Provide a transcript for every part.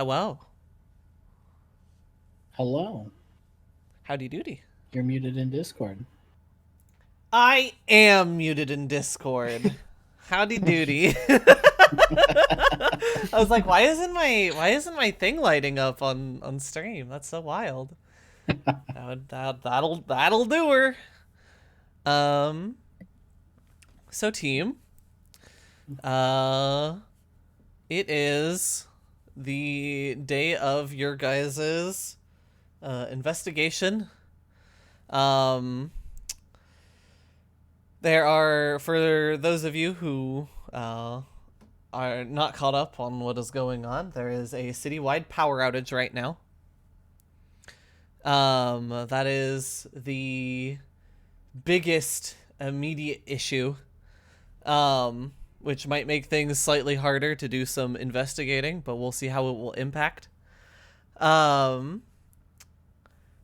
Hello. Hello. Howdy doody. You're muted in Discord. I am muted in Discord. Howdy doody. I was like, why isn't my thing lighting up on stream? That's so wild. That'll do her. Um. So team. Uh. It is the day of your guys's investigation. Um. There are, for those of you who are not caught up on what is going on, there is a citywide power outage right now. That is the biggest immediate issue, which might make things slightly harder to do some investigating, but we'll see how it will impact. Um,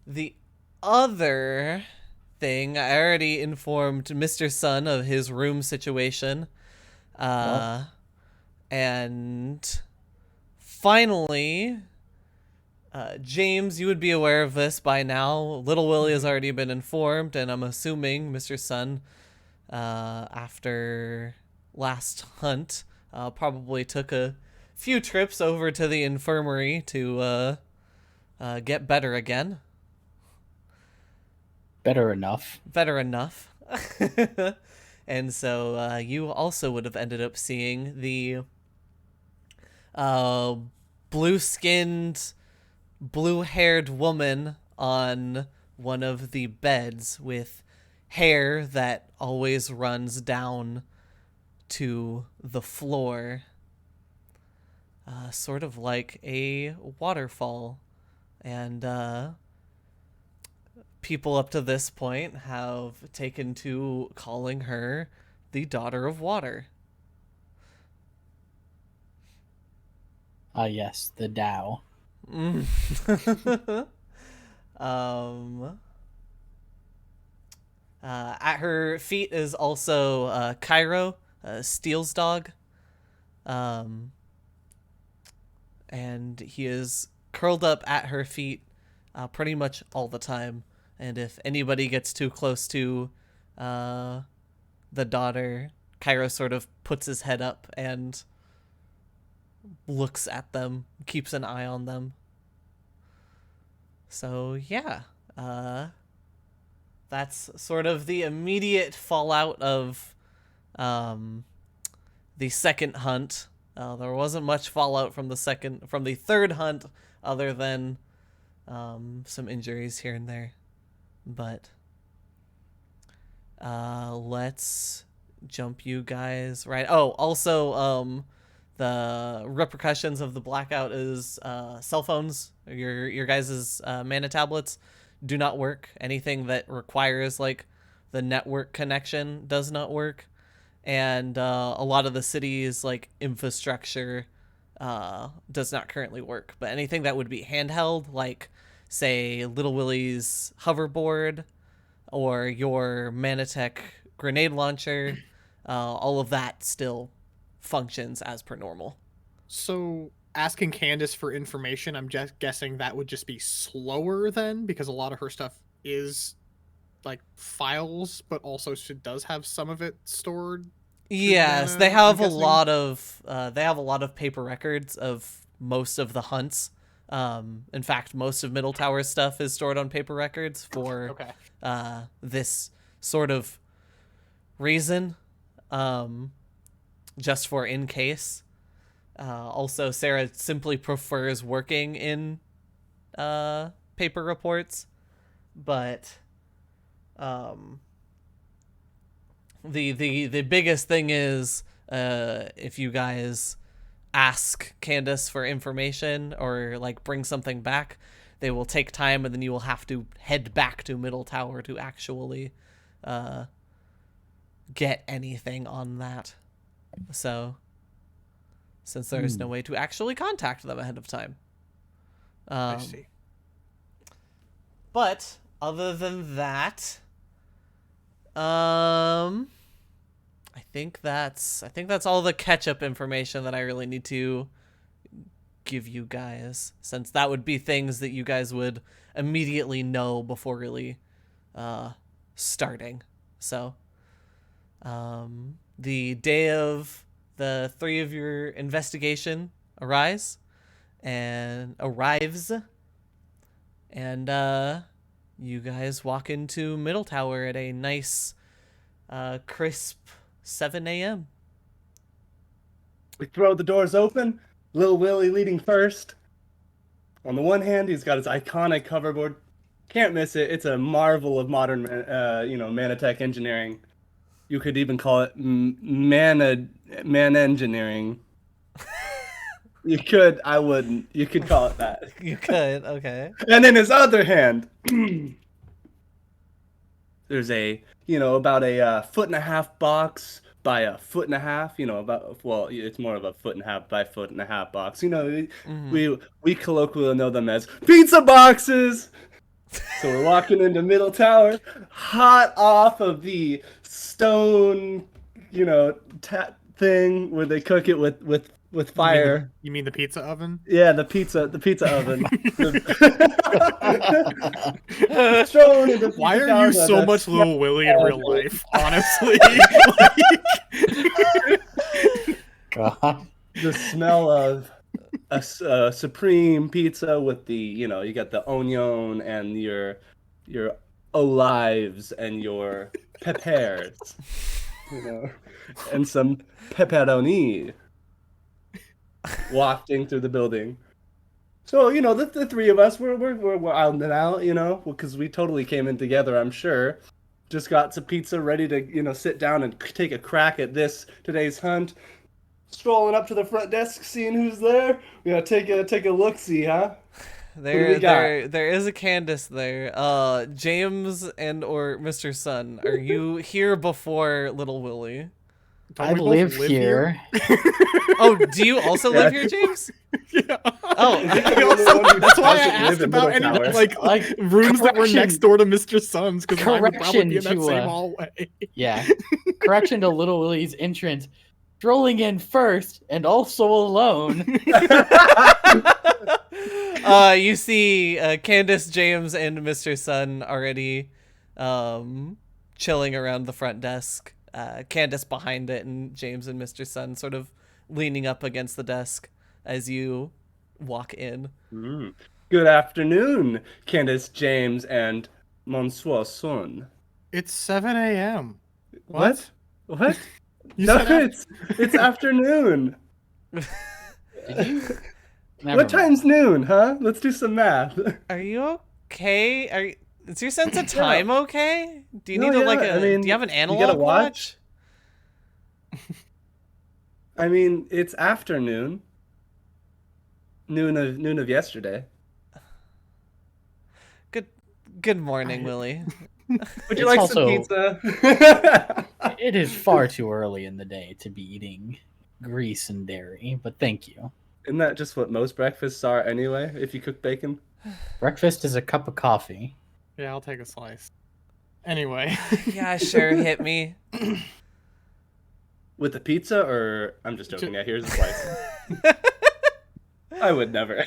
the other thing, I already informed Mr. Sun of his room situation. Well, Uh, and finally, James, you would be aware of this by now. Little Willie has already been informed, and I'm assuming Mr. Sun, after last hunt, probably took a few trips over to the infirmary to get better again. better enough. Better enough. And so you also would have ended up seeing the uh, blue-skinned, blue-haired woman on one of the beds with hair that always runs down to the floor, sort of like a waterfall. And people up to this point have taken to calling her the Daughter of Water. Ah, yes, the Tao. um, at her feet is also Cairo, Steel's dog. Um, and he is curled up at her feet pretty much all the time. And if anybody gets too close to uh, the daughter, Cairo sort of puts his head up and looks at them, keeps an eye on them. So, yeah. Uh, that's sort of the immediate fallout of um, the second hunt. There wasn't much fallout from the third hunt, other than some injuries here and there. But let's jump you guys right. Oh, also, the repercussions of the blackout is cell phones. Your guys' mana tablets do not work. Anything that requires like the network connection does not work, and a lot of the city's like infrastructure does not currently work. But anything that would be handheld, like say Little Willie's hoverboard or your Manatech grenade launcher, all of that still functions as per normal. So asking Candace for information, I'm just guessing that would just be slower then, because a lot of her stuff is like files, but also she does have some of it stored through Yes, mana, I'm guessing. they have a lot of paper records of most of the hunts. In fact, most of Middle Tower's stuff is stored on paper records for Okay. this sort of reason, um, just for in case. Also, Sarah simply prefers working in paper reports, but um, the biggest thing is if you guys ask Candace for information or like bring something back, they will take time, and then you will have to head back to Middle Tower to actually uh, get anything on that. So, since there is no way to actually contact them ahead of time. I Um, see. but other than that, um, I think that's all the catch up information that I really need to give you guys, since that would be things that you guys would immediately know before really starting. So the day of the 3 of your investigation arrives, and you guys walk into Middle Tower at a nice crisp 7 a.m. We throw the doors open, Lil Willie leading first. On the one hand, he's got his iconic hoverboard. Can't miss it. It's a marvel of modern, manatech engineering. You could even call it man engineering. You could, I wouldn't. You could call it that. You could, okay. And in his other hand, there's about a 1.5 box by a 1.5, it's more of a 1.5 by 1.5 box. We colloquially know them as pizza boxes. So we're walking into Middle Tower, hot off of the stone, thing where they cook it with fire. You mean the pizza oven? Yeah, the pizza oven. Thrown into Why pizza are you oven. so much Lil Willy in real life? Honestly, God. The smell of a supreme pizza with the, you got the onion and your olives and your peppers, and some pepperoni wafting through the building. So, the 3 of us, we're out and out, because we totally came in together, I'm sure. Just got some pizza ready to, sit down and take a crack at today's hunt. Strolling up to the front desk, seeing who's there. We gotta take a look-see, huh? There is a Candace there. James and or Mr. Sun, are you here before Little Willie? Don't I we both live here. Oh, do you also live here, James? Yeah. Oh, That's why I asked about any Like, rooms that were correction. next door to Mr. Sun's, because mine would probably Correction be in that to, same hallway. Yeah. Correction to Little Willie's entrance. Strolling in first and also alone. You see Candace, James, and Mr. Sun already chilling around the front desk. Candace behind it, and James and Mr. Sun sort of leaning up against the desk as you walk in. Good afternoon, Candace, James, and Monsieur Sun. It's 7 a.m. What? You No, said it's afternoon. Did you? Never What mind. time's noon, huh? Let's do some math. Are you okay? Is your sense of time okay? Do you No, need yeah, do you have an you got a analog watch? watch? It's afternoon. Noon of yesterday. Good morning, Willie. Would you It's like some also- pizza? It is far too early in the day to be eating grease and dairy, but thank you. Isn't that just what most breakfasts are anyway, if you cook bacon? Breakfast is a cup of coffee. Yeah, I'll take a slice. Anyway. Yeah, sure, hit me. With the pizza, or... I'm just joking. Yeah, here's a slice. I would never.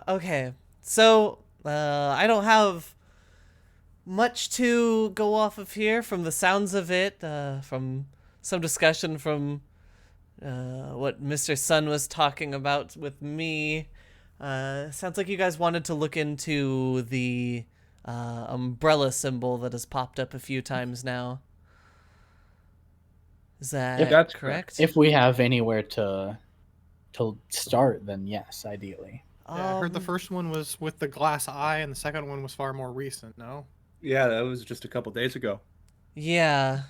Okay, so I don't have much to go off of here. From the sounds of it, from some discussion from what Mr. Sun was talking about with me, sounds like you guys wanted to look into the umbrella symbol that has popped up a few times now. Is that If that's correct? If we have anywhere to start, then yes, ideally. Yeah, I heard the first one was with the glass eye, and the second one was far more recent, no? Yeah, that was just a couple days ago. Yeah.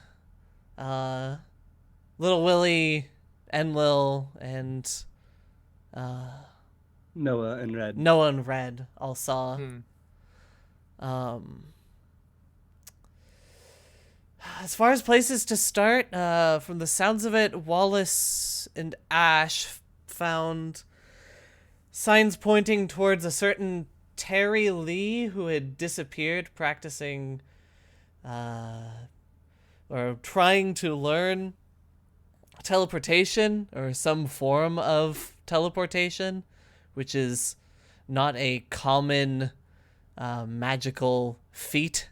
Little Willie, Enlil, and Noah and Red. Noah and Red all saw. As far as places to start, from the sounds of it, Wallace and Ash found signs pointing towards a certain Terry Lee who had disappeared practicing or trying to learn teleportation or some form of teleportation, which is not a common magical feat.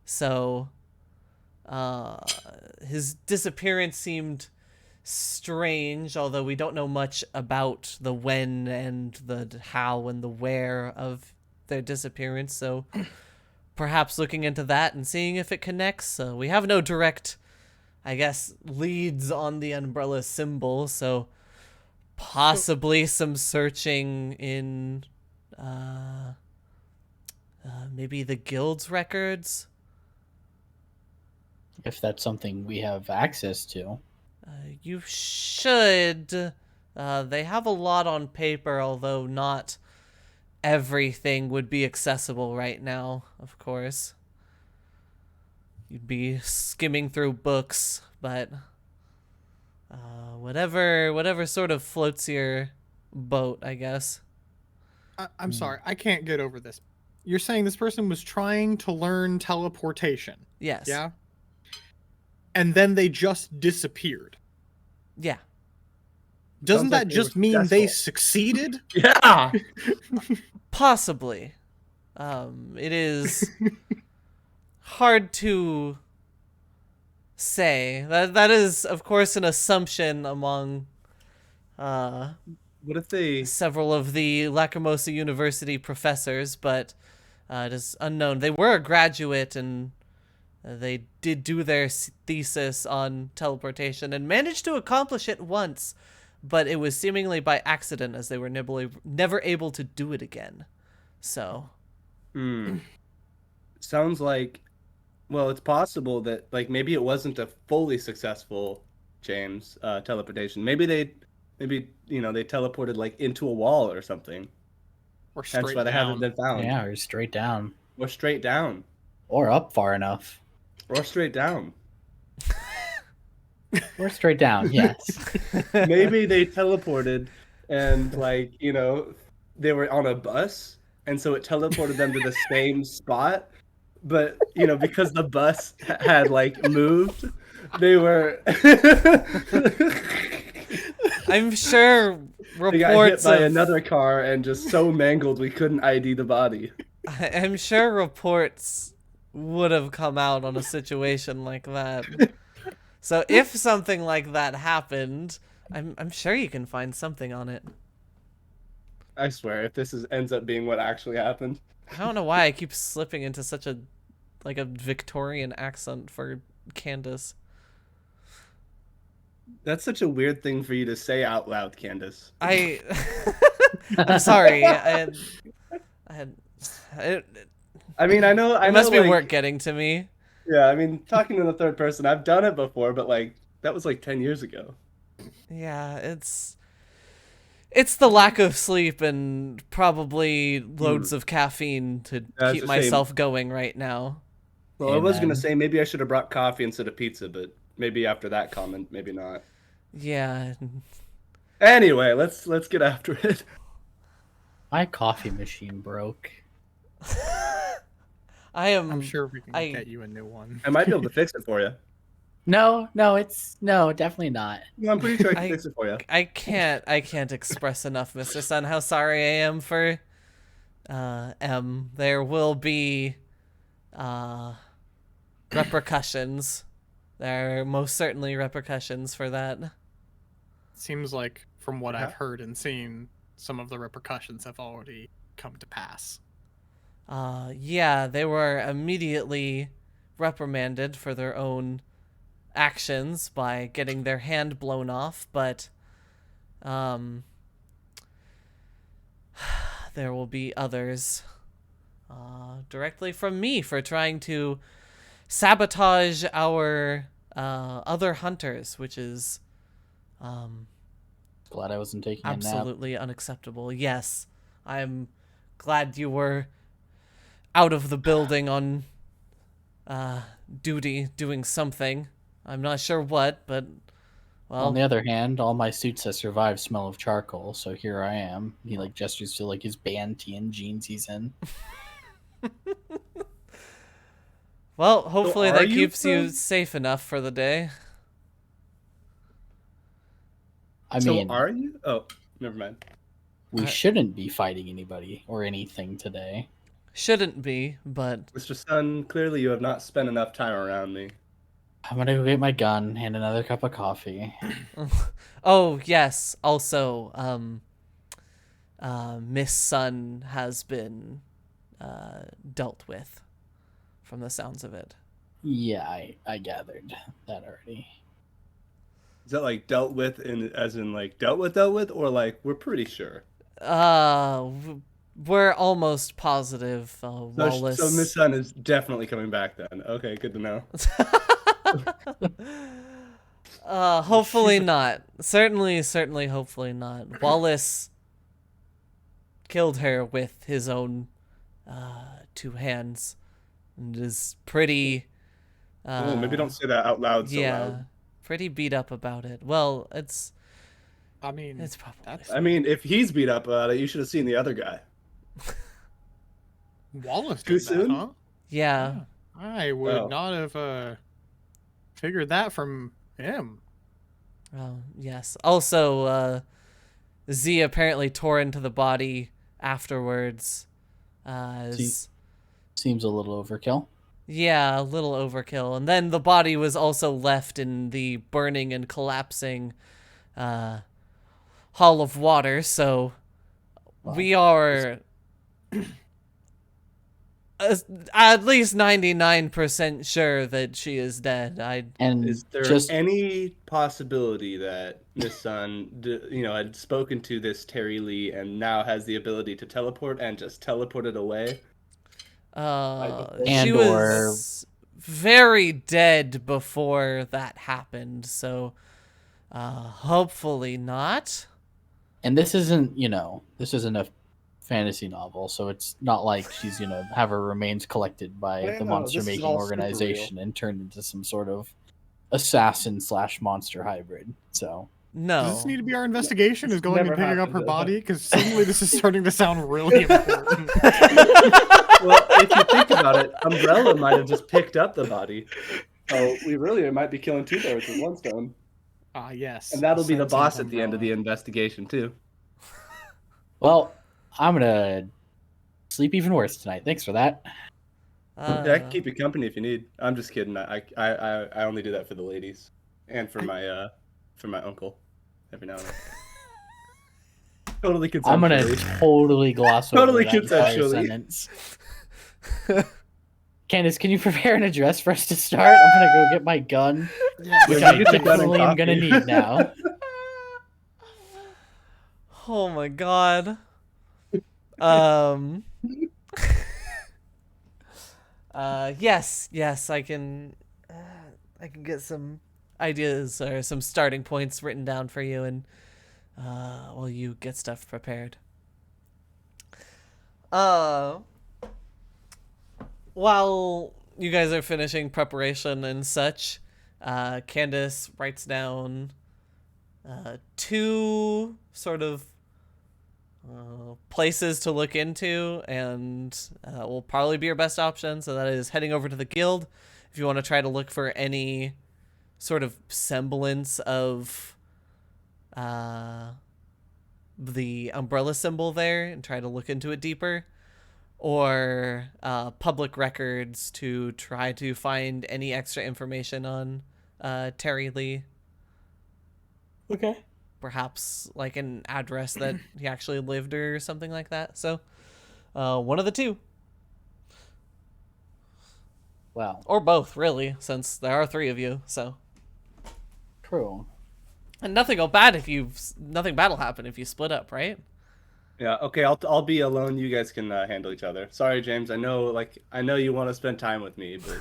So his disappearance seemed strange, although we don't know much about the when and the how and the where of their disappearance. So perhaps looking into that and seeing if it connects. We have no direct, I guess, leads on the umbrella symbol, so possibly some searching in maybe the guild's records. If that's something we have access to. You should. They have a lot on paper, although not everything would be accessible right now, of course. You'd be skimming through books, but whatever sort of floats your boat, I guess. I'm sorry, I can't get over this. You're saying this person was trying to learn teleportation, Yes. yeah? And then they just disappeared. Yeah. Doesn't Sounds like that they just were mean they successful. succeeded? Yeah. Possibly. It is hard to say. That is, of course, an assumption among What if they? several of the Lacrimosa University professors, but it is unknown. They were a graduate, and they did do their thesis on teleportation and managed to accomplish it once, but it was seemingly by accident, as they were never able to do it again. So, Sounds like, well, it's possible that like maybe it wasn't a fully successful James teleportation. Maybe they teleported like into a wall or something. Or That's straight why they haven't down? been found. Yeah, or straight down. Or straight down. Or up far enough. Or straight down. Or straight down, yes. Maybe they teleported and they were on a bus and so it teleported them to the same spot, but because the bus had like moved, they were I'm sure they got hit reports by of another car and just so mangled we couldn't ID the body. I'm sure reports would have come out on a situation like that. So if something like that happened, I'm sure you can find something on it. I swear, if this ends up being what actually happened. I don't know why I keep slipping into such a Victorian accent for Candace. That's such a weird thing for you to say out loud, Candace. I'm sorry. I mean, I know. it must be like, work getting to me. Yeah, I mean, talking in the third person, I've done it before, but like that was like 10 years ago. Yeah, it's the lack of sleep and probably loads of caffeine to That's keep a shame. myself going right now. Well, I was Amen. gonna say maybe I should have brought coffee instead of pizza, but maybe after that comment, maybe not. Yeah. Anyway, let's get after it. My coffee machine broke. I'm sure we can I- get you a new one. I might be able to fix it for you. No, definitely not. No, I'm pretty sure I can I- fix it for you. I can't express enough, Mr. Sun, how sorry I am for M. There will be repercussions. There are most certainly repercussions for that. Seems like, from what Yeah. I've heard and seen, some of the repercussions have already come to pass. Yeah, they were immediately reprimanded for their own actions by getting their hand blown off, but there will be others directly from me for trying to sabotage our other hunters, which is Glad I wasn't taking a nap. absolutely unacceptable. Yes, I'm glad you were out of the building on duty doing something. I'm not sure what, but well, On the other hand, all my suits that survived smell of charcoal, so here I am. He like gestures to like his band tee and jeans he's in. well, hopefully are that you keeps you from- safe enough for the day. I So mean, are you? Oh, never mind. we shouldn't be fighting anybody or anything today. Shouldn't be, but Mr. Sun, clearly you have not spent enough time around me. I'm gonna go get my gun and another cup of coffee. oh yes. Also, Miss Sun has been dealt with, from the sounds of it. Yeah, I gathered that already. Is that like dealt with as in like dealt with, or like we're pretty sure? We're almost positive. So Wallace. Miss Sun is definitely coming back then. Okay, good to know. Hopefully not. Certainly, hopefully not. Wallace killed her with his own 2 hands, and is pretty. Oh, maybe don't say that out loud so yeah, loud. pretty beat up about it. Well, it's I mean, probably. that's I mean, if he's beat up about it, you should have seen the other guy. Wallace Too did that, soon? huh? Yeah. I would Oh. not have figured that from him. Oh yes. Also, Z apparently tore into the body afterwards. Seems a little overkill. Yeah, a little overkill. And then the body was also left in the burning and collapsing hall of water, so Wow. we are at least 99% sure that she is dead. And Is there just any possibility that Miss Sun, had spoken to this Terry Lee and now has the ability to teleport and just teleported away? She And was very dead before that happened, so hopefully not. and this isn't a fantasy novel, so it's not like she's gonna have her remains collected by I the know, monster this is making all super organization and turned into some sort of assassin / monster hybrid. So No. Does this need to be our investigation? This Is going and never picking up her happened. body? Because suddenly this is starting to sound really important. Well, if you think about it, Umbrella might have just picked up the body. Oh, we really might be killing 2 birds with 1 stone. Ah, yes. And that'll be the Sentient boss at the end of the umbrella. investigation, too. well, I'm gonna sleep even worse tonight. Thanks for that. Yeah, I can keep you company if you need. I'm just kidding. I only do that for the ladies and for my uncle every now and then. Totally I'm gonna consensually. totally gloss over Totally that entire consensually. sentence. Candace, can you prepare an address for us to start? I'm gonna go get my gun, Yeah, which Yeah, I you get the gun and definitely am gonna coffee. need now. Oh my god. Um. Yes, I can get some ideas or some starting points written down for you, and while you get stuff prepared. While you guys are finishing preparation and such, Candace writes down 2 sort of places to look into, and will probably be your best option. So that is heading over to the guild if you want to try to look for any sort of semblance of the umbrella symbol there and try to look into it deeper, or public records to try to find any extra information on Terry Lee. Okay. Perhaps like an address that he actually lived or something like that. So one of the 2. Wow. Or both, really, since there are 3 of you. So True. and nothing will bad happen if you split up, right? Yeah. Okay. I'll be alone. You guys can handle each other. Sorry, James. I know you want to spend time with me, but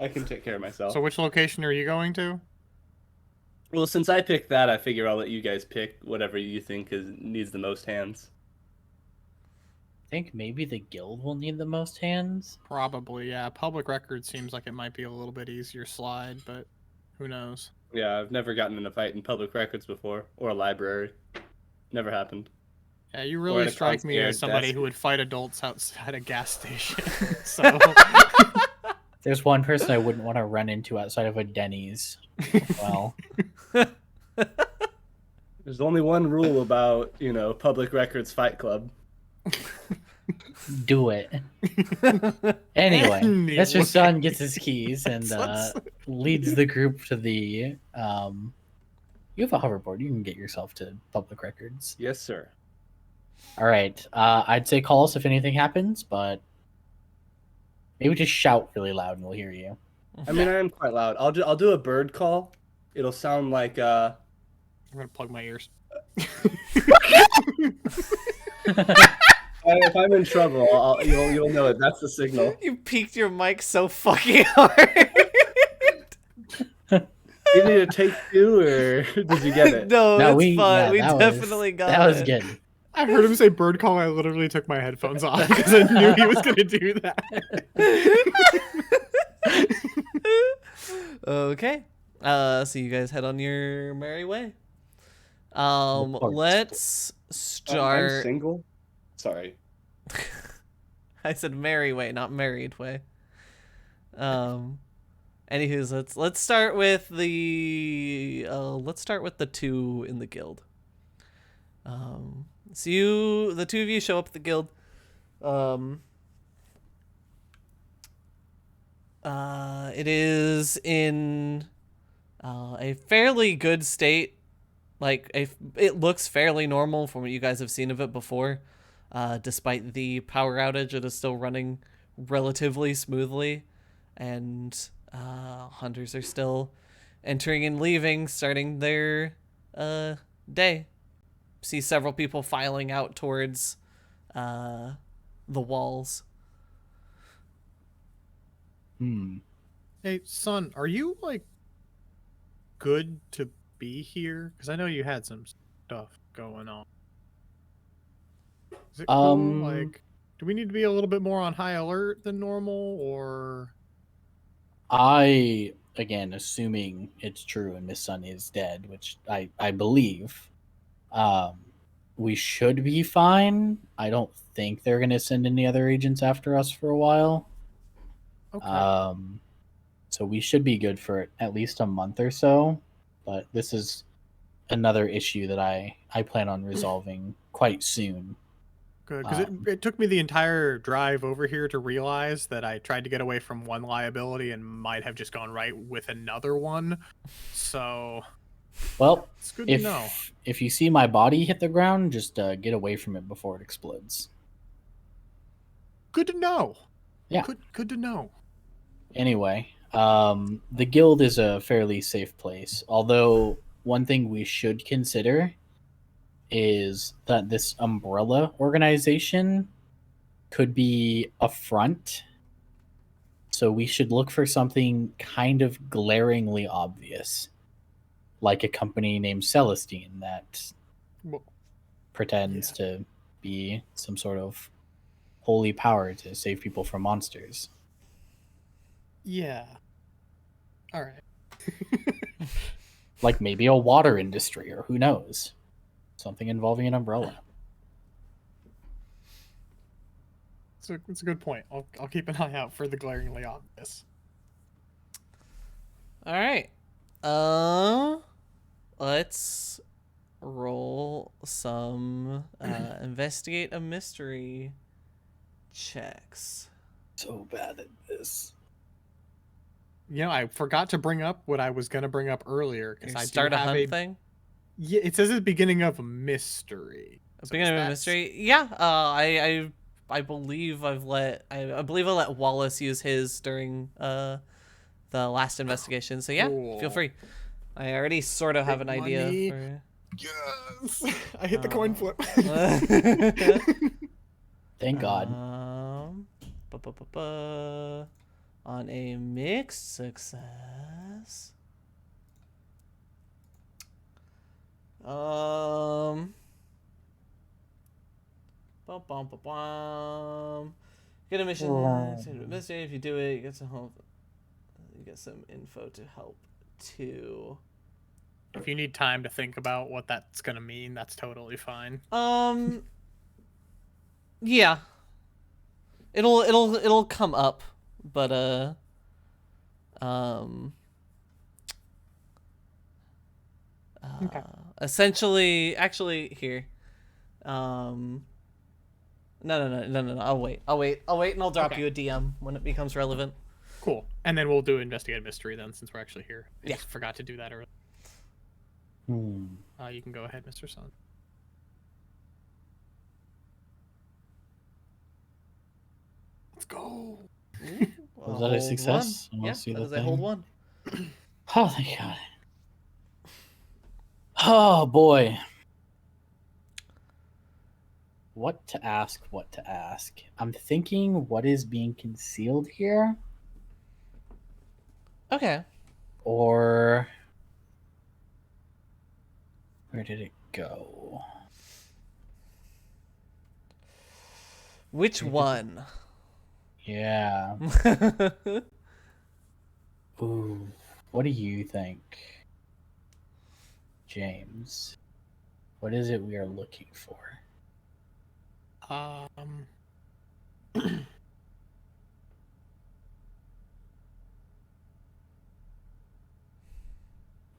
I can take care of myself. So which location are you going to? Well, since I picked that, I figure I'll let you guys pick whatever you think needs the most hands. I think maybe the guild will need the most hands. Probably, yeah. Public record seems like it might be a little bit easier slide, but who knows? Yeah, I've never gotten in a fight in public records before, or a library. Never happened. Yeah, you Or really at a strike me concierge as somebody desk. who would fight adults outside a gas station. So There's one person I wouldn't want to run into outside of a Denny's. Well, There's only one rule about, Public Records Fight Club. Do it. Anyway, Mr. Sun gets his keys and leads the group to the. You have a hoverboard. You can get yourself to Public Records. Yes, sir. All right. I'd say call us if anything happens, but maybe just shout really loud and we'll hear you. I mean, I am quite loud. I'll do a bird call. It'll sound like I'm gonna plug my ears. If I'm in trouble, you'll know it. That's the signal. You peaked your mic so fucking hard. You need to take 2, or did you get it? No, No, it's fine. We that definitely got it. That was good. I heard him say bird call. I literally took my headphones off because I knew he was gonna do that. Okay. So you guys head on your merry way. Let's I'm start. single. Sorry. I said merry way, not married way. Anywho's, let's start with the 2 in the guild. So the 2 of you show up at the guild. It is in a fairly good state. Like, it looks fairly normal from what you guys have seen of it before. Despite the power outage, it is still running relatively smoothly, and hunters are still entering and leaving, starting their day. See several people filing out towards the walls. Hey, son, are you like good to be here? Because I know you had some stuff going on. Is it cool? Like, do we need to be a little bit more on high alert than normal, or? Again, assuming it's true and Miss Sun is dead, which I believe, we should be fine. I don't think they're going to send any other agents after us for a while. Okay. So we should be good for at least a month or so. But this is another issue that I plan on resolving quite soon. Good, because it took me the entire drive over here to realize that I tried to get away from one liability and might have just gone right with another one. So, well, it's good to know. If you see my body hit the ground, just get away from it before it explodes. Good to know. Yeah. Good to know. Anyway, the guild is a fairly safe place. Although one thing we should consider is that this umbrella organization could be a front. So we should look for something kind of glaringly obvious, like a company named Celestine that pretends to be some sort of holy power to save people from monsters. Yeah. All right. Like maybe a water industry, or who knows? Something involving an umbrella. It's a good point. I'll keep an eye out for the glaringly obvious. All right. Let's roll some investigate a mystery checks. So bad at this. You know, I forgot to bring up what I was going to bring up earlier because I Start do a have hunt thing. Yeah, it says at the beginning of a mystery. Beginning of a mystery. Yeah. I believe I believe I let Wallace use his during the last investigation. So yeah, Cool. feel free. I already sort of have an idea. Money. For... Yes, I hit the coin flip. Thank God. On a mixed success. Get a mission. Mystery. If you do it, you get some help. You get some info to help too. If you need time to think about what that's gonna mean, that's totally fine. Yeah. It'll come up, but Okay. Essentially, actually, here. No. I'll wait, and I'll drop Okay. you a DM when it becomes relevant. Cool. And then we'll do investigate mystery then, since we're actually here. I Yeah. just forgot to do that earlier. You can go ahead, Mr. Sun. Let's go. Was that a success? Yeah, that is a hold one. Oh, thank God. Oh, boy. What to ask? I'm thinking what is being concealed here? Okay. Or where did it go? Which one? Yeah. Ooh. What do you think, James? What is it we are looking for?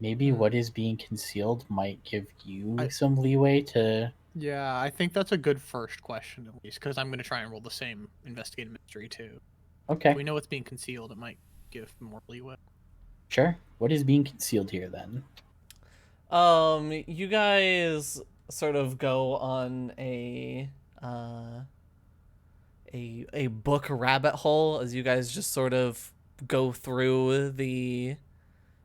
Maybe what is being concealed might give you some leeway to... Yeah, I think that's a good first question, at least, because I'm going to try and roll the same investigative mystery, too. Okay. If we know what's being concealed, it might give more leeway. Sure. What is being concealed here, then? You guys sort of go on a book rabbit hole as you guys just sort of go through the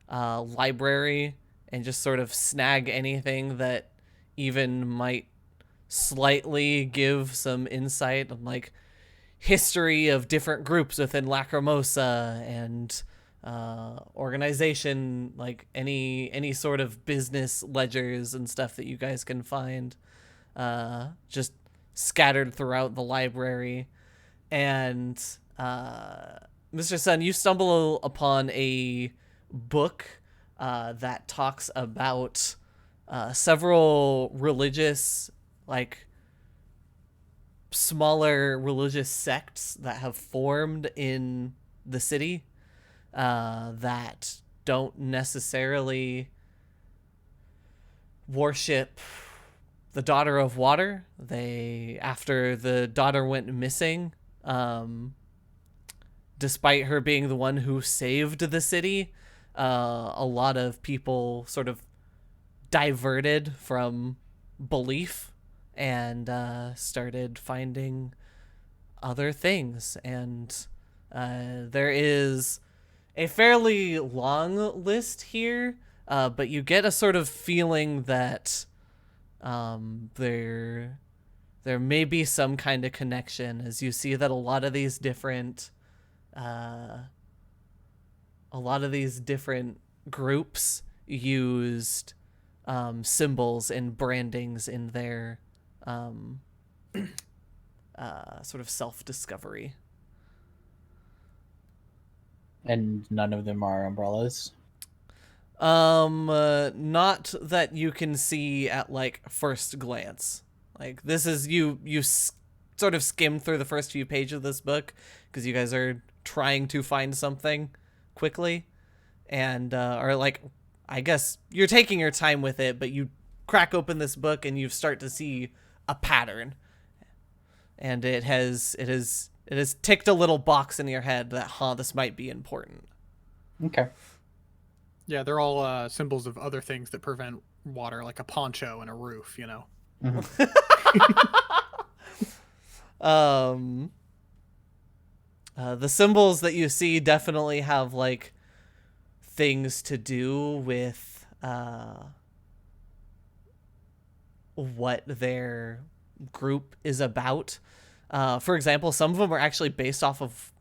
library and just sort of snag anything that even might slightly give some insight on like history of different groups within Lacrimosa and organization, like any sort of business ledgers and stuff that you guys can find just scattered throughout the library. And Mr. Sun, you stumble upon a book that talks about several religious, like smaller religious sects that have formed in the city that don't necessarily worship the daughter of water. They, after the daughter went missing, despite her being the one who saved the city, a lot of people sort of diverted from belief and started finding other things. And there is a fairly long list here, but you get a sort of feeling that there may be some kind of connection, as you see that a lot of these different groups used symbols and brandings in their sort of self-discovery. And none of them are umbrellas? Not that you can see at like first glance. Like this is you sort of skimmed through the first few pages of this book because you guys are trying to find something quickly, and or like I guess you're taking your time with it, but you crack open this book and you start to see a pattern, and it has ticked a little box in your head that this might be important. Okay. Yeah, they're all symbols of other things that prevent water, like a poncho and a roof, you know. The symbols that you see definitely have like things to do with what their group is about. For example, some of them are actually based off of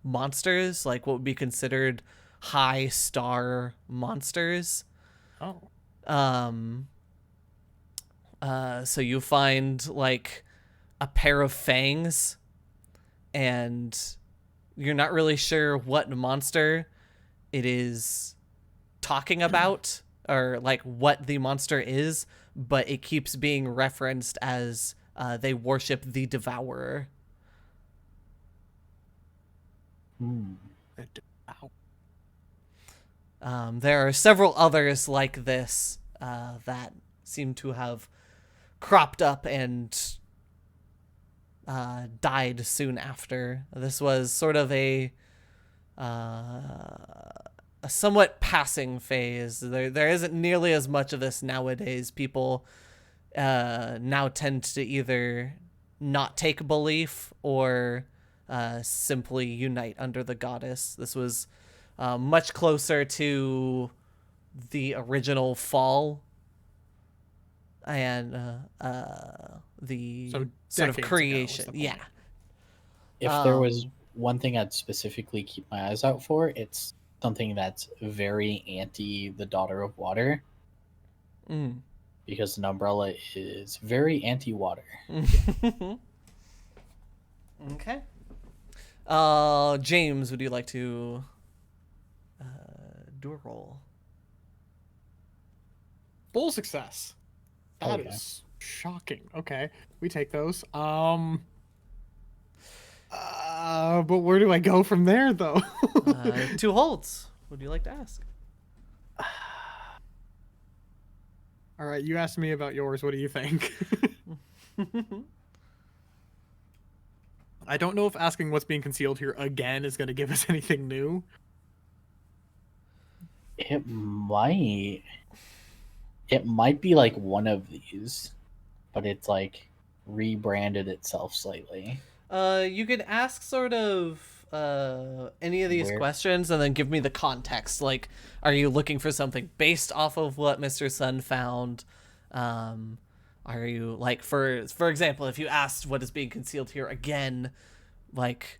monsters, like what would be considered high star monsters. Oh. So you find like a pair of fangs, and you're not really sure what monster it is talking about or like what the monster is, but it keeps being referenced as they worship the Devourer. There are several others like this that seem to have cropped up and died soon after. This was sort of a somewhat passing phase. There isn't nearly as much of this nowadays. People now tend to either not take belief or simply unite under the goddess. This was much closer to the original fall and the So sort of decades ago was creation. the point. Yeah. If there was one thing I'd specifically keep my eyes out for, it's something that's very anti the Daughter of Water, Mm. because an umbrella is very anti-water. Okay. James, would you like to do a roll? Full success. That Okay. is shocking. Okay, we take those. But where do I go from there, though? 2 holds. Would you like to ask? All right, you asked me about yours. What do you think? I don't know if asking what's being concealed here again is going to give us anything new. It might be like one of these, but it's like rebranded itself slightly. You could ask sort of any of these Where? questions and then give me the context. Like, are you looking for something based off of what Mr. Sun found? Are you like, for example, if you asked what is being concealed here again, like,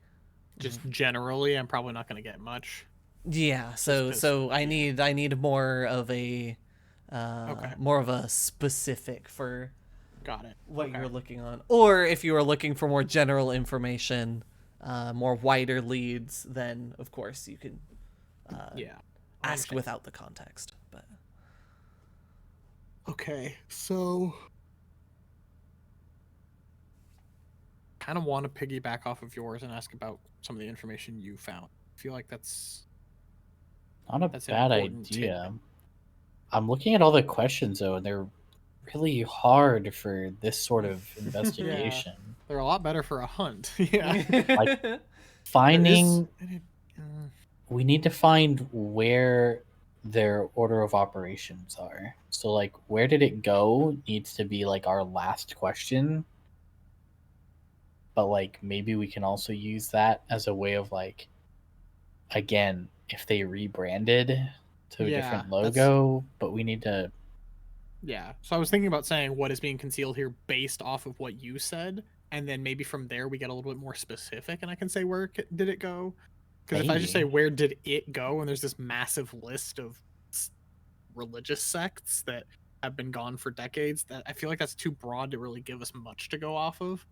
Just generally, I'm probably not going to get much. yeah. So I need more of a Okay. more of a specific for Got it. what Okay. you're looking on, or if you are looking for more general information, more wider leads, then of course you can Yeah. I ask understand. without the context. But Okay, so kind of want to piggyback off of yours and ask about some of the information you found. I feel like that's Not a That's an bad important idea. tidbit. I'm looking at all the questions though, and they're really hard for this sort of investigation. they're a lot better for a hunt. Yeah. Like, Finding, Uh, we need to find where their order of operations are. So, like, where did it go needs to be like our last question. But like, maybe we can also use that as a way of like, again, if they rebranded to a Yeah, different that's- logo, but we need to. Yeah. So I was thinking about saying what is being concealed here based off of what you said, and then maybe from there we get a little bit more specific, and I can say where did it go? Because if I just say Maybe. where did it go, and there's this massive list of religious sects that have been gone for decades, that I feel like that's too broad to really give us much to go off of.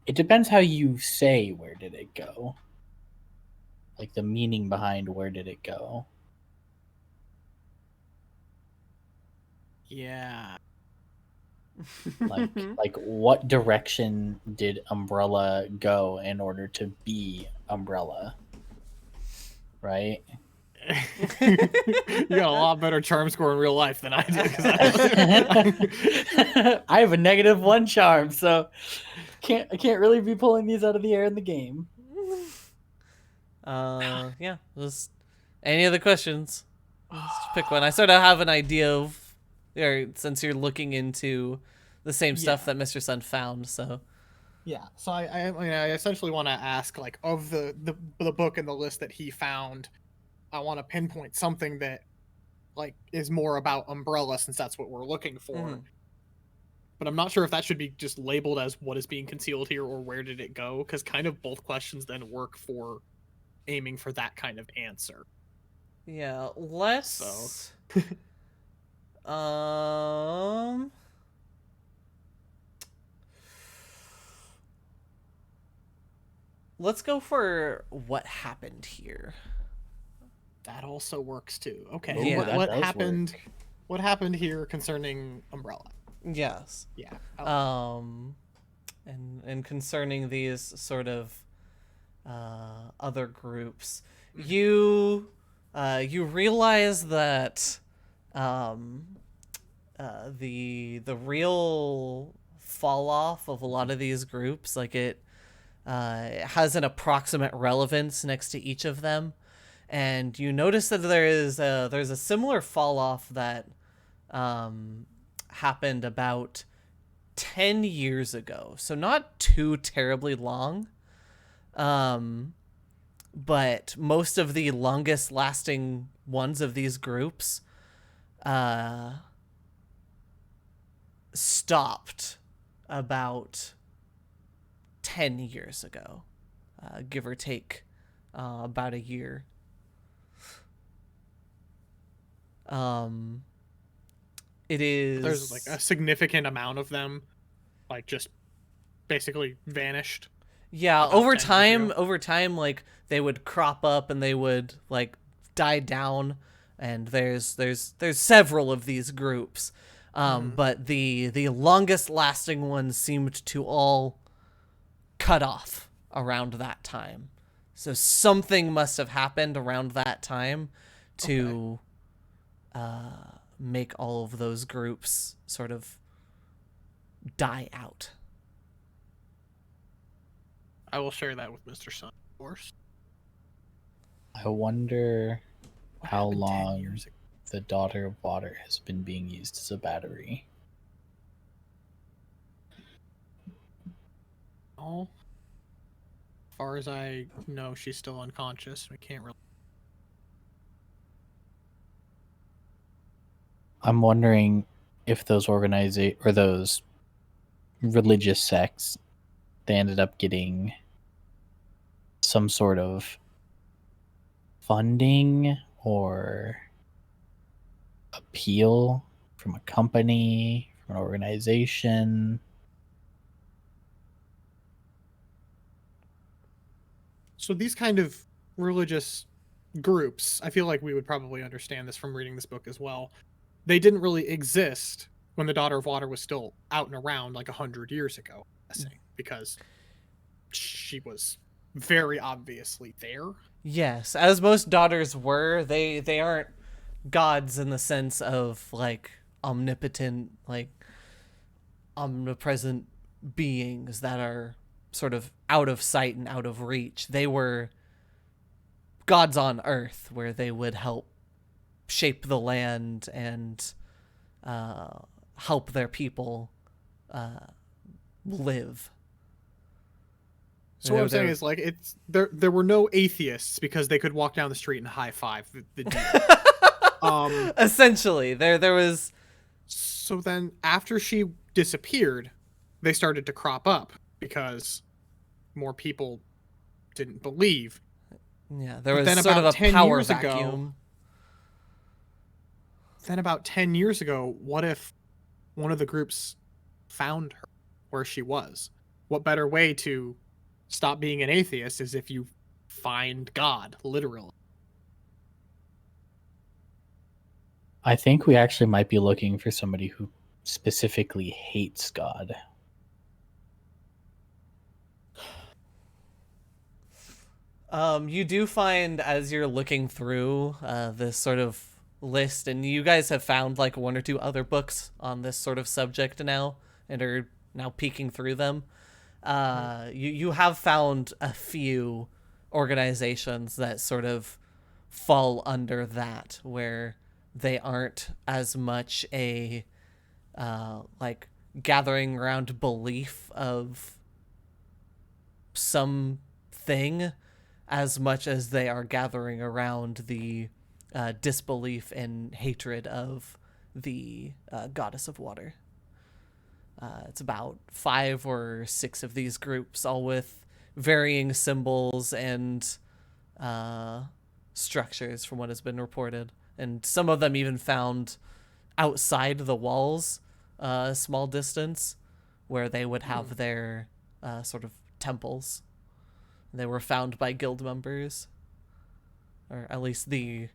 It depends how you say where did it go. Like the meaning behind where did it go. Yeah. Like what direction did Umbrella go in order to be Umbrella? Right? You got a lot better charm score in real life than I do. 'Cause I have a -1 charm, so I can't really be pulling these out of the air in the game. yeah. Just any other questions? Just pick one. I sort of have an idea of, or since you're looking into the same stuff Yeah. that Mr. Sun found, so. Yeah, so I essentially want to ask, like, of the book and the list that he found, I want to pinpoint something that, like, is more about Umbrella, since that's what we're looking for. Mhm. But I'm not sure if that should be just labeled as what is being concealed here or where did it go, because kind of both questions then work for aiming for that kind of answer. Yeah, let's um let's go for what happened here. That also works too. Okay, Yeah, what, that what does happened? work. What happened here concerning Umbrella? Yes. Yeah. And concerning these sort of other groups, Mhm. you realize that the real fall off of a lot of these groups, like it has an approximate relevance next to each of them, and you notice that there's a similar fall off that happened about 10 years ago, so not too terribly long. But most of the longest lasting ones of these groups stopped about 10 years ago, give or take about a year. It is... There's like a significant amount of them, like just basically vanished. Yeah, about over 10 years time, like they would crop up and they would like die down, and there's several of these groups, but the longest lasting ones seemed to all cut off around that time. So something must have happened around that time to make all of those groups sort of die out. I will share that with Mr. Sun, of course. I wonder What how happened 10 long years ago? the Daughter of Water has been being used as a battery. Oh, as far as I know, she's still unconscious. We can't really. I'm wondering if those those religious sects, they ended up getting some sort of funding or appeal from a company, from an organization. So these kind of religious groups, I feel like we would probably understand this from reading this book as well. They didn't really exist when the Daughter of Water was still out and around like 100 years ago, because she was very obviously there. Yes, as most daughters were, they aren't gods in the sense of like omnipotent, like omnipresent beings that are sort of out of sight and out of reach. They were gods on earth where they would help shape the land and help their people live. So what I'm saying is, like, it's there were no atheists because they could walk down the street and high five the demon. Essentially, there was. So then, after she disappeared, they started to crop up because more people didn't believe. Yeah, there But was then sort of about a 10 power years ago- vacuum. Then about 10 years ago, what if one of the groups found her where she was? What better way to stop being an atheist is if you find God, literally. I think we actually might be looking for somebody who specifically hates God. You do find, as you're looking through this sort of list, and you guys have found like one or two other books on this sort of subject now and are now peeking through them. You have found a few organizations that sort of fall under that, where they aren't as much a like gathering around belief of something as much as they are gathering around the disbelief and hatred of the goddess of water. It's about 5 or 6 of these groups, all with varying symbols and structures from what has been reported. And some of them even found outside the walls a small distance where they would have their sort of temples. They were found by guild members, or at least the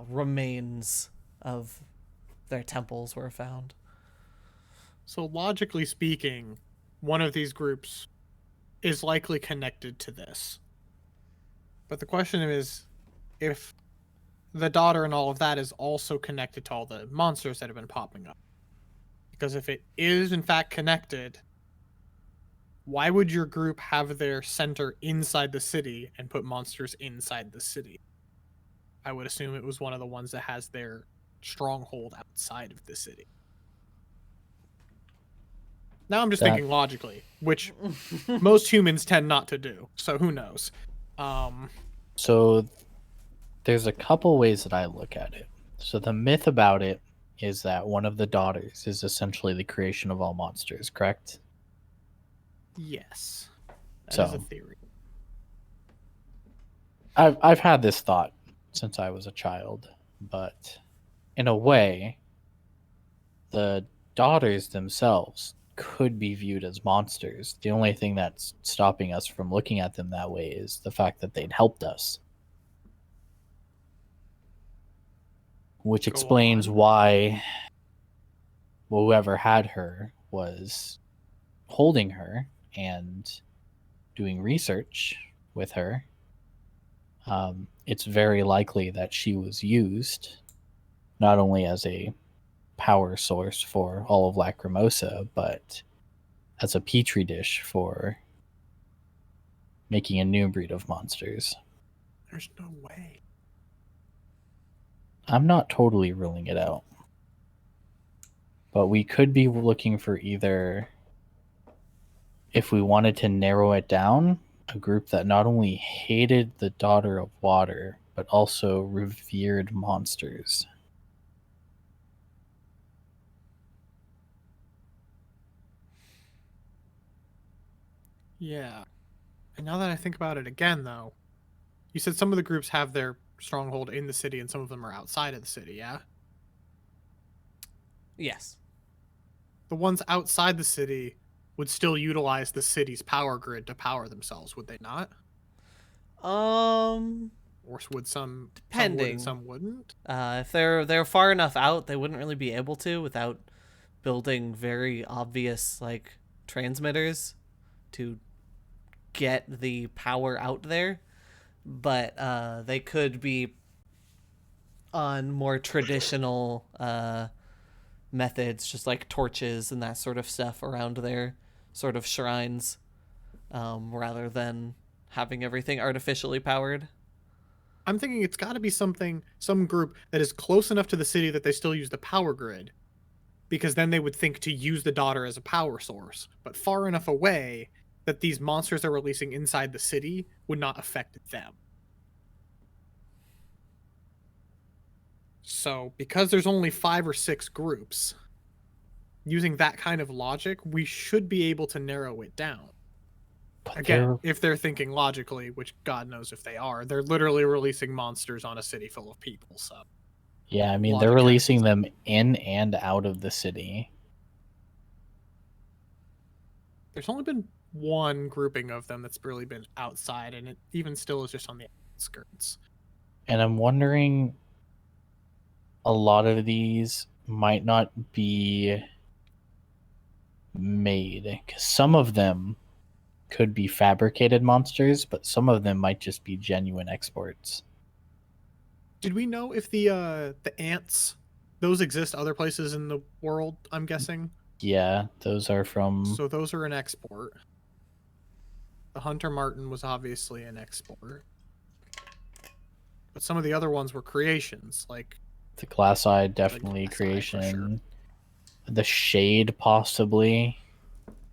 remains of their temples were found. So logically speaking, one of these groups is likely connected to this. But the question is, if the daughter and all of that is also connected to all the monsters that have been popping up. Because if it is in fact connected, why would your group have their center inside the city and put monsters inside the city? I would assume it was one of the ones that has their stronghold outside of the city. Now I'm just thinking logically, which most humans tend not to do. So who knows? So there's a couple ways that I look at it. So the myth about it is that one of the daughters is essentially the creation of all monsters, correct? Yes. That is So a theory. I've had this thought since I was a child, but in a way, the daughters themselves could be viewed as monsters. The only thing that's stopping us from looking at them that way is the fact that they'd helped us. Which explains why whoever had her was holding her and doing research with her. It's very likely that she was used not only as a power source for all of Lacrimosa, but as a petri dish for making a new breed of monsters. There's no way. I'm not totally ruling it out. But we could be looking for either, if we wanted to narrow it down, a group that not only hated the Daughter of Water, but also revered monsters. Yeah. And now that I think about it again, though, you said some of the groups have their stronghold in the city and some of them are outside of the city, yeah? Yes. The ones outside the city would still utilize the city's power grid to power themselves, would they not? Or would some would Depending. and some wouldn't? If they're far enough out, they wouldn't really be able to without building very obvious like transmitters to get the power out there. But they could be on more traditional methods, just like torches and that sort of stuff around their sort of shrines, rather than having everything artificially powered. I'm thinking it's got to be some group that is close enough to the city that they still use the power grid, because then they would think to use the daughter as a power source, but far enough away that these monsters they're releasing inside the city would not affect them. So, because there's only 5 or 6 groups, using that kind of logic, we should be able to narrow it down. But Again, if they're thinking logically, which God knows if they are, they're literally releasing monsters on a city full of people, so... Yeah, I mean, they're releasing them in and out of the city. There's only been one grouping of them that's really been outside, and it even still is just on the outskirts. And I'm wondering, a lot of these might not be made, 'cause some of them could be fabricated monsters, but some of them might just be genuine exports. Did we know if the ants, those exist other places in the world, I'm guessing? Yeah, those are from... So those are an export. The Hunter Martin was obviously an export. But some of the other ones were creations, like... The Glass Eye, definitely creation. Sure. The Shade, possibly.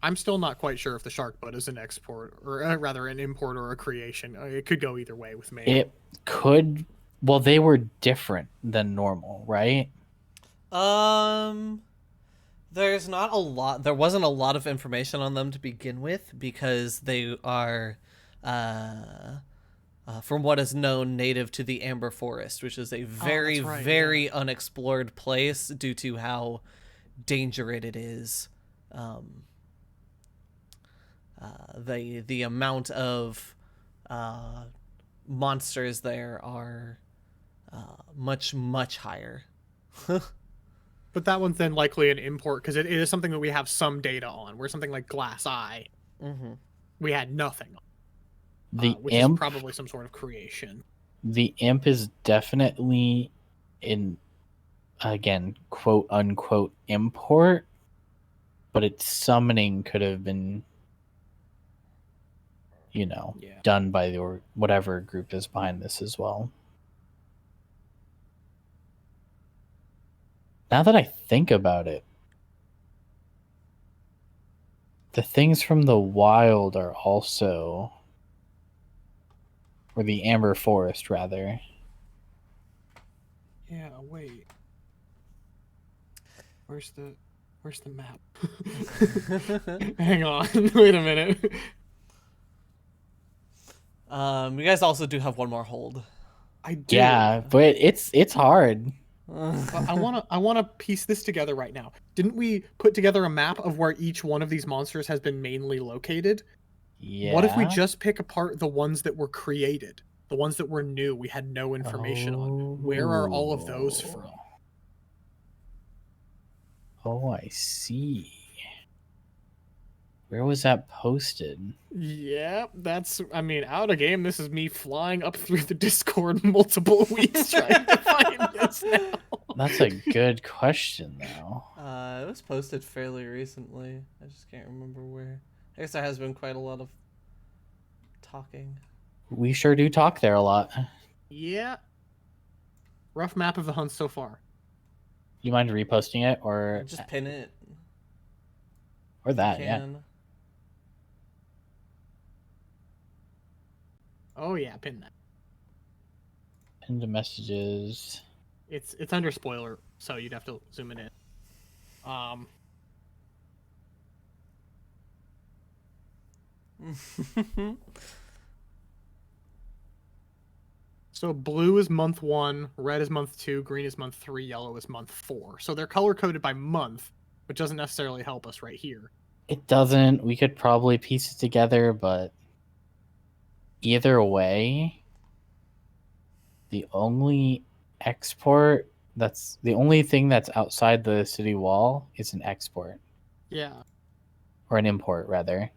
I'm still not quite sure if the Shark Butt is an export, or rather an import or a creation. It could go either way with me. It could... Well, they were different than normal, right? There's not a lot. There wasn't a lot of information on them to begin with because they are, from what is known, native to the Amber Forest, which is a very unexplored place due to how dangerous it is. The amount of monsters there are much higher. But that one's then likely an import because it is something that we have some data on. Where something like Glass Eye, we had nothing on. The which is probably some sort of creation. The imp is definitely in, again, quote unquote import, but its summoning could have been, Yeah. done by the whatever group is behind this as well. Now that I think about it, the things from the wild are also, or the amber forest rather. Yeah, wait. Where's the map? Hang on. Wait a minute. You guys also do have one more hold. I do. Yeah, but it's hard. But I wanna piece this together right now. Didn't we put together a map of where each one of these monsters has been mainly located? Yeah. What if we just pick apart the ones that were created? The ones that were new, we had no information on. Where are all of those from? Oh, I see. Where was that posted? Yeah, I mean, out of game, this is me flying up through the Discord multiple weeks trying to find this now. That's a good question, though. It was posted fairly recently. I just can't remember where. I guess there has been quite a lot of talking. We sure do talk there a lot. Yeah. Rough map of the hunt so far. You mind reposting it or Just pin it. or that? You Yeah. can. Oh yeah, pin that. Pinned messages. It's under spoiler, so you'd have to zoom it in. So blue is month 1, red is month 2, green is month 3, yellow is month 4. So they're color coded by month, which doesn't necessarily help us right here. It doesn't. We could probably piece it together, but either way, the only thing that's outside the city wall is an export. Yeah. Or an import rather.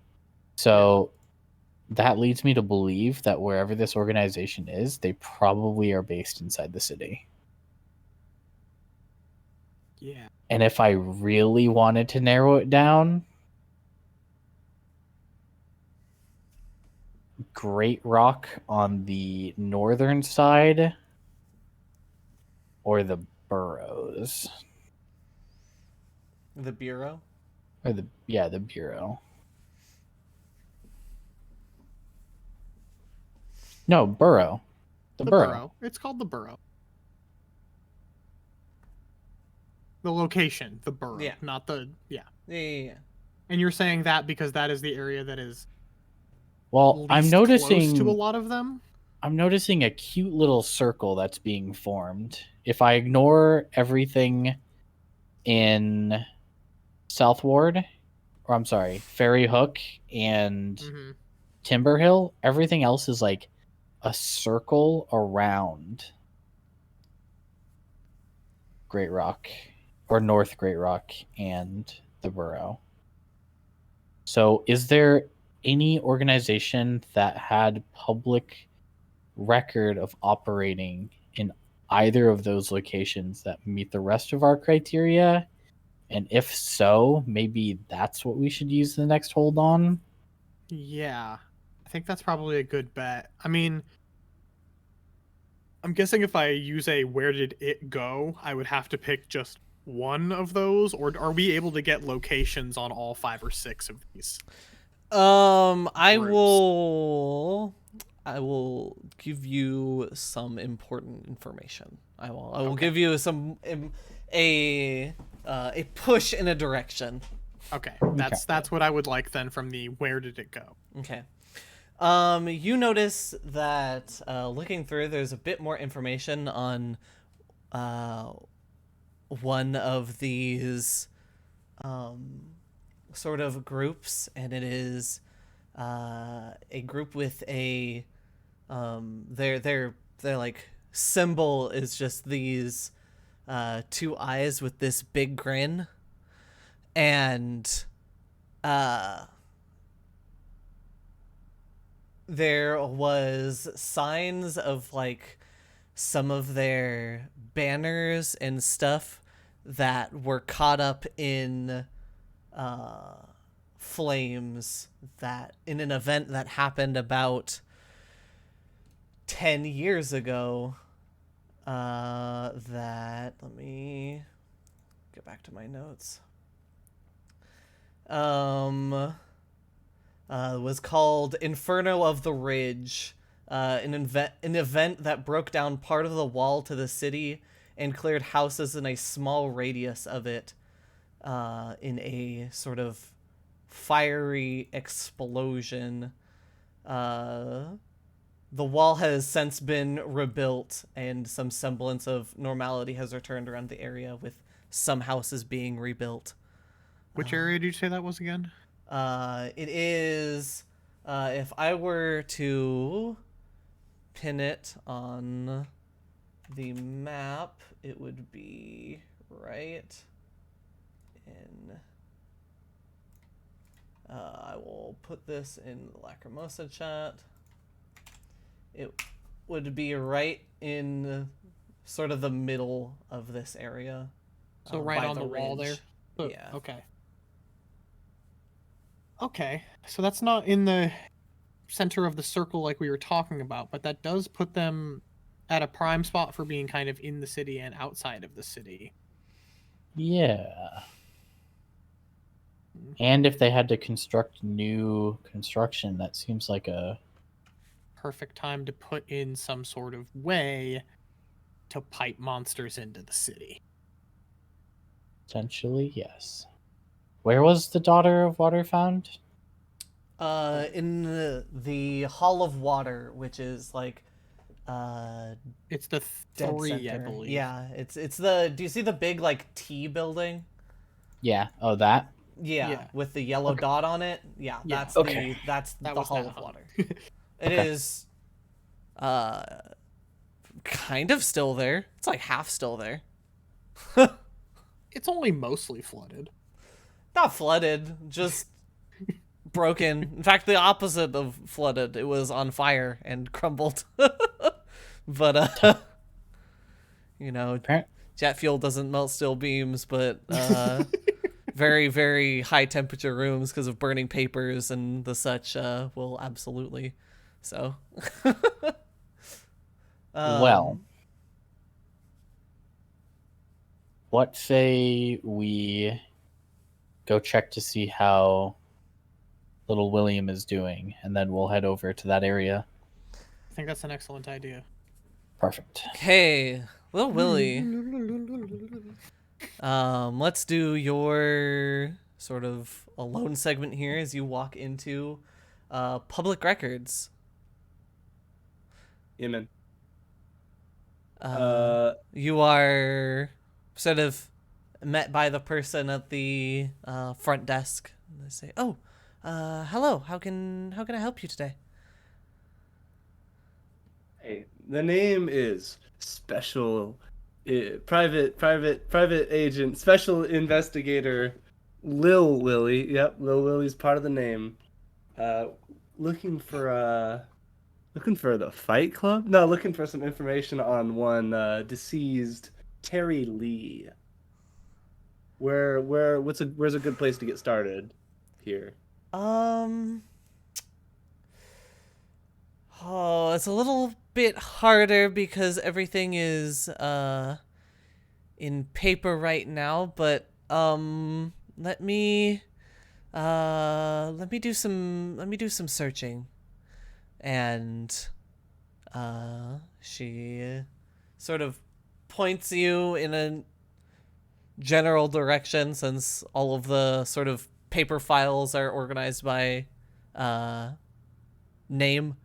So that leads me to believe that wherever this organization is, they probably are based inside the city. Yeah. And if I really wanted to narrow it down, Great Rock on the northern side or the Burrows. The Bureau? Or the Bureau. No, Burrow. The Burrow. It's called the Burrow. The location, the Burrow, Yeah. not the Yeah. And you're saying that because that is the area that is Well, I'm noticing close to a lot of them. I'm noticing a cute little circle that's being formed. If I ignore everything in South Ward, or I'm sorry, Ferry Hook and Timber Hill, everything else is like a circle around Great Rock or North Great Rock and the Burrow. So is there any organization that had public record of operating in either of those locations that meet the rest of our criteria? And if so, maybe that's what we should use the next hold on? Yeah. I think that's probably a good bet. I mean, I'm guessing if I use a where did it go, I would have to pick just one of those, or are we able to get locations on all 5 or 6 of these? I will give you some important information. I will give you some a push in a direction. Okay. That's what I would like then from the where did it go? Okay. You notice that looking through, there's a bit more information on one of these sort of groups, and it is a group with a their like symbol is just these 2 eyes with this big grin, and there was signs of like some of their banners and stuff that were caught up in flames that in an event that happened about 10 years ago. That let me get back to my notes. Was called Inferno of the Ridge, an event that broke down part of the wall to the city and cleared houses in a small radius of it, in a sort of fiery explosion. The wall has since been rebuilt, and some semblance of normality has returned around the area, with some houses being rebuilt. Which area did you say that was again? It is, if I were to pin it on the map, it would be right in. I will put this in the Lacrimosa chat. It would be right in sort of the middle of this area. So right by on the wall there? ridge. But, Yeah. Okay. Okay, so that's not in the center of the circle like we were talking about, but that does put them at a prime spot for being kind of in the city and outside of the city. Yeah. And if they had to construct new construction, that seems like a Perfect time to put in some sort of way to pipe monsters into the city. potentially yes. Where was the Daughter of Water found? In the Hall of Water, which is like It's the dead 3, I center. believe. Yeah, it's the. Do you see the big like T building? Yeah. Oh, that. Yeah, with the yellow dot on it. Yeah, Yeah. that's Okay. that's That the was Hall that of one. Water. It is, kind of still there. It's like half still there. It's only mostly flooded. Not flooded, just broken. In fact, the opposite of flooded. It was on fire and crumbled. But you know, Appar- jet fuel doesn't melt steel beams, but very, very high temperature rooms because of burning papers and the such will absolutely. So, Well, what say we go check to see how little William is doing, and then we'll head over to that area. I think that's an excellent idea. Perfect. okay, little Willie. Let's do your sort of alone segment here as you walk into public records. Yeah, man. You are sort of met by the person at the front desk. They say, "Oh, hello. How can I help you today?" Hey, the name is private agent, special investigator, Lil Willie. Yep, Lil Willie's part of the name. Uh, looking for the Fight Club? No, looking for some information on one deceased Terry Lee. Where's a good place to get started here? Oh, it's a little bit harder because everything is in paper right now, but let me do some searching. And she sort of points you in a general direction, since all of the sort of paper files are organized by name,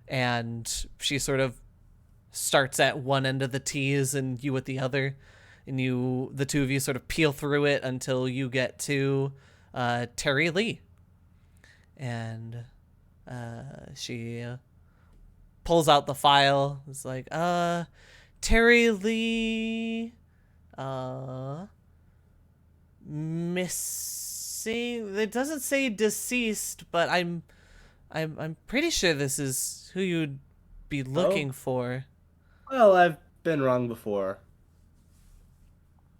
and she sort of starts at one end of the T's and you at the other, and the two of you sort of peel through it until you get to Terry Lee. And she pulls out the file. It's like, Terry Lee, missing. It doesn't say deceased, but I'm I'm pretty sure this is who you'd be looking for. Well, I've been wrong before.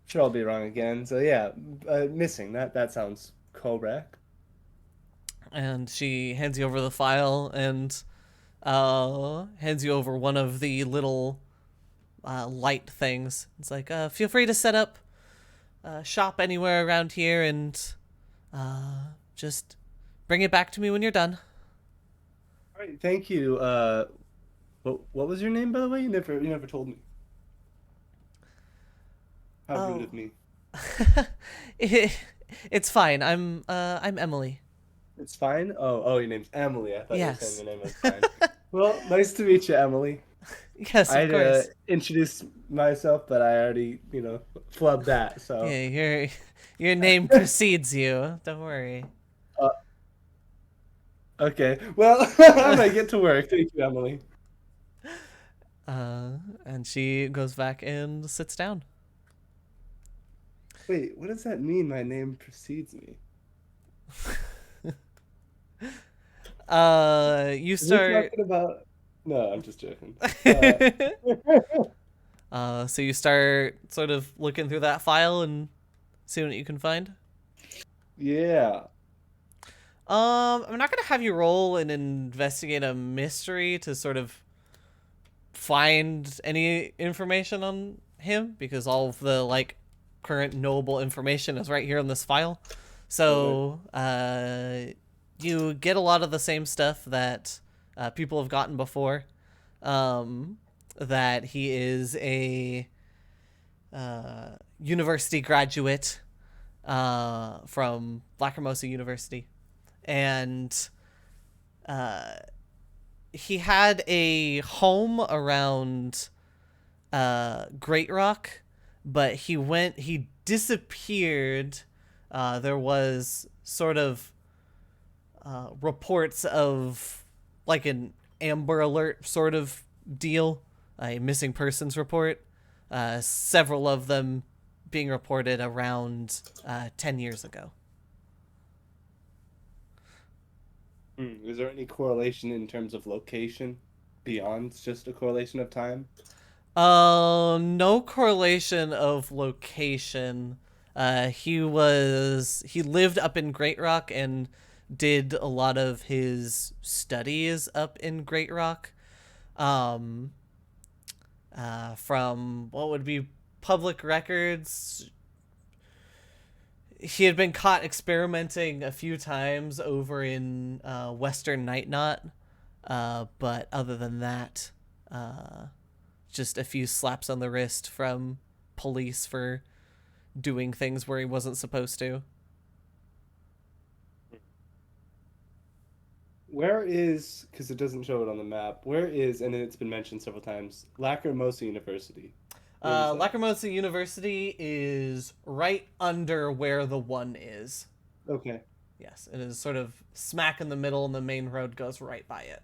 Sure, I'll be wrong again. So yeah, missing. That sounds correct. And she hands you over the file and hands you over one of the little light things. It's like, feel free to set up shop anywhere around here and just bring it back to me when you're done. All right, thank you. What was your name, by the way? You never told me. How rude of me. It's fine. I'm Emily. It's fine. Oh, your name's Emily. I thought you were Yes. saying your name was fine. Well, nice to meet you, Emily. Yes, of I'd course. introduce myself, but I already, flubbed that. So Yeah, your name precedes you. Don't worry. okay. Well, I'm gonna get to work. Thank you, Emily. And she goes back and sits down. Wait, what does that mean? My name precedes me. You Is he start. talking about? No, I'm just joking. So you start sort of looking through that file and seeing what you can find. Yeah. I'm not gonna have you roll and investigate a mystery to sort of find any information on him because all of the like current knowable information is right here in this file. So you get a lot of the same stuff that people have gotten before. That he is a university graduate from Lacrimosa University, and he had a home around Great Rock, but he disappeared. There was sort of reports of like an Amber Alert sort of deal, a missing persons report, several of them being reported around 10 years ago. Is there any correlation in terms of location beyond just a correlation of time? No correlation of location. He lived up in Great Rock and did a lot of his studies up in Great Rock. From what would be public records, he had been caught experimenting a few times over in Western Night Knot, but other than that, just a few slaps on the wrist from police for doing things where he wasn't supposed to. Where is, because it doesn't show it on the map, where is, and it's been mentioned several times, Lacrimosa University? Where is that? Lacrimosa University is right under where the one is. Okay. Yes, it is sort of smack in the middle, and the main road goes right by it.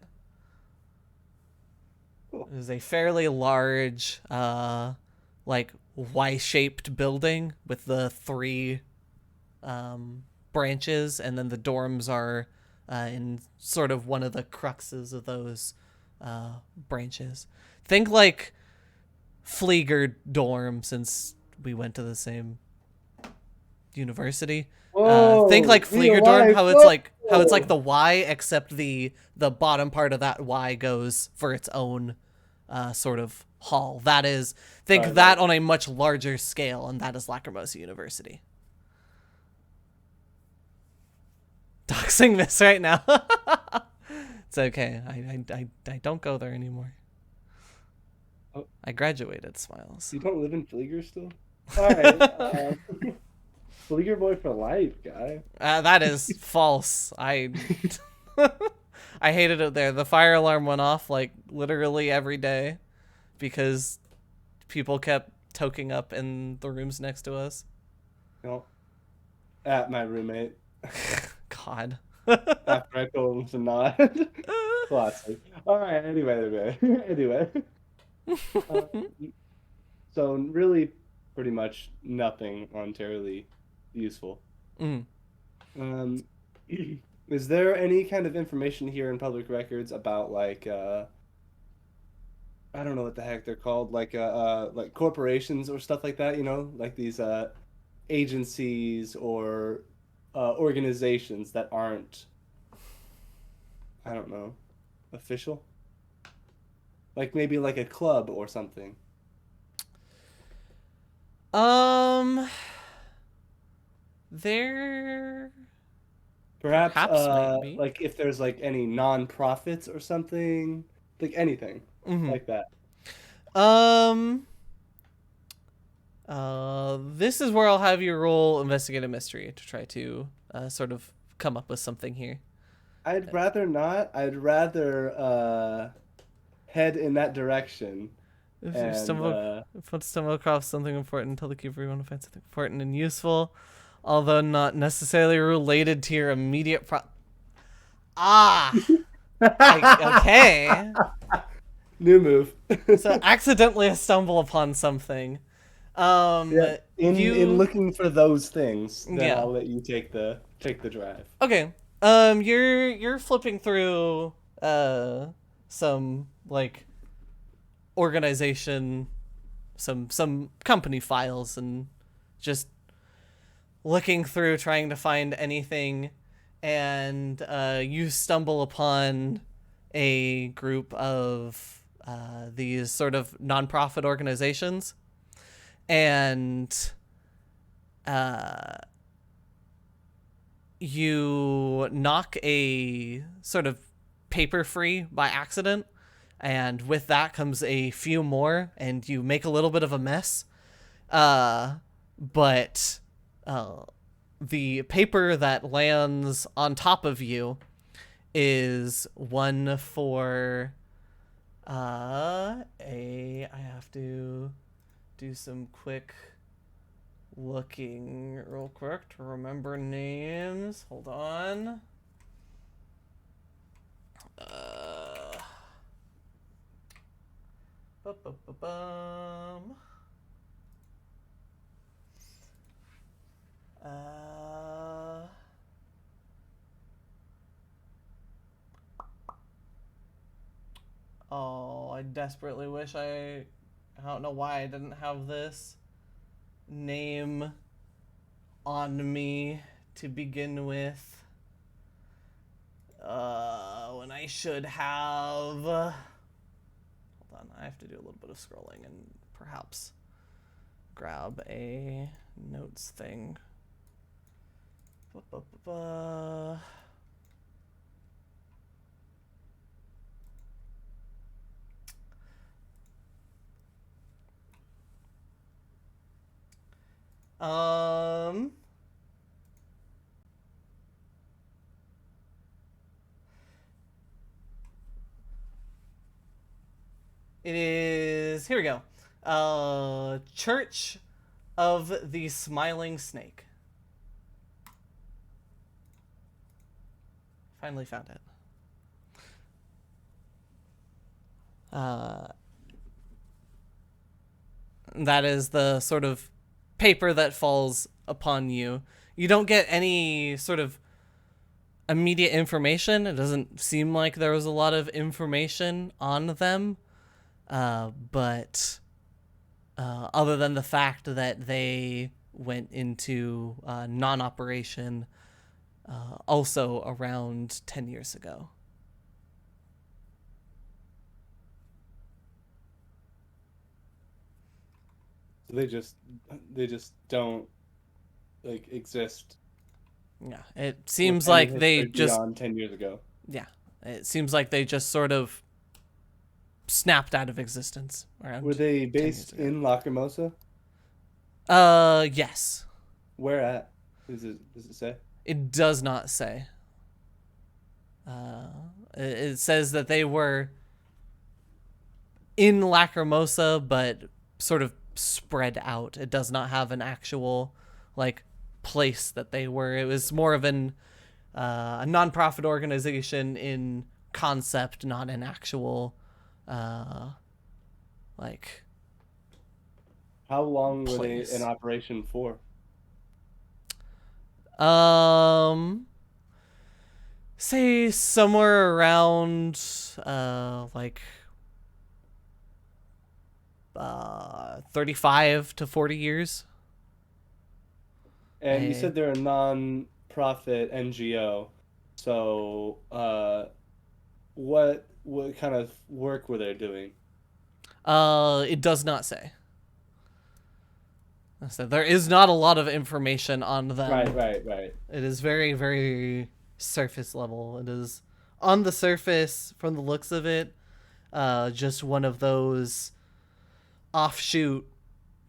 Cool. It is a fairly large, like Y-shaped building with the three branches, and then the dorms are in sort of one of the cruxes of those branches. Think like Flieger dorm, since we went to the same university. Think like Flieger dorm, how it's like the Y, except the bottom part of that Y goes for its own sort of hall. That is, think that on a much larger scale, and that is Lacrimosa University. Doxing this right now. It's okay. I don't go there anymore. Oh. I graduated, Smiles. You don't live in Flieger still? Alright. Flieger boy for life, guy. That is false. I hated it there. The fire alarm went off like literally every day because people kept toking up in the rooms next to us. No. At my roommate. God. After I told him to not. Classic. Alright, anyway. So really pretty much nothing monetarily useful. Mm. Is there any kind of information here in public records about like I don't know what the heck they're called, like corporations or stuff like that, you know, like these agencies or organizations that aren't, I don't know, official? Like maybe like a club or something. Um, there Perhaps perhaps might be. like if there's like any non-profits or something, like anything Mm-hmm. like that. Um, this is where I'll have you roll investigate a mystery to try to sort of come up with something here. I'd rather not. I'd rather head in that direction If you and stumble across something important, tell the keeper you want to find something important and useful, although not necessarily related to your immediate Ah, okay. new move. So accidentally stumble upon something. Yeah. In You looking for those things, then yeah. I'll let you take the drive. Okay. You're flipping through some like organization, some company files, and just looking through trying to find anything, and you stumble upon a group of these sort of nonprofit organizations, and you knock a sort of paper free by accident, and with that comes a few more, and you make a little bit of a mess. But the paper that lands on top of you is one for I have to do some quick looking real quick to remember names. Hold on. Ba-ba-ba-bum. Oh, I desperately wish I don't know why I didn't have this name on me to begin with. When I should have. Hold on, I have to do a little bit of scrolling and perhaps grab a notes thing. Ba-ba-ba-ba. It is here we go. Church of the Smiling Snake. Finally found it. That is the sort of paper that falls upon you. You don't get any sort of immediate information. It doesn't seem like there was a lot of information on them. But other than the fact that they went into non-operation also around 10 years ago. They just don't like exist. Yeah, it seems like they just beyond 10 years ago. Yeah, it seems like they just sort of snapped out of existence around. Were they 10 years based ago. in Lacrimosa? Yes. Where at? Does it say? It does not say. It says that they were in Lacrimosa, but sort of spread out. It does not have an actual like place that they were. It was more of a non-profit organization in concept, not an actual like. How long were place. they in operation for? Say somewhere around like 35 to 40 years. And you Hey. said they're a non-profit NGO. So, what kind of work were they doing? It does not say. So there is not a lot of information on them. Right. It is very, very surface level. It is on the surface, from the looks of it, just one of those offshoot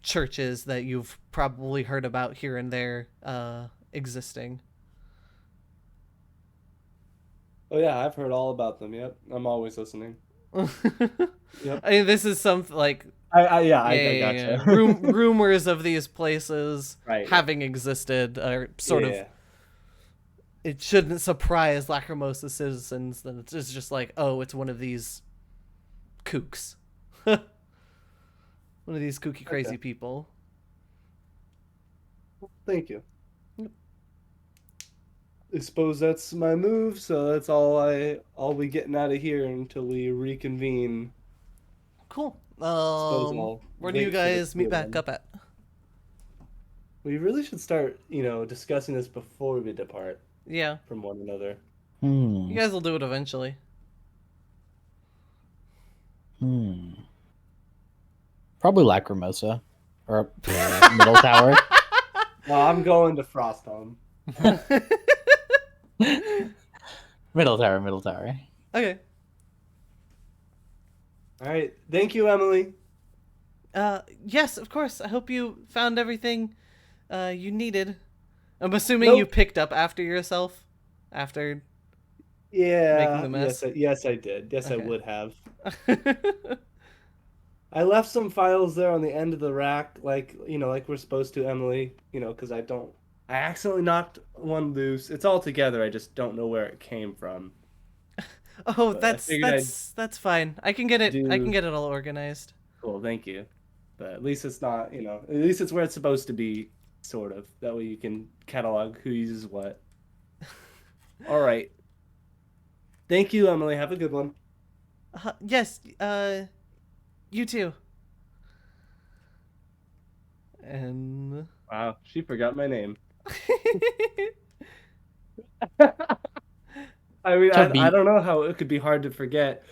churches that you've probably heard about here and there existing. Oh yeah, I've heard all about them. Yep, I'm always listening. Yep. I mean, this is something like I gotcha. rumors of these places Right. having existed are sort of. Yeah. It shouldn't surprise Lacrimosa citizens that it's just like, oh, it's one of these kooks. One of these kooky, crazy people. Thank you. I suppose that's my move, so that's all we getting out of here until we reconvene. Cool. Suppose I'll Where do you wait for the guys meet back feeling. up at? We really should start, discussing this before we depart Yeah, from one another. you guys will do it eventually. Probably Lacrimosa. Or Middle Tower. Well, I'm going to Frostholm. Middle Tower. Okay. All right. Thank you, Emily. Yes, of course. I hope you found everything you needed. I'm assuming you Nope. picked up after yourself after Yeah. making the mess. Yes, I did. Yes, I Okay. would have. I left some files there on the end of the rack, like we're supposed to, Emily. Because I accidentally knocked one loose. It's all together. I just don't know where it came from. Oh, But I figured that's fine. I can get it. I do- can get it all organized. Cool, thank you. But at least it's not, at least it's where it's supposed to be, sort of. That way you can catalog who uses what. All right. Thank you, Emily. Have a good one. Yes. You too. And Wow, she forgot my name. I mean, I don't know how it could be hard to forget.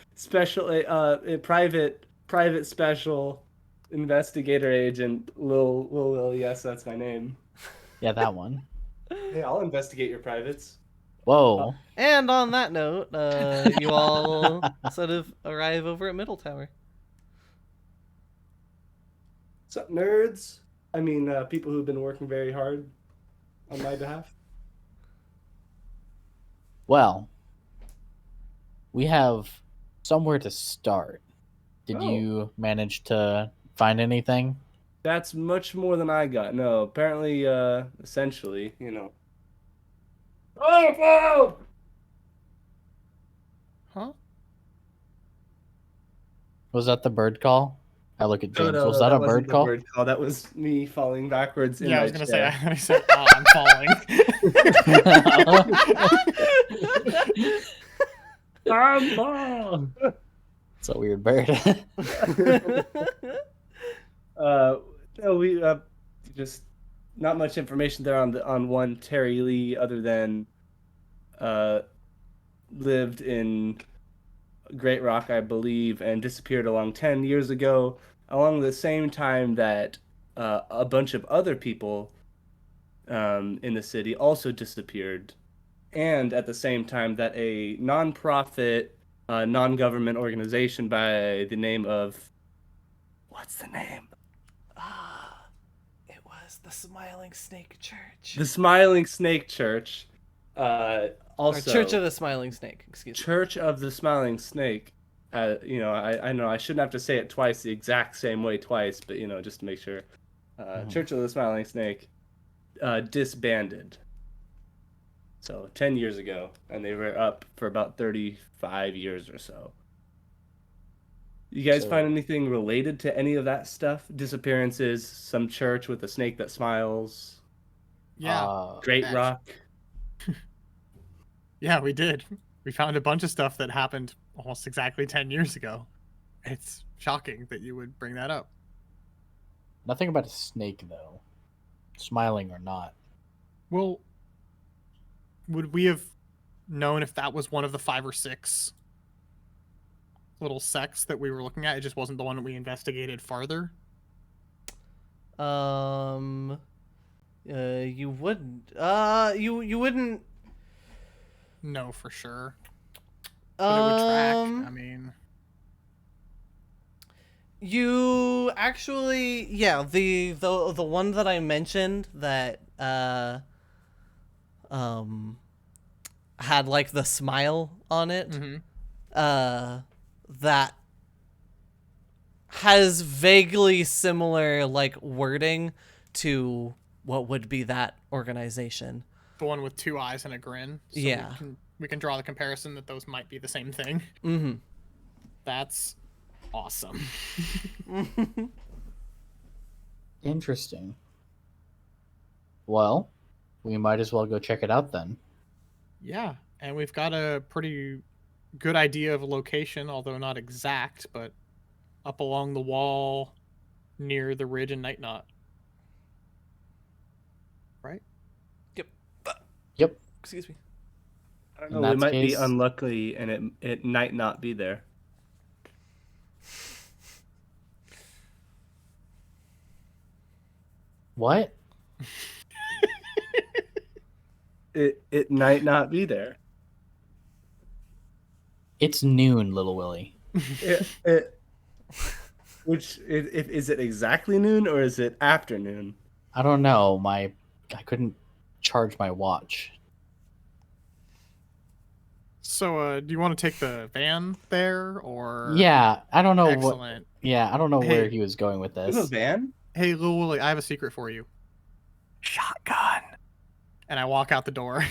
Private special investigator agent Lil. Yes, that's my name. Yeah, that one. Hey, I'll investigate your privates. Whoa. And on that note, you all sort of arrive over at Middle Tower. What's up, nerds? I mean, people who've been working very hard on my behalf. Well, we have somewhere to start. Did Oh. you manage to find anything? That's much more than I got. No, apparently, essentially, Oh! Huh? Was that the bird call? I look at James. No, Was that a wasn't bird the call? bird call. That was me falling backwards in Yeah, I my was gonna chair. say. I said, "Oh, I'm falling." I'm falling. It's a weird bird. No, we just not much information there on one Terry Lee other than lived in Great Rock, I believe, and disappeared along 10 years ago, along the same time that a bunch of other people in the city also disappeared, and at the same time that a non-profit, non-government organization by the name of... What's the name? It was the Smiling Snake Church. The Smiling Snake Church. Or Also, Church of the Smiling Snake. Excuse me. Church of the Smiling Snake. I know I shouldn't have to say it twice the exact same way twice, but just to make sure. Church of the Smiling Snake disbanded. So 10 years ago, and they were up for about 35 years or so. You guys So- find anything related to any of that stuff? Disappearances, some church with a snake that smiles, Yeah. Great Act- Rock. Yeah, we did. We found a bunch of stuff that happened almost exactly 10 years ago. It's shocking that you would bring that up. Nothing about a snake, though. Smiling or not. Well, would we have known if that was one of the 5 or 6 little sects that we were looking at? It just wasn't the one that we investigated farther. You wouldn't. You wouldn't. No, for sure. But it would track. I Um, mean, you actually, yeah, the one that I mentioned that had like the smile on it, mhm. that has vaguely similar like wording to what would be that organization. The one with 2 eyes and a grin. So Yeah. we can draw the comparison that those might be the same thing. Mm-hmm. That's awesome. Interesting. Well, we might as well go check it out then. Yeah, and we've got a pretty good idea of a location, although not exact, but up along the wall near the ridge and Night Knot. Right? Yep. Excuse me. I don't In know. We that might be case- unlucky, and it might not be there. What? It might not be there. It's noon, Little Willie. Is it exactly noon or is it afternoon? I don't know. I couldn't charge my watch. So, do you want to take the van there, or? Yeah, I don't know what. Excellent. Yeah, I don't know Hey. where he was going with There's a this. van? Hey, Lil Willie, I have a secret for you. Shotgun. And I walk out the door.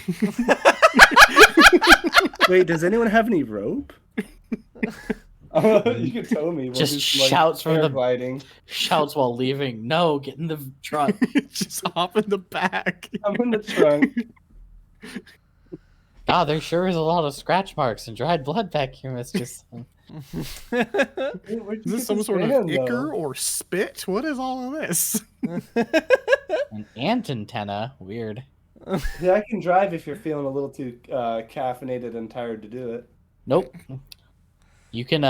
Wait, does anyone have any rope? You could tell me. Just We'll do, like, shouts from the- paragliding. Shouts while leaving. No, get in the truck. Just hop in the back. I'm in the trunk. Ah, there sure is a lot of scratch marks and dried blood back here, Mr. Sun. Wait, where'd you Is get this some this sort of van, ichor though? or spit? What is all of this? An ant antenna. Weird. Yeah, I can drive if you're feeling a little too caffeinated and tired to do it. Nope. You can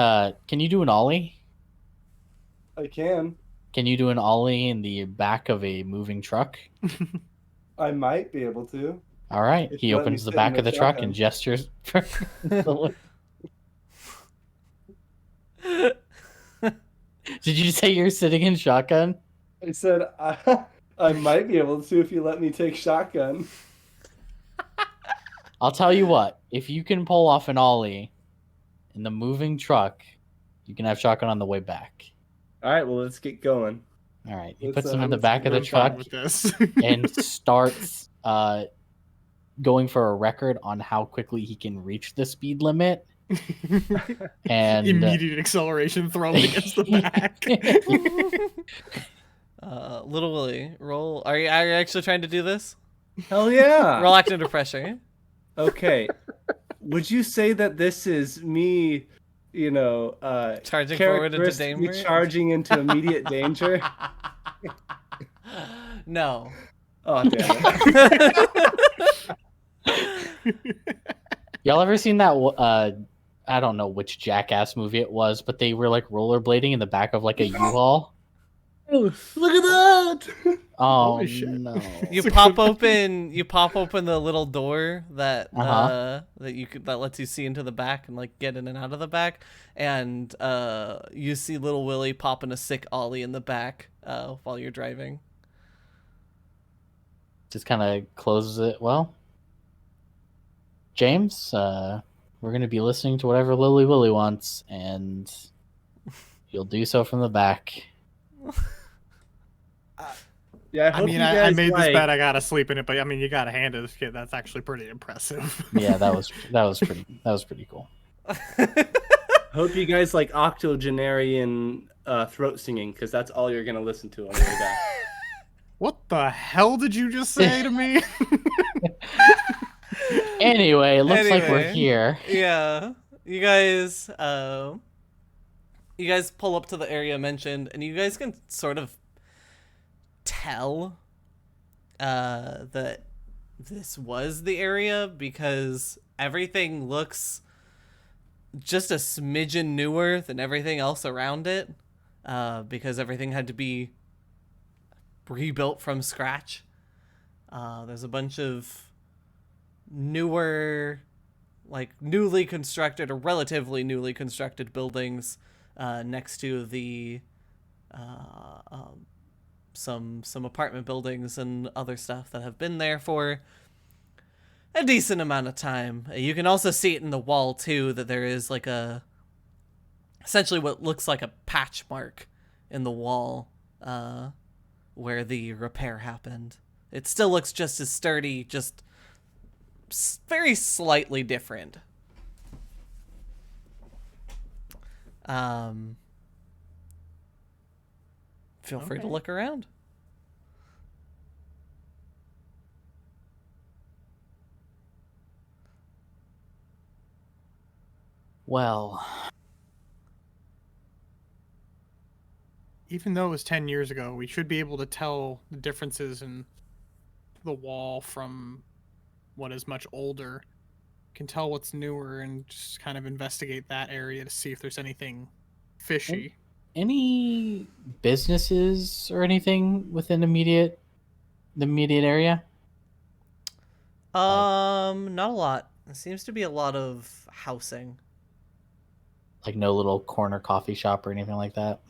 you do an ollie? I can. Can you do an ollie in the back of a moving truck? I might be able to. All right. If He you let me opens the sit back in of the the truck shotgun. and gestures. Did you say you're sitting in shotgun? I said I might be able to if you let me take shotgun. I'll tell you what. If you can pull off an ollie in the moving truck, you can have shotgun on the way back. All right, well, let's get going. All right. He Let's, puts him in the let's back of the I'm fine truck with this. and starts going for a record on how quickly he can reach the speed limit. And Immediate acceleration thrown against the back. Little Willie, roll. Are you actually trying to do this? Hell yeah! Roll act under pressure. Okay. Would you say that this is me, Charging forward into characteristically danger? charging into immediate danger? No. Oh, damn it. y'all ever seen that? I don't know which Jackass movie it was, but they were like rollerblading in the back of like a U-Haul. Oh, look at that! Oh Holy shit. no! You pop open the little door that that lets you see into the back and like get in and out of the back, and you see little Willie popping a sick ollie in the back while you're driving. Just kind of closes it. Well, James, we're gonna be listening to whatever Lily Willy wants, and you'll do so from the back. Yeah, I mean, I made this bet. I gotta sleep in it, but I mean, you gotta hand it this kid. That's actually pretty impressive. Yeah, that was pretty cool. Hope you guys like octogenarian throat singing, because that's all you're gonna listen to on the way back. What the hell did you just say to me? Anyway, it looks like we're Anyway, here. Yeah, you guys pull up to the area mentioned, and you guys can sort of tell that this was the area because everything looks just a smidgen newer than everything else around it, because everything had to be rebuilt from scratch. There's a bunch of newer, like newly constructed or relatively newly constructed buildings next to the some apartment buildings and other stuff that have been there for a decent amount of time. You can also see it in the wall too, that there is like a essentially what looks like a patch mark in the wall where the repair happened. It still looks just as sturdy, just very slightly different. Feel free to Okay. look around. Well, Even though it was 10 years ago, we should be able to tell the differences in the wall from what is much older. Can tell what's newer and just kind of investigate that area to see if there's anything fishy. any businesses or anything within the immediate area? Not a lot. It seems to be a lot of housing. Like no little corner coffee shop or anything like that?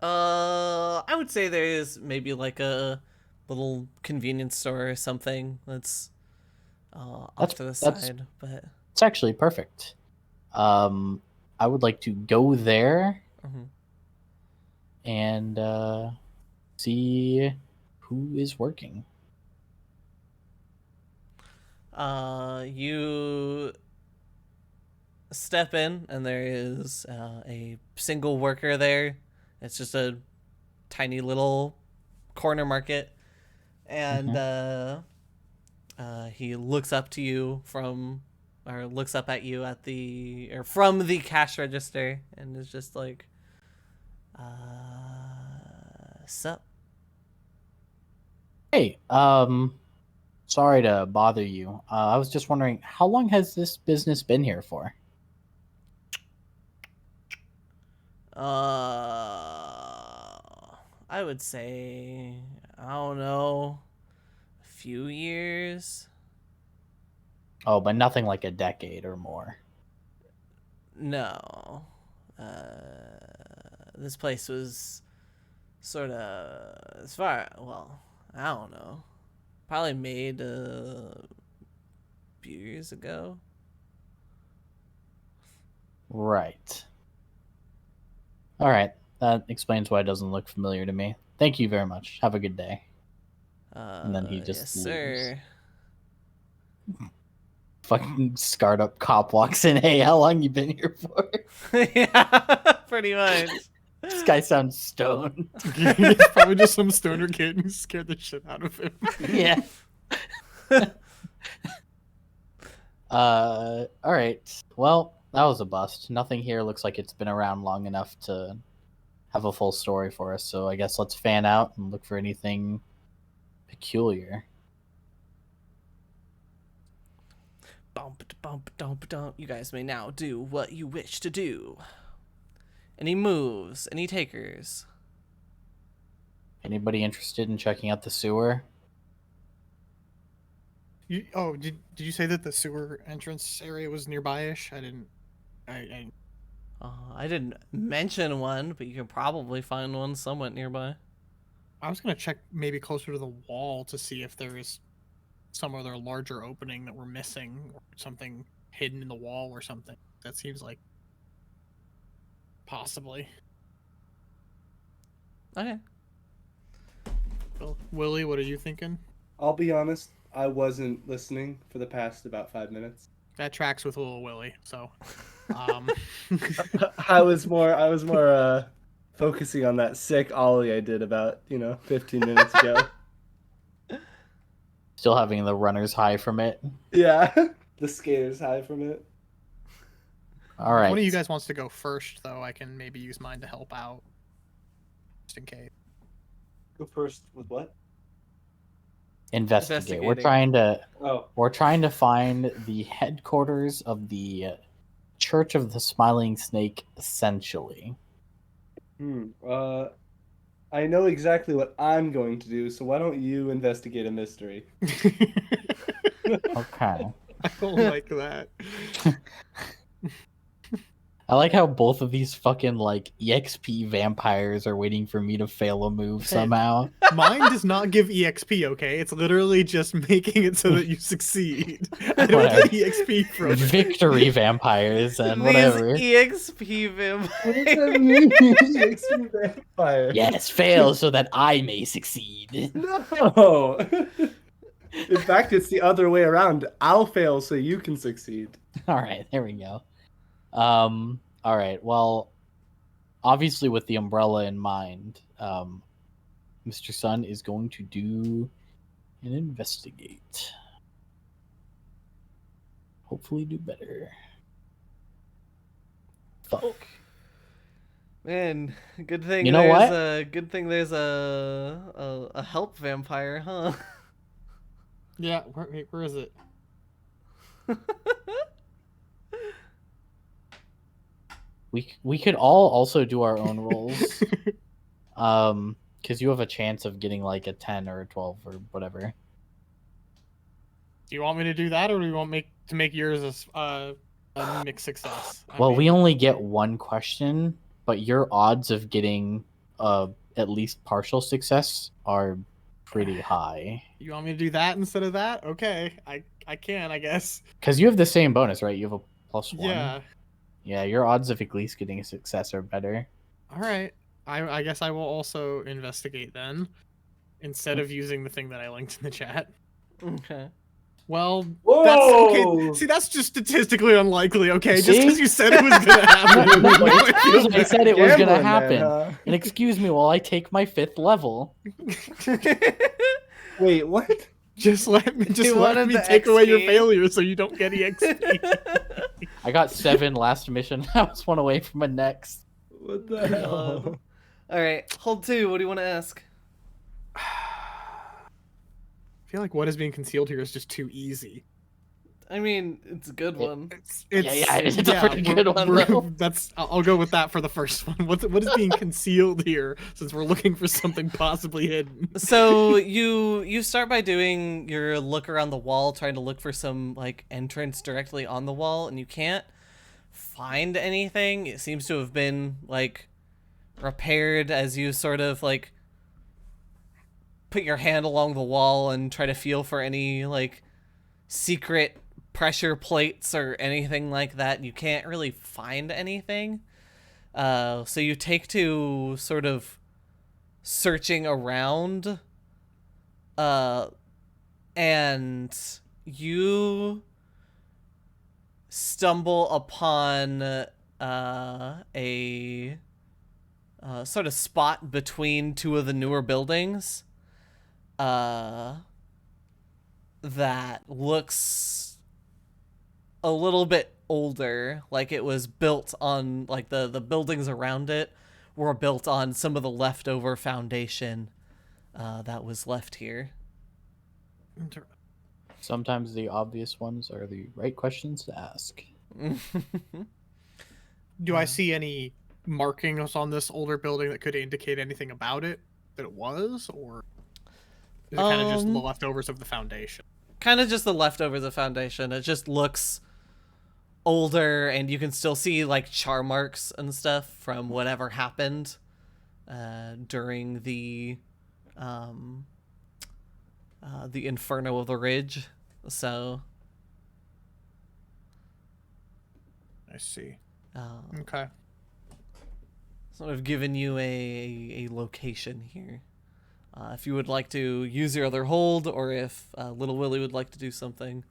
I would say there is maybe like a little convenience store or something that's off to the That's side, but it's actually perfect. I would like to go there mhm. and see who is working. You step in, and there is a single worker there. It's just a tiny little corner market, and he looks up to you looks up at you from the cash register, and is just like, sup? Hey, sorry to bother you. I was just wondering, how long has this business been here for? I would say, I don't know, a few years. Oh, but nothing like a decade or more. No. This place was sort of, I don't know, probably made a few years ago. Right. All right. That explains why it doesn't look familiar to me. Thank you very much. Have a good day. And then he just Yes, leaves. sir. Fucking scarred up cop walks in. Hey, how long you been here for? Yeah, pretty much. This guy sounds stoned. It's probably just some stoner kid who scared the shit out of him. Yeah. All right. Well, that was a bust. Nothing here looks like it's been around long enough to have a full story for us. So I guess let's fan out and look for anything peculiar. Bump. You guys may now do what you wish to do. Any moves? Any takers? Anybody interested in checking out the sewer? Did you say that the sewer entrance area was nearby-ish? I didn't mention one, but you can probably find one somewhat nearby. I was gonna check maybe closer to the wall to see if there is some other larger opening that we're missing, or something hidden in the wall or something. That seems like possibly. Okay. Well, Willie, what are you thinking? I'll be honest, I wasn't listening for the past about 5 minutes. That tracks with little Willie. So, I was more focusing on that sick ollie I did about 15 minutes ago. Still having the runner's high from it. Yeah, the skater's high from it. All If right. one of you guys wants to go first, though, I can maybe use mine to help out, just in case. Go first with what? Investigate. Investigating. We're trying to find the headquarters of the Church of the Smiling Snake, essentially. I know exactly what I'm going to do, so why don't you investigate a mystery? Okay. I don't like that. I like how both of these fucking like EXP vampires are waiting for me to fail a move somehow. Mine does not give EXP, okay? It's literally just making it so that you succeed. I don't Whatever. get EXP from it. Victory vampires and These whatever. EXP vampires. What does that mean? EXP vampire. Yes, fail so that I may succeed. No. In fact, it's the other way around. I'll fail so you can succeed. All right, there we go. All right. Well, obviously with the umbrella in mind, Mr. Sun is going to do an investigate. Hopefully do better. Fuck. Man, good thing You know there's what? there's a help vampire, huh? Yeah, where is it? We could all also do our own rolls. Because you have a chance of getting like a 10 or a 12 or whatever. Do you want me to do that, or do you want to make yours a mixed success? Well, we only get one question, but your odds of getting at least partial success are pretty high. You want me to do that instead of that? Okay, I can, I guess. Because you have the same bonus, right? You have a +1. Yeah. Yeah, your odds of at least getting a success are better. All right. I guess I will also investigate then, instead of using the thing that I linked in the chat. Okay. Well, Whoa! that's okay. See, that's just statistically unlikely. Okay, just See? because you said it was gonna happen. I said it was gonna Gambling, happen. man, huh? And excuse me while I take my 5th level. Wait, what? Just let me wanted the take away your XP. failures so you don't get EXP. I got 7 last mission. I was one away from a next. What the hell? All right, hold 2. What do you want to ask? I feel like what is being concealed here is just too easy. I mean, it's a good one. It's a pretty good one, though. I'll go with that for the first one. What is being concealed here, since we're looking for something possibly hidden? So you start by doing your look around the wall, trying to look for some like entrance directly on the wall, and you can't find anything. It seems to have been like repaired as you sort of like put your hand along the wall and try to feel for any like secret pressure plates or anything like that. You can't really find anything. So you take to sort of searching around, and you stumble upon a sort of spot between two of the newer buildings that looks a little bit older, like it was built on, like the buildings around it were built on some of the leftover foundation that was left here. Sometimes the obvious ones are the right questions to ask. Do I see any markings on this older building that could indicate anything about it that it was, or is it kind of just the leftovers of the foundation? Kind of just the leftovers of foundation. It just looks older, and you can still see like char marks and stuff from whatever happened during the Inferno of the Ridge. So I see. Okay. sort of given you a location here. If you would like to use your other hold, or if Little Willie would like to do something.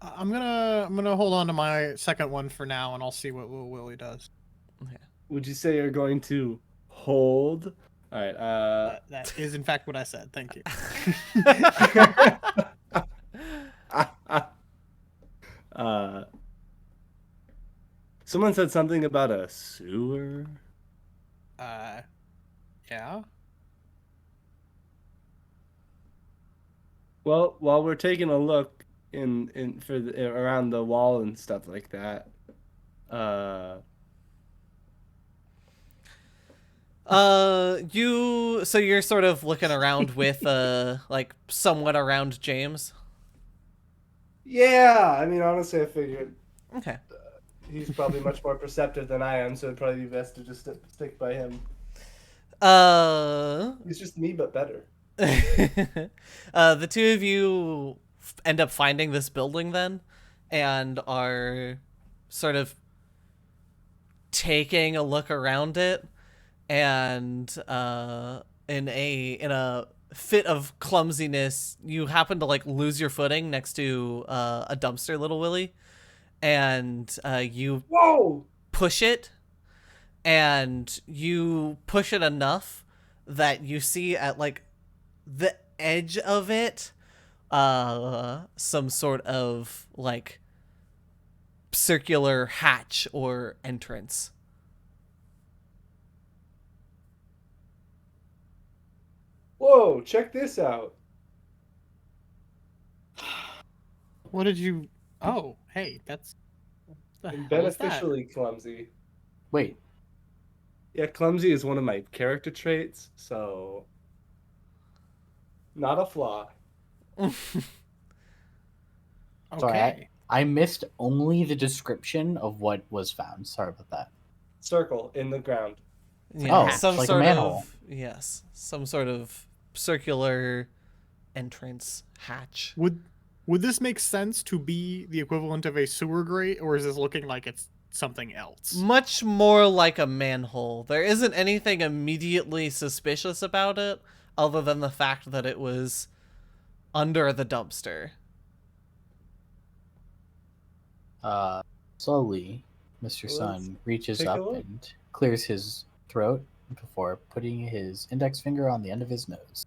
I'm gonna hold on to my second one for now, and I'll see what Little Willie does. Okay. Would you say you're going to hold? All right. That is in fact what I said. Thank you. uh, someone said something about a sewer. Yeah. Well, while we're taking a look in for around the wall and stuff like that, uh, So you're sort of looking around with like somewhat around James. yeah. I mean, honestly, I figured Okay. he's probably much more perceptive than I am, so it'd probably be best to just stick by him. Uh, He's just me, but better. the two of you end up finding this building then, and are sort of taking a look around it, and in a fit of clumsiness, you happen to like lose your footing next to a dumpster, Little Willie, and you Whoa! push it, and you push it enough that you see at like the edge of it some sort of like circular hatch or entrance. Whoa! Check this out. What did you? Oh, hey, that's the I'm hell is that? beneficially clumsy. Wait, Yeah, clumsy is one of my character traits, so not a flaw. sorry, Okay. I missed only the description of what was found. Sorry about that. Circle in the ground. Yeah, Oh, some like a sort manhole. of yes, some sort of circular entrance hatch. Would this make sense to be the equivalent of a sewer grate, or is this looking like it's something else? Much more like a manhole. There isn't anything immediately suspicious about it, other than the fact that it was under the dumpster. Slowly, Mr. Let's Sun reaches take a up look. and clears his throat before putting his index finger on the end of his nose.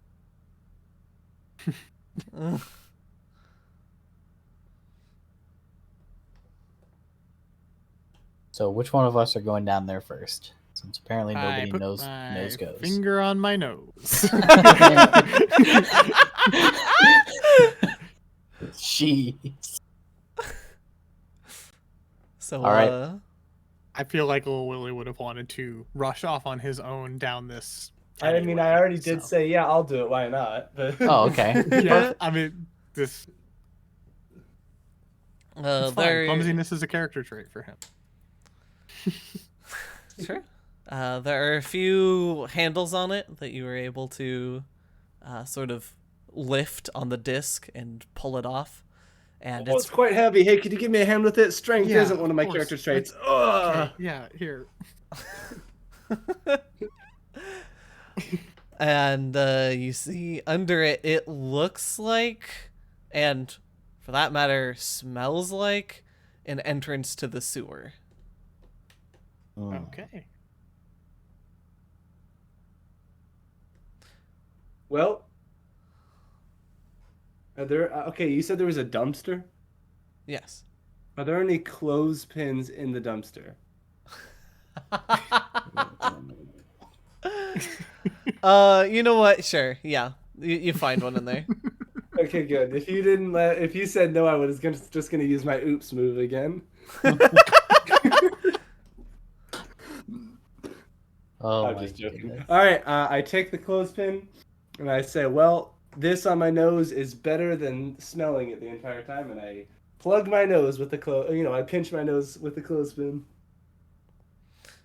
So, which one of us are going down there first? Since apparently I nobody put knows my goes. finger on my nose. Jeez. So, All right. I feel like Lil Willie would have wanted to rush off on his own down this. I mean, anyway, I already did so. say, yeah, I'll do it. Why not? But Oh, okay. Yeah, I mean, this. It's fine. there, Clumsiness is a character trait for him. sure. There are a few handles on it that you were able to sort of lift on the disc and pull it off. And it's quite heavy. Hey, could you give me a hand with it? Strength Yeah, isn't one of my of course. character traits. Ugh. Okay, yeah, here. and you see under it, it looks like, and for that matter, smells like an entrance to the sewer. Okay. Well, are there? Okay, you said there was a dumpster. Yes. Are there any clothespins in the dumpster? You know what? Sure. Yeah. You find one in there. Okay, good. If you said no, I was just gonna use my oops move again. Oh, I'm my just joking. goodness. All right, I take the clothespin and I say, well, this on my nose is better than smelling it the entire time, and I plug my nose with the I pinch my nose with the clothespin.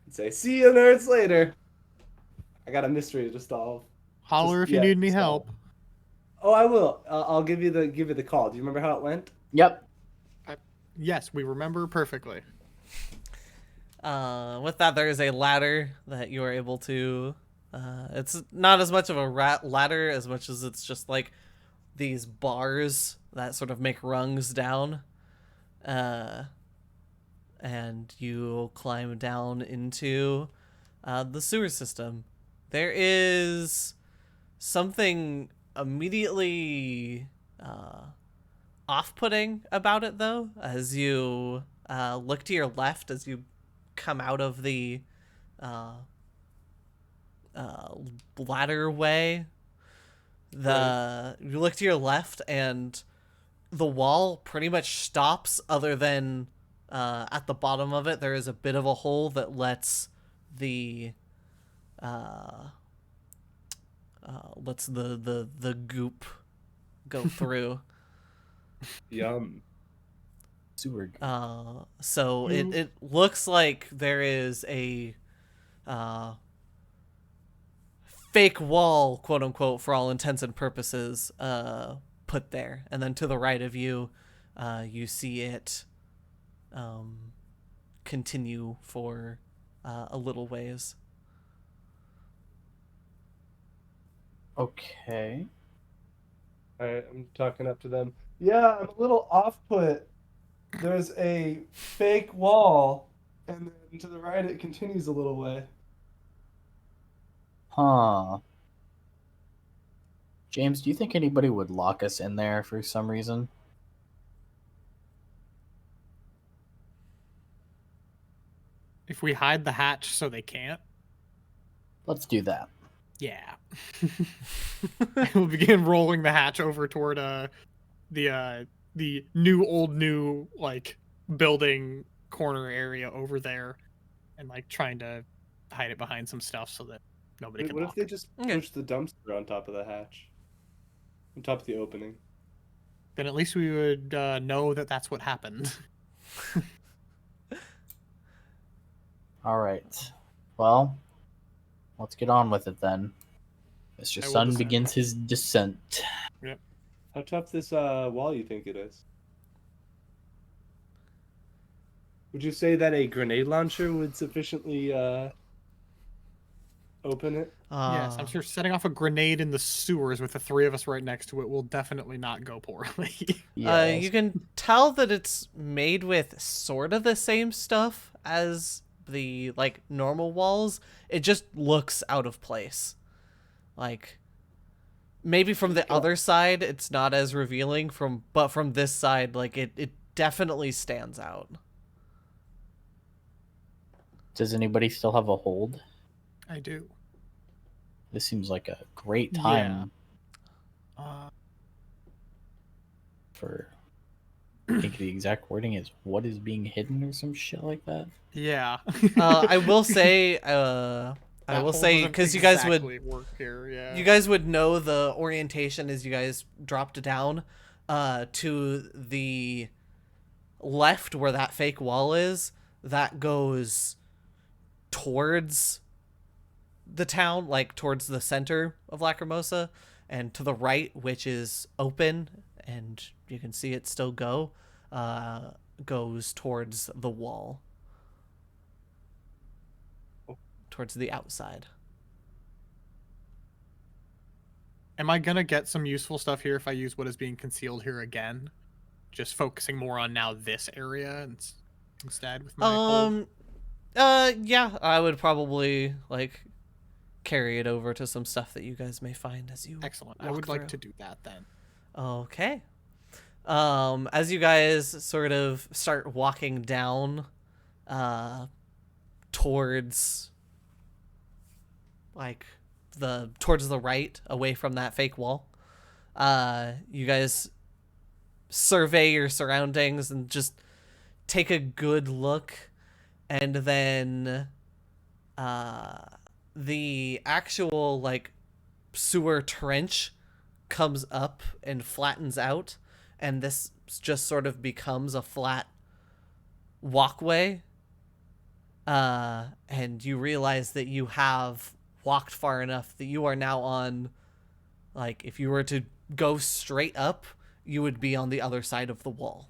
And say, see you nerds later. I got a mystery to solve. Holler if you need any help. Oh, I will. I'll give you the call. Do you remember how it went? Yep. Yes, we remember perfectly. With that, there is a ladder that you are able to. It's not as much of a ladder as much as it's just like these bars that sort of make rungs down. And you climb down into the sewer system. There is something immediately off-putting about it, though, as you look to your left as you come out of the ladder way. You look to your left, and the wall pretty much stops, other than at the bottom of it there is a bit of a hole that lets the the goop go through. Yum. Sewer. So it looks like there is a fake wall, quote unquote, for all intents and purposes, put there. And then to the right of you, you see it continue for a little ways. Okay. Alright, I'm talking up to them. Yeah, I'm a little off-put. There's a fake wall, and then to the right it continues a little way. Huh. James, do you think anybody would lock us in there for some reason? If we hide the hatch so they can't, Let's do that. yeah. We'll begin rolling the hatch over toward the new like building corner area over there, and like trying to hide it behind some stuff so that nobody Wait, can what look. if they just Okay. push the dumpster on top of the hatch? On top of the opening? Then at least we would know that that's what happened. All right. Well, let's get on with it then. Mr. I will Sun descend. begins his descent. How tough this wall you think it is? Would you say that a grenade launcher would sufficiently open it? Yes, I'm sure setting off a grenade in the sewers with the three of us right next to it will definitely not go poorly. Yes. You can tell that it's made with sort of the same stuff as the like normal walls. It just looks out of place. Like maybe from the other side it's not as revealing, but from this side, like it definitely stands out. Does anybody still have a hold? I do. This seems like a great time for. I think the exact wording is "what is being hidden" or some shit like that. Yeah. I will say because you guys would work here. Yeah. you guys would know the orientation as you guys dropped down to the left where that fake wall is. That goes towards the town, like towards the center of Lacrimosa, and to the right, which is open and you can see it still goes towards the wall, towards the outside. Am I gonna get some useful stuff here if I use what is being concealed here again? Just focusing more on now this area instead with my hold? Yeah, I would probably like carry it over to some stuff that you guys may find as you Excellent. I walk would like to through. do that then. Okay. As you guys sort of start walking down towards like towards the right, away from that fake wall, you guys survey your surroundings and just take a good look, and then the actual like sewer trench comes up and flattens out, and this just sort of becomes a flat walkway, and you realize that you have walked far enough that you are now on, like, if you were to go straight up, you would be on the other side of the wall.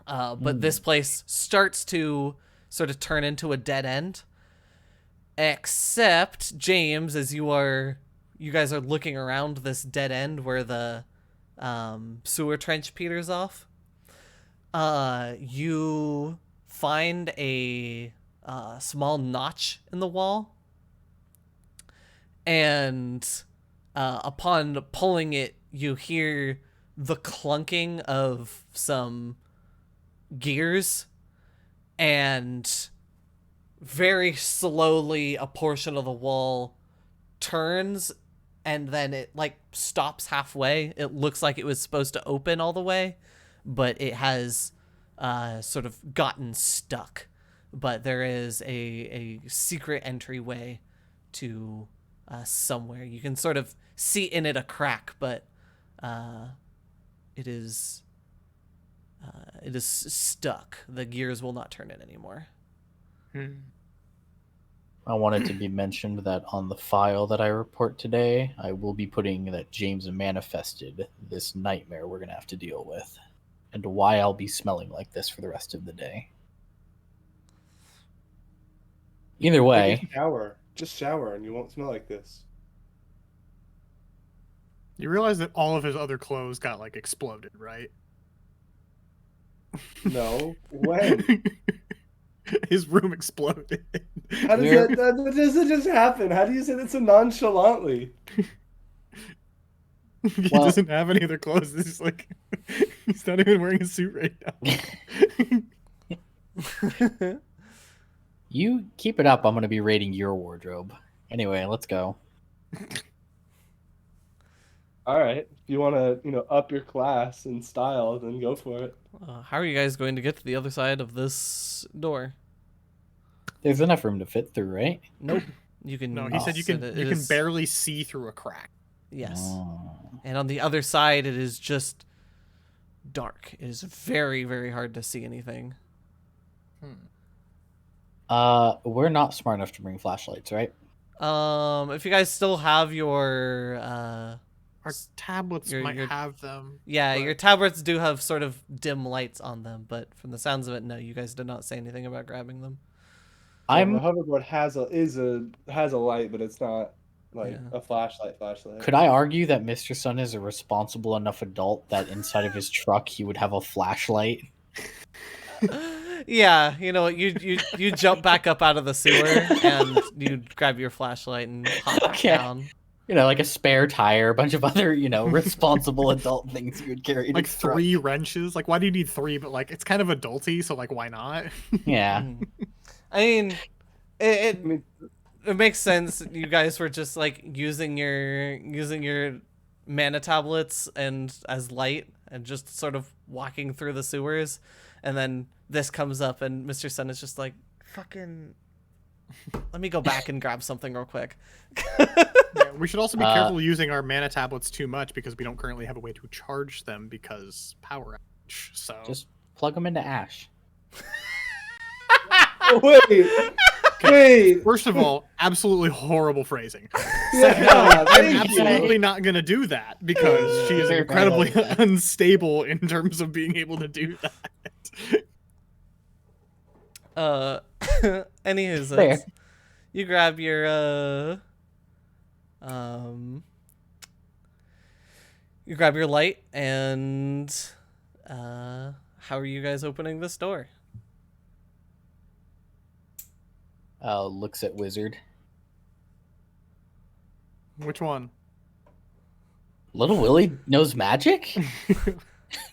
But this place starts to sort of turn into a dead end, except James, as you guys are looking around this dead end where the sewer trench peters off, you find a small notch in the wall, and upon pulling it, you hear the clunking of some gears, and very slowly a portion of the wall turns, and then it like stops halfway. It looks like it was supposed to open all the way, but it has sort of gotten stuck. But there is a secret entryway to somewhere. You can sort of see in it a crack, but it is stuck. The gears will not turn it anymore. I want it to be mentioned that on the file that I report today, I will be putting that James manifested this nightmare we're going to have to deal with, and why I'll be smelling like this for the rest of the day. Either way, Take a shower. Just shower and you won't smell like this. You realize that all of his other clothes got like exploded, right? No. When? His room exploded. How does that doesn't just happen? How do you say that so nonchalantly? He Well- doesn't have any other clothes. This is like he's not even wearing a suit right now. you keep it up. I'm going to be raiding your wardrobe. Anyway, let's go. All right. If you want to, up your class and style, then go for it. How are you guys going to get to the other side of this door? There's enough room to fit through, right? Nope. You can. No, he said you can. You can barely see through a crack. Yes. Oh. And on the other side, it is just dark. It is very, very hard to see anything. We're not smart enough to bring flashlights, right? If you guys still have your Our tablets Your- might your- have them. yeah, but- your tablets do have sort of dim lights on them, but from the sounds of it, no, you guys did not say anything about grabbing them. The I'm. hoverboard has a light, but it's not like Yeah. a flashlight. Could I argue that Mr. Sun is a responsible enough adult that inside of his truck he would have a flashlight? Yeah, you know what? You jump back up out of the sewer and you grab your flashlight and hop back Okay. down. Like a spare tire, a bunch of other, responsible adult things you would carry. in Like his truck. 3 wrenches. Like, why do you need 3? But like, it's kind of adulty, so like, why not? Yeah. I mean, it I mean, it makes sense. You guys were just like using your mana tablets and as light and just sort of walking through the sewers, and then this comes up and Mr. Sun is just like, fucking, let me go back and grab something real quick. Yeah, we should also be careful using our mana tablets too much because we don't currently have a way to charge them because power outage. So Just plug them into Ash. wait. first of all, absolutely horrible phrasing. Yeah, I'm thank you. absolutely not going to do that because she is Very incredibly bad. unstable in terms of being able to do that. Anywho, Fair. you grab your you grab your light and how are you guys opening this door? Looks at Wizard. Which one? Little Willie knows magic?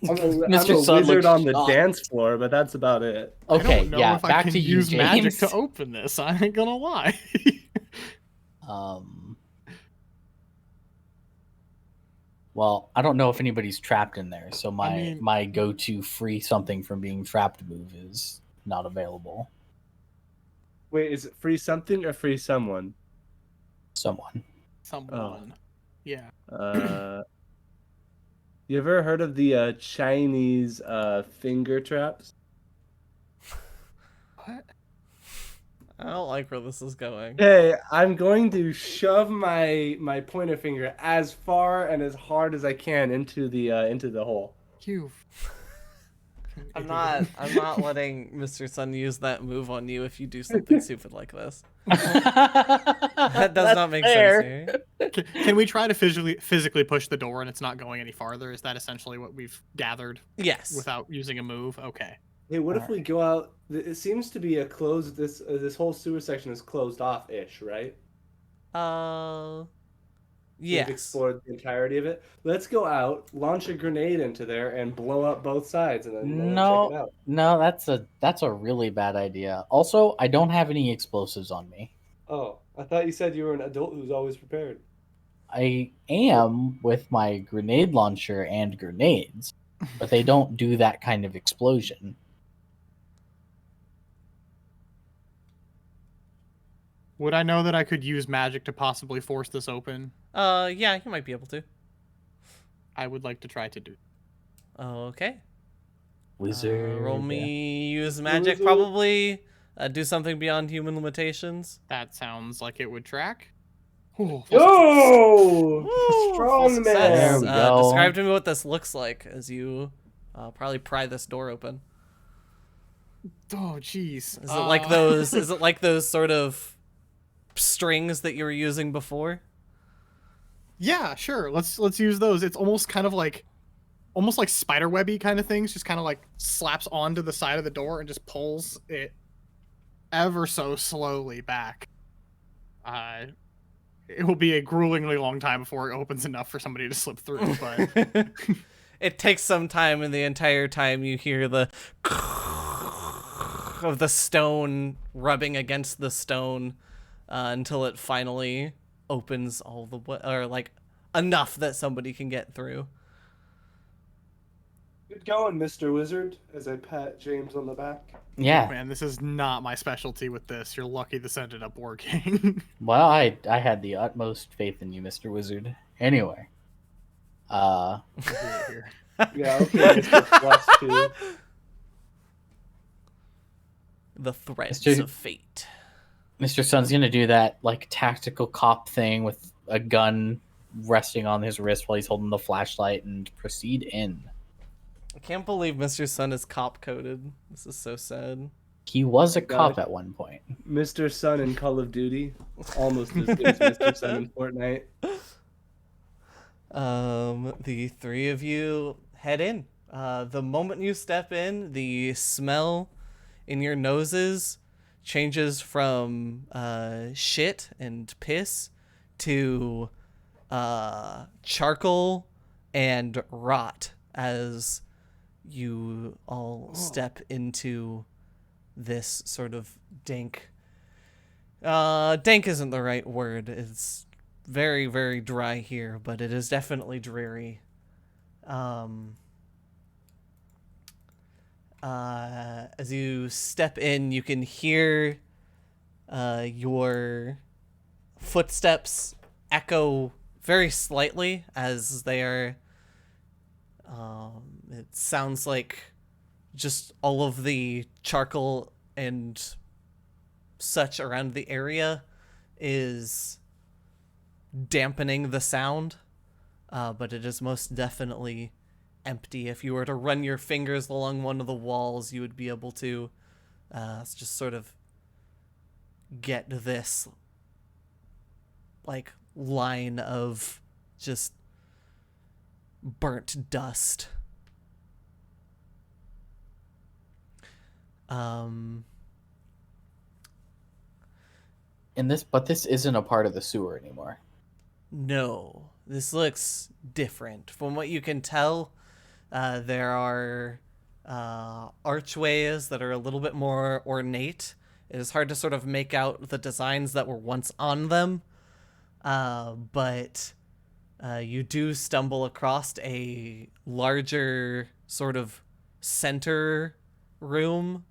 I'm Mr. a Sun wizard looks on the shocked. dance floor, but that's about it. I Okay, don't know yeah, if I back can to you, use magic James. to open this. I ain't gonna lie. Well, I don't know if anybody's trapped in there, so my mean- my go-to free something from being trapped move is not available. Wait, is it free something or free someone? Someone. Someone. Yeah. You ever heard of the Chinese finger traps? What? I don't like where this is going. Hey, I'm going to shove my pointer finger as far and as hard as I can into the hole. You. I'm not letting Mr. Sun use that move on you if you do something stupid like this. That does not make sense here. Can we try to physically push the door and it's not going any farther? Is that essentially what we've gathered Yes. without using a move? Okay. Hey, what if we go out? It seems to be a closed. This whole sewer section is closed off ish, right? Yes. We've explored the entirety of it. Let's go out, launch a grenade into there, and blow up both sides, and then check it out. No, that's a really bad idea. Also, I don't have any explosives on me. Oh, I thought you said you were an adult who's always prepared. I am with my grenade launcher and grenades, but they don't do that kind of explosion. Would I know that I could use magic to possibly force this open? Yeah, you might be able to. I would like to try to do. Okay. Wizard. Roll me use Mr. magic, Wizard. probably. Do something beyond human limitations. That sounds like it would track. Ooh, Yo! Woo, Strong full success. There man! we go. Describe to me what this looks like as you probably pry this door open. Oh, jeez. Is it like those? Is it like those sort of strings that you were using before? Yeah, sure. Let's use those. It's almost like spiderwebby kind of things. Just kind of like slaps onto the side of the door and just pulls it ever so slowly back. It will be a gruelingly long time before it opens enough for somebody to slip through. But It takes some time, and the entire time you hear the of the stone rubbing against the stone until it finally opens all the way, or like enough that somebody can get through. Good going, Mr. Wizard, as I pat James on the back. Yeah. man, this is not my specialty with this. You're lucky this ended up working. Well, I had the utmost faith in you, Mr. Wizard. Anyway. Here. Yeah, okay, Mr. +2. The threads Mr. of fate. Mr. Sun's gonna do that like tactical cop thing with a gun resting on his wrist while he's holding the flashlight and proceed in. I can't believe Mr. Sun is cop coded. This is so sad. He was a cop God. at one point. Mr. Sun in Call of Duty. Almost as good as Mr. Sun in Fortnite. The three of you head in. The moment you step in, the smell in your noses changes from shit and piss to charcoal and rot as you all step into this sort of dank. Dank isn't the right word. It's very, very dry here, but it is definitely dreary. As you step in, you can hear your footsteps echo very slightly as they are. It sounds like just all of the charcoal and such around the area is dampening the sound, but it is most definitely empty. If you were to run your fingers along one of the walls, you would be able to just sort of get this like line of just burnt dust. But this isn't a part of the sewer anymore. No, this looks different. From what you can tell, there are archways that are a little bit more ornate. It is hard to sort of make out the designs that were once on them, but you do stumble across a larger sort of center room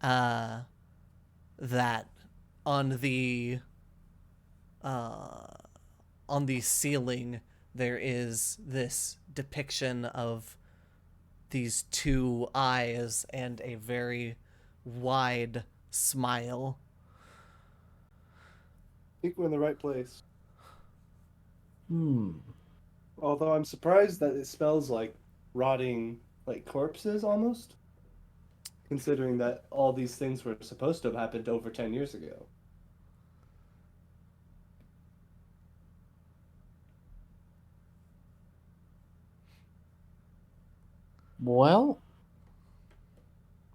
that on the ceiling there is this depiction of these two eyes and a very wide smile. I think we're in the right place. Hmm. Although I'm surprised that it smells like rotting, like corpses almost. Considering that all these things were supposed to have happened over 10 years ago. Well,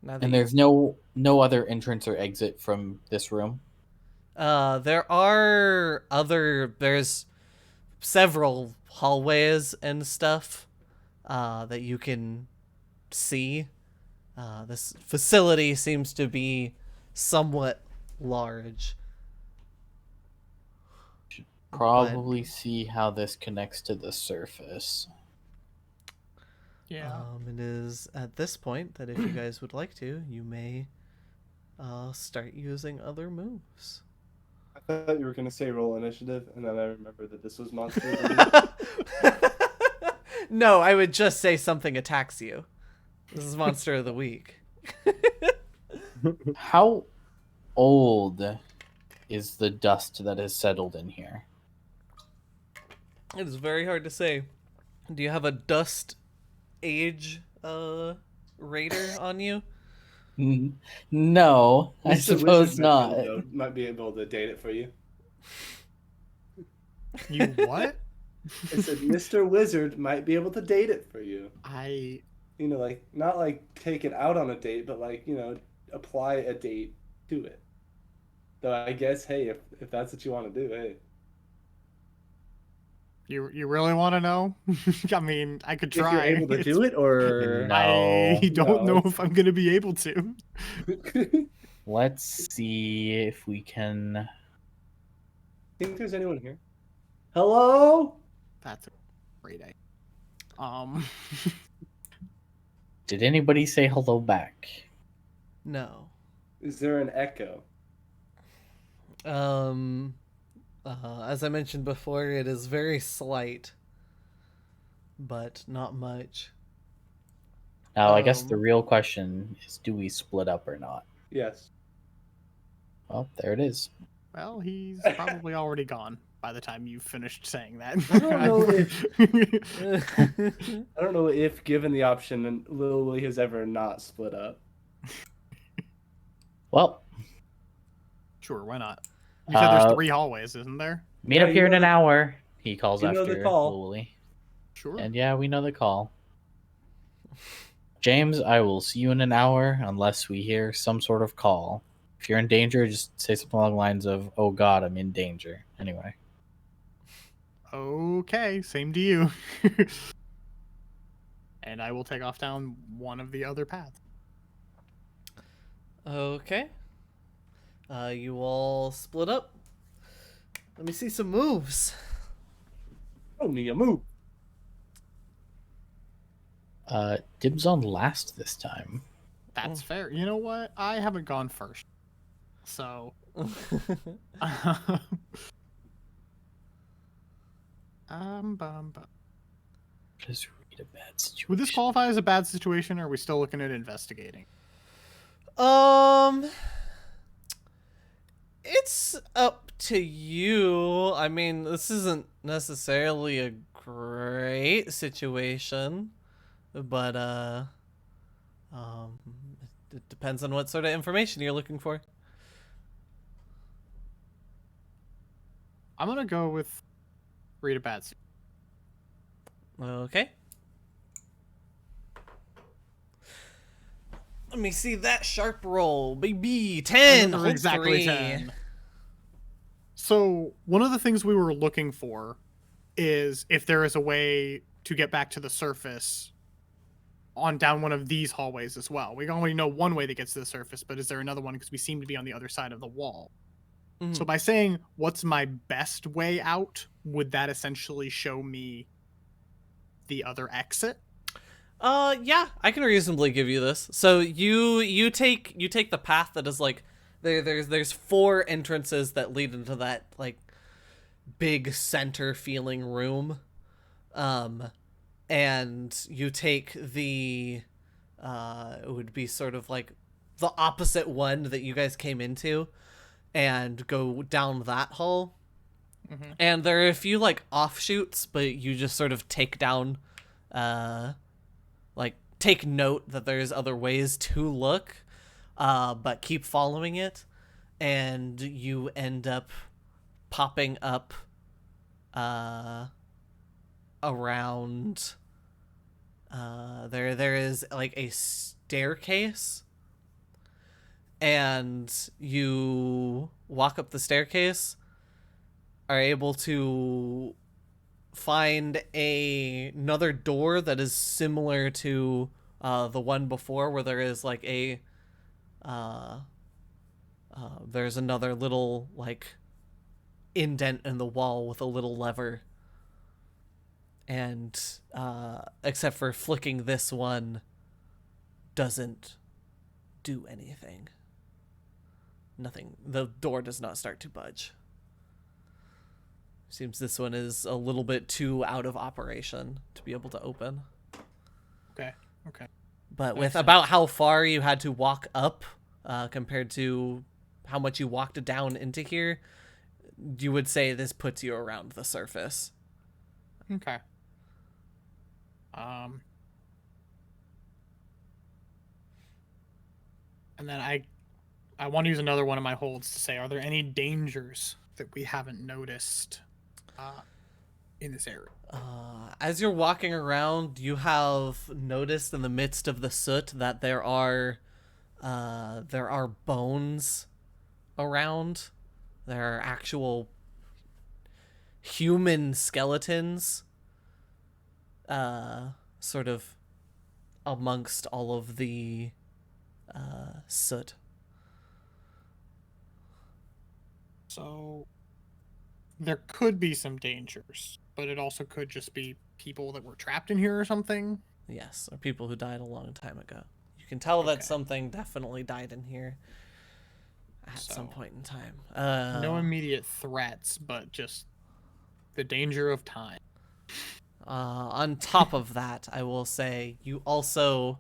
Now that and there's no other entrance or exit from this room. there are there's several hallways and stuff that you can see. This facility seems to be somewhat large. Probably see how this connects to the surface. Yeah. It is at this point that if you guys would like to, you may start using other moves. I thought you were gonna say roll initiative, and then I remembered that this was monster of the week. No, I would just say something attacks you. This is monster of the week. How old is the dust that has settled in here? It is very hard to say. Do you have a dust age radar on you? No, I Mr. suppose Wizard not. might be able to date it for you. You what? I said Mr. Wizard might be able to date it for you. I Like not like take it out on a date, but like apply a date to it. So I guess hey, if that's what you want to do, hey. you really want to know? I mean, I could try. If you're able to do it, or No. I don't No, know it's- if I'm gonna be able to. Let's see if we can. Think there's anyone here? Hello? That's a great idea. Did anybody say hello back? No. Is there an echo? As I mentioned before, it is very slight, but not much. Now, I guess the Um, real question is, do we split up or not? Yes. Well, there it is. Well, he's probably already gone by the time you finished saying that. I don't know I don't know if given the option, Lil Willie has ever not split up. Well, Sure, why not? You said there's Uh, 3 hallways, isn't there? meet Yeah, up you here in know an the- hour, he calls you after know the call. Lil Willy. Sure. And yeah, we know the call. James, I will see you in an hour unless we hear some sort of call. If you're in danger, just say something along the lines of, "Oh God, I'm in danger." Anyway. Okay, same to you. And I will take off down one of the other paths. Okay. You all split up. Let me see some moves. Oh, me a move. Dibs on last this time. That's fair. You know what? I haven't gone first. So bum. Just read a bad situation. Would this qualify as a bad situation, or are we still looking at investigating? It's up to you. I mean, this isn't necessarily a great situation, but it depends on what sort of information you're looking for. I'm gonna go with read a bad situation. Okay. Let me see that sharp roll, baby. 10. Another Hold exactly 3. 10. So one of the things we were looking for is if there is a way to get back to the surface on down one of these hallways as well. We only know one way that gets to the surface, but is there another one? Because we seem to be on the other side of the wall. Mhm. So by saying what's my best way out, would that essentially show me the other exit? Yeah, I can reasonably give you this. So you take the path that is like there's 4 entrances that lead into that like big center feeling room. And you take the it would be sort of like the opposite one that you guys came into and go down that hall. Mhm. And there are a few like offshoots, but you just sort of take down like take note that there's other ways to look, but keep following it, and you end up popping up around there is like a staircase, and you walk up the staircase, are able to find another door that is similar to the one before, where there is like uh, there's another little like indent in the wall with a little lever, and except for flicking this one doesn't do anything. Nothing. The door does not start to budge. Seems this one is a little bit too out of operation to be able to open. Okay. But Makes with sense. about how far you had to walk up compared to how much you walked down into here, you would say this puts you around the surface. Okay. And then I want to use another one of my holds to say, are there any dangers that we haven't noticed in this area? As you're walking around, you have noticed in the midst of the soot that there are bones around. There are actual human skeletons, sort of amongst all of the soot. So there could be some dangers, but it also could just be people that were trapped in here or something. Yes, or people who died a long time ago. You can tell that Okay. something definitely died in here at some So, point in time. no immediate threats, but just the danger of time. On top of that, I will say you also,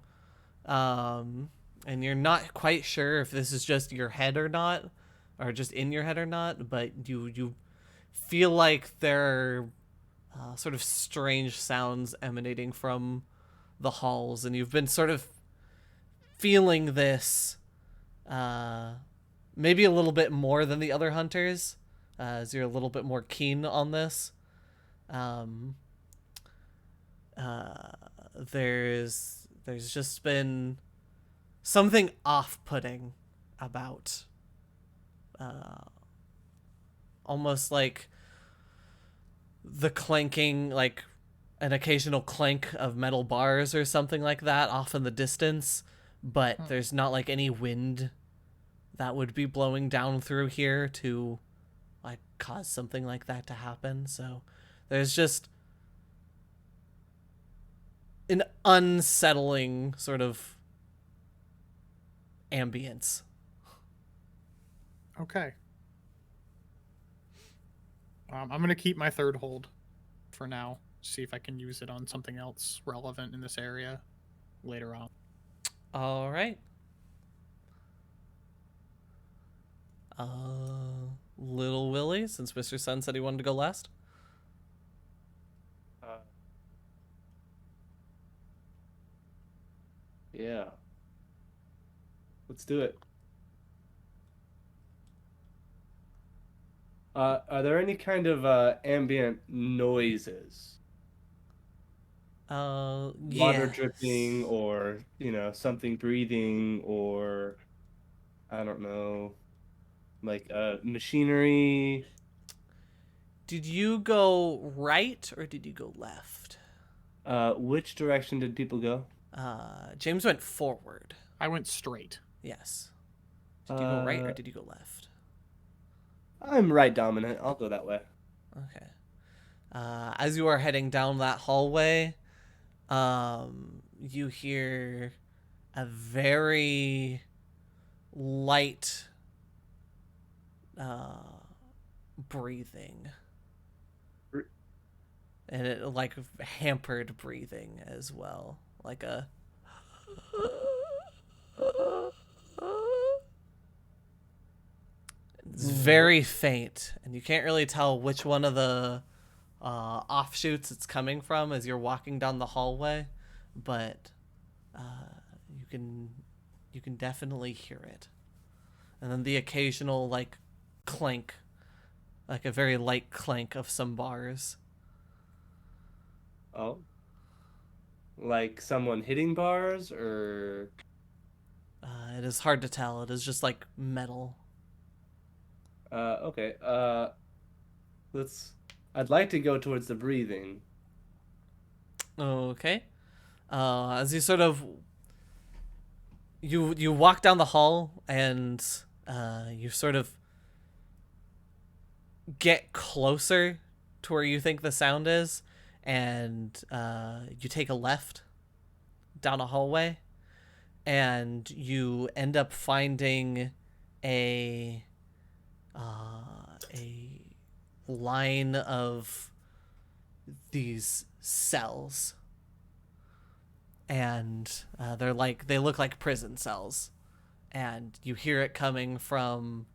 and you're not quite sure if this is just your head or not, or just in your head or not, but you feel like there are sort of strange sounds emanating from the halls, and you've been sort of feeling this maybe a little bit more than the other hunters, as you're a little bit more keen on this. There's just been something off-putting about almost like the clanking, like an occasional clank of metal bars or something like that off in the distance, but there's not like any wind that would be blowing down through here to like cause something like that to happen. So there's just an unsettling sort of ambience. Okay. I'm going to keep my third hold for now. See if I can use it on something else relevant in this area later on. All right. Little Willie, since Mr. Sun said he wanted to go last. Yeah. Let's do it. Are there any kind of ambient noises? Water Yes. dripping, or something breathing, or I don't know, like machinery. Did you go right or did you go left? Which direction did people go? James went forward. I went straight. Yes. Did you go right or did you go left? I'm right dominant. I'll go that way. Okay. As you are heading down that hallway, you hear a very light breathing. And it like hampered breathing as well. Like a it's very faint, and you can't really tell which one of the offshoots it's coming from as you're walking down the hallway, but you can definitely hear it. And then the occasional like clank, like a very light clank of some bars. Oh. Like someone hitting bars, or It is hard to tell. It is just like metal. okay. Let's I'd like to go towards the breathing. Okay. As you sort of you walk down the hall and you sort of get closer to where you think the sound is, and you take a left down a hallway, and you end up finding a a line of these cells, and they look like prison cells, and you hear it coming from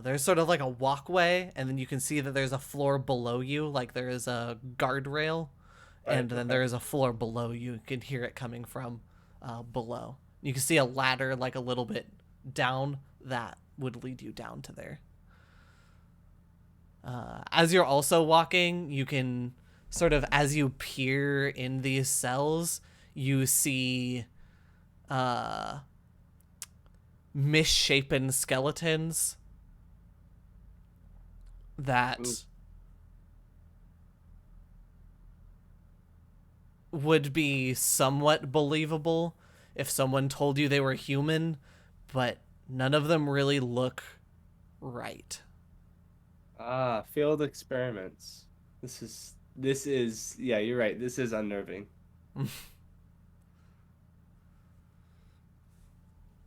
there's sort of like a walkway, and then you can see that there's a floor below you, like there is a guardrail, and then there is a floor below you. You can hear it coming from below. You can see a ladder like a little bit down that would lead you down to there. As you're also walking, you can sort of, as you peer in these cells, you see misshapen skeletons that would be somewhat believable if someone told you they were human, but none of them really look right. Ah, failed experiments. This is yeah, you're right. This is unnerving.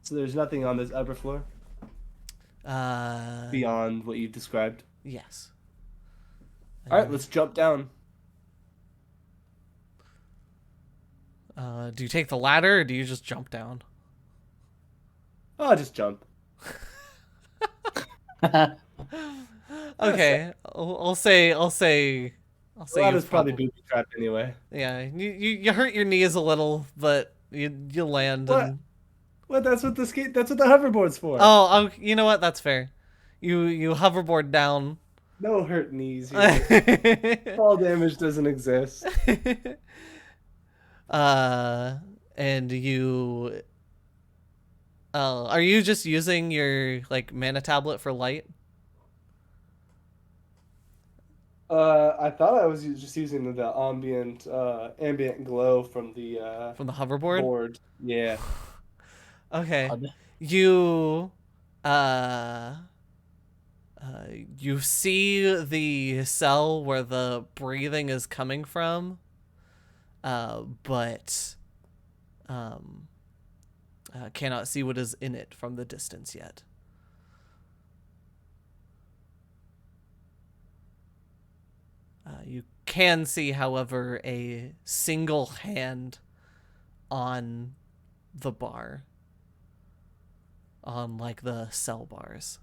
So there's nothing on this upper floor beyond what you've described. Yes. All right, let's jump down. Do you take the ladder, or do you just jump down? Oh, I'll just jump. Okay, I'll say The ladder's you probably booby trapped anyway. yeah. You hurt your knees a little, but you land. What? And What? That's what the hoverboard's for. oh, you know what? That's fair. You hoverboard down. No hurt knees here. Fall damage doesn't exist. And you. Are you just using your like mana tablet for light? I thought I was just using the ambient glow from the hoverboard? board. Yeah. Okay. You you see the cell where the breathing is coming from, but cannot see what is in it from the distance yet. You can see, however, a single hand on the bar, on like the cell bars.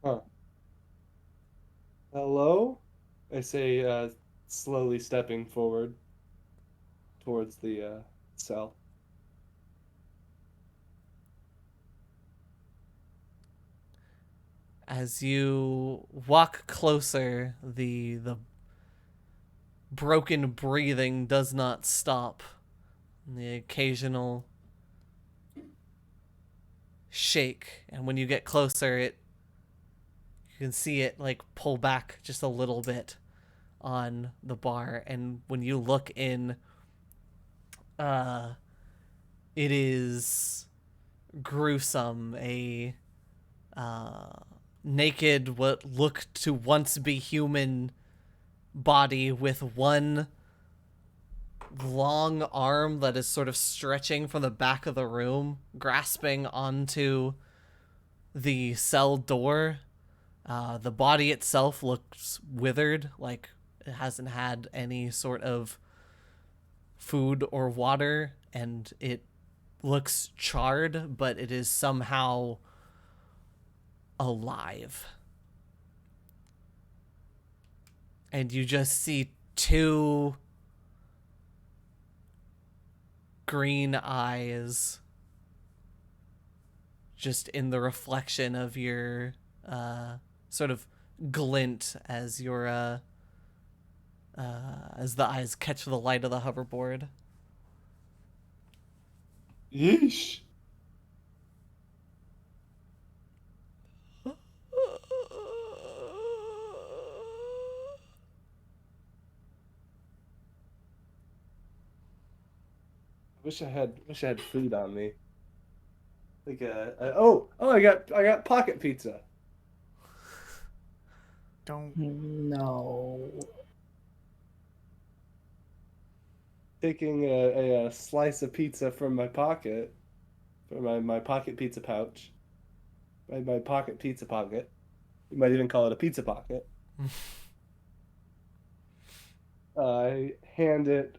Huh. Hello? I say, slowly stepping forward towards the cell. As you walk closer, the broken breathing does not stop. The occasional shake, and when you get closer, you can see it like pull back just a little bit on the bar, and when you look in, it is gruesome. A naked, what looked to once be human body with one long arm that is sort of stretching from the back of the room, grasping onto the cell door. The body itself looks withered, like it hasn't had any sort of food or water, and it looks charred, but it is somehow alive. And you just see two green eyes just in the reflection of your sort of glint as your as the eyes catch the light of the hoverboard. Yeesh. Wish I had food on me. Like I got pocket pizza. Don't. No. Taking a slice of pizza from my pocket, from my pocket pizza pouch, my pocket pizza pocket. You might even call it a pizza pocket. I hand it.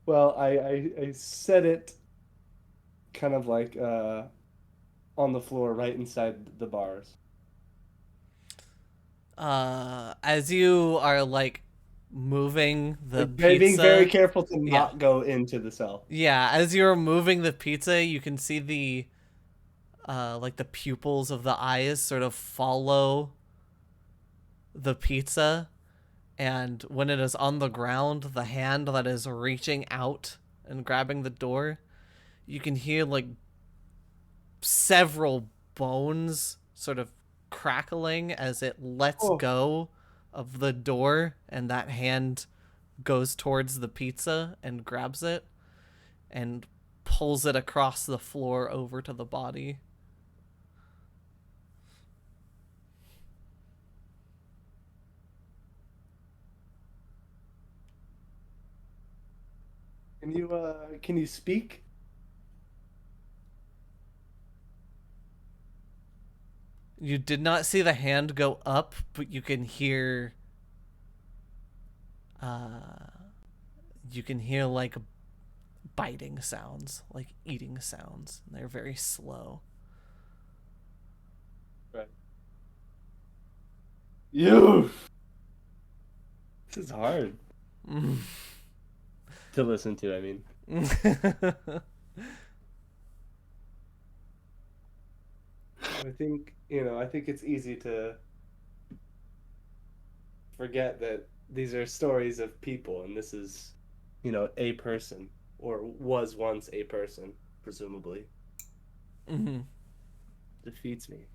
Well, I set it kind of like on the floor right inside the bars. As you are like moving the Like, pizza, being very careful to Yeah. not go into the cell. Yeah, as you're moving the pizza, you can see the like the pupils of the eyes sort of follow the pizza, and when it is on the ground, the hand that is reaching out and grabbing the door, you can hear like several bones sort of crackling as it lets go of the door, and that hand goes towards the pizza and grabs it and pulls it across the floor over to the body. Can you speak? You did not see the hand go up, but you can hear like biting sounds, like eating sounds. They're very slow. Right. You. This is hard to listen to. I mean, I think it's easy to forget that these are stories of people, and this is, a person, or was once a person, presumably. Mm-hmm. Defeats me.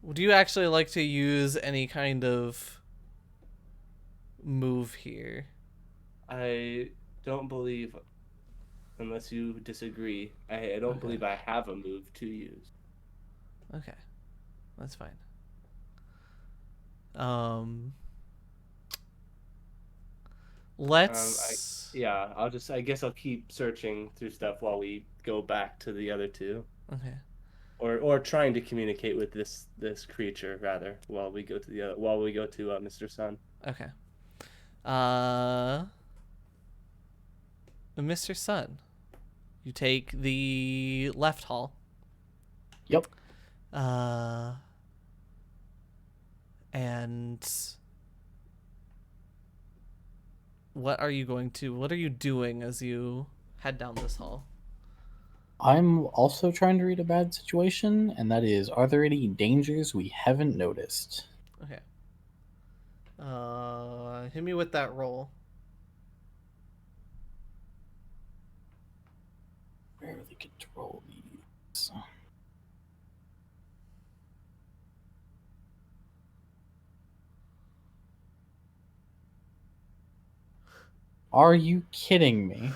Would you actually like to use any kind of move here? I don't believe, unless you disagree, I don't believe I have a move to use. Okay, that's fine. Let's. I guess I'll keep searching through stuff while we go back to the other two. Okay. Or trying to communicate with this creature rather while we go to Mr. Sun. Okay. Mr. Sun, you take the left hall. Yep. And what are you doing as you head down this hall? I'm also trying to read a bad situation, and that is, are there any dangers we haven't noticed? Okay. Hit me with that roll. Rarely control these. Are you kidding me?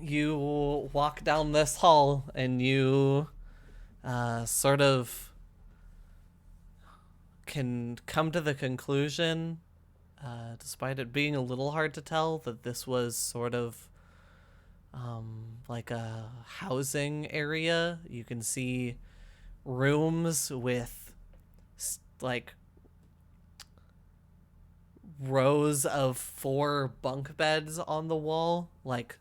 You walk down this hall and you sort of can come to the conclusion, despite it being a little hard to tell, that this was sort of like a housing area. You can see rooms with like rows of 4 bunk beds on the wall, like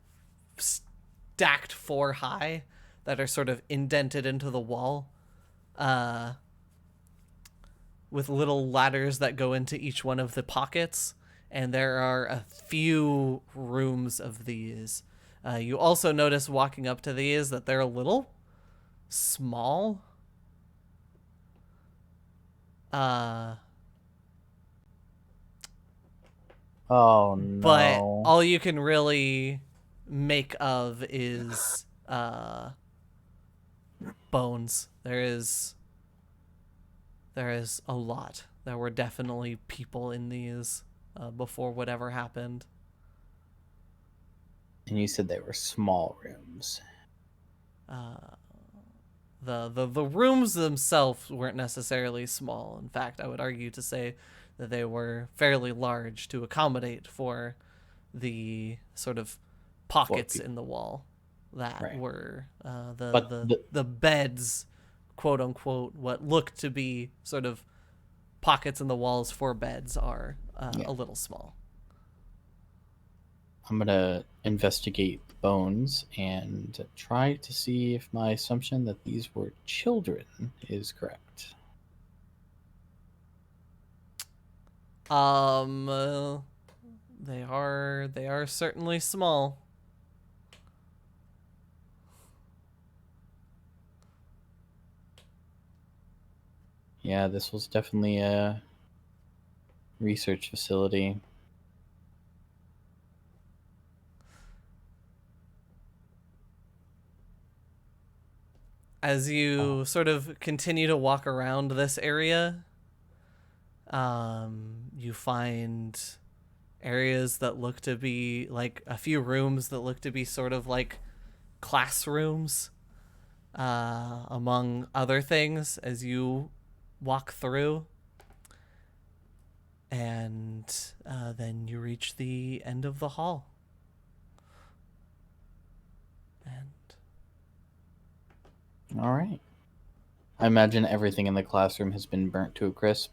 stacked 4 high, that are sort of indented into the wall, with little ladders that go into each one of the pockets, and there are a few rooms of these. You also notice walking up to these that they're a little small. Oh no. But all you can really make of is bones. There is a lot. There were definitely people in these before whatever happened. And you said they were small rooms. The rooms themselves weren't necessarily small. In fact, I would argue to say that they were fairly large to accommodate for the sort of pockets in the wall that were the beds, quote unquote, what looked to be sort of pockets in the walls for beds are a little small. I'm going to investigate the bones and try to see if my assumption that these were children is correct. They are certainly small. Yeah, this was definitely a research facility. As you sort of continue to walk around this area, you find areas that look to be like a few rooms that look to be sort of like classrooms, among other things, as you walk through. And then you reach the end of the hall. And All right. I imagine everything in the classroom has been burnt to a crisp.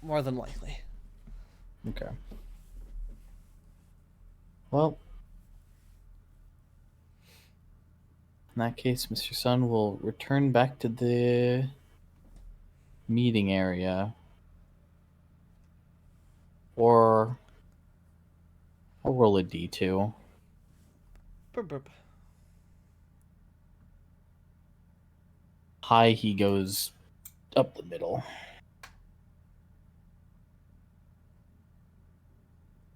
more than likely. Okay. Well, in that case, Mr. Sun will return back to the meeting area. Or I'll roll a d2. Burp, burp. High, he goes up the middle.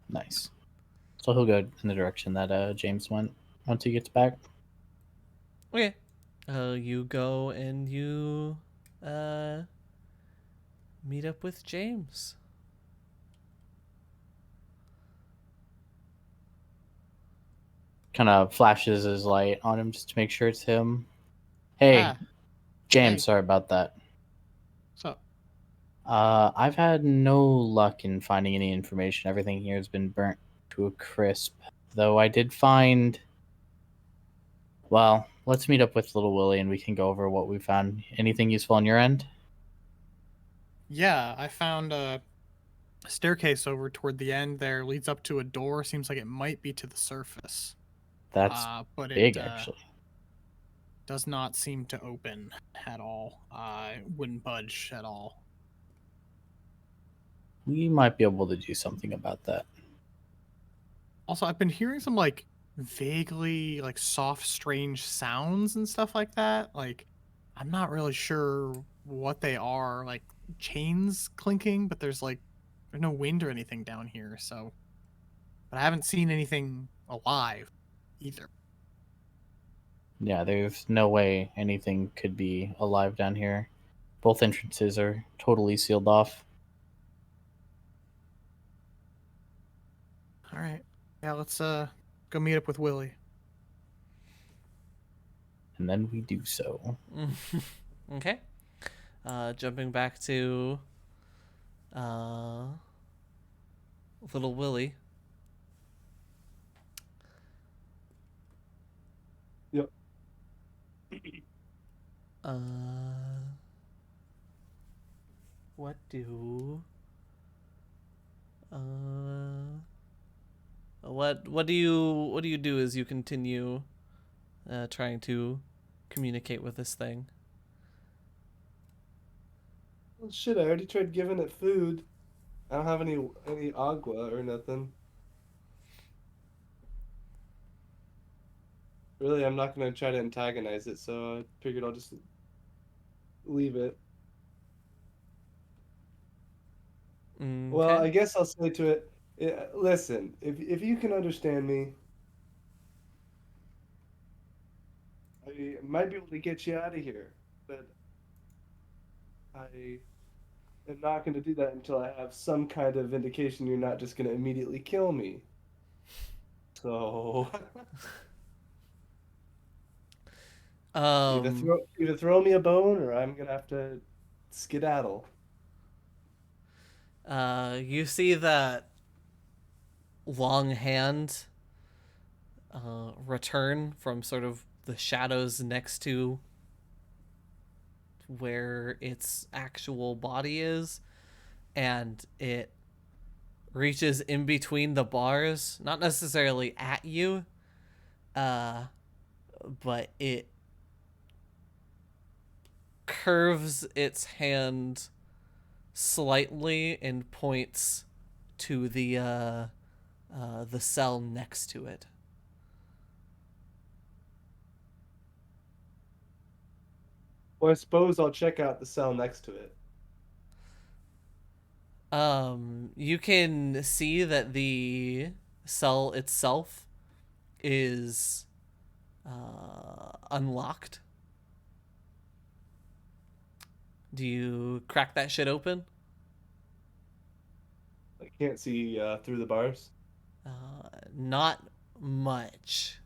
Nice. So he'll go in the direction that James went once he gets back. Okay. You go and you meet up with James. Kind of flashes his light on him just to make sure it's him. Hey, James, hey. sorry about that. So, I've had no luck in finding any information. Everything here has been burnt to a crisp. Though I did find... Well, let's meet up with Little Willie and we can go over what we found. Anything useful on your end? yeah, I found a staircase over toward the end there, leads up to a door. Seems like it might be to the surface. That's but big, it actually. does not seem to open at all. It wouldn't budge at all. We might be able to do something about that. Also, I've been hearing some like vaguely like soft, strange sounds and stuff like that. Like, I'm not really sure what they are. Like chains clinking, but there's no wind or anything down here. So, but I haven't seen anything alive either. Yeah, there's no way anything could be alive down here. Both entrances are totally sealed off. All right, yeah, let's go meet up with Willie. And then we do so. Okay. Jumping back to Little Willie. Yep. What do what do you do as you continue trying to communicate with this thing? Well, shit, I already tried giving it food. I don't have any agua or nothing. Really, I'm not gonna try to antagonize it, so I figured I'll just leave it. Well, I guess I'll say to it, listen, if you can understand me, I might be able to get you out of here, but I am not going to do that until I have some kind of indication you're not just going to immediately kill me. So Um, either throw me a bone or I'm gonna have to skedaddle. you see that long hand return from sort of the shadows next to where its actual body is, and it reaches in between the bars, not necessarily at you, uh, but it curves its hand slightly and points to the cell next to it. Well, I suppose I'll check out the cell next to it. You can see that the cell itself is unlocked. Do you crack that shit open? I can't see through the bars. Not much.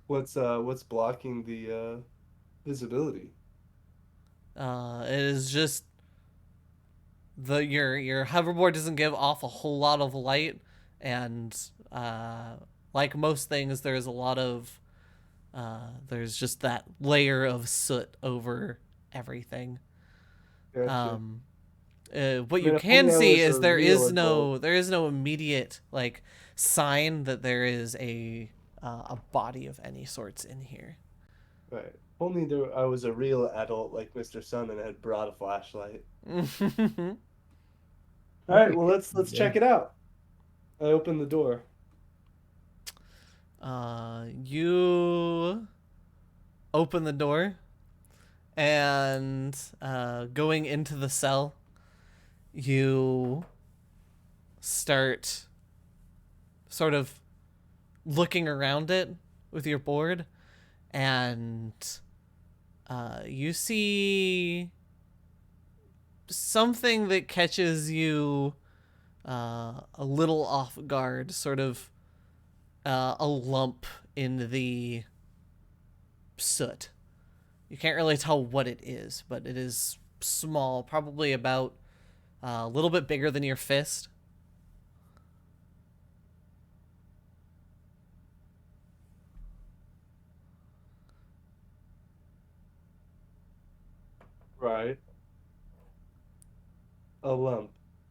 What's blocking the visibility? It is just your hoverboard doesn't give off a whole lot of light, and like most things, there's a lot of there's just that layer of soot over everything. Gotcha. What I you mean, if can only I see was is a real adult. there is no immediate like sign that there is a body of any sorts in here. Right. If only I was a real adult like Mr. Sun and had brought a flashlight. All right. Well, let's check it out. I open the door. You open the door, and going into the cell, you start sort of looking around it with your board, and you see something that catches you a little off guard, sort of a lump in the soot. You can't really tell what it is, but it is small, probably about a little bit bigger than your fist. Right. A lump,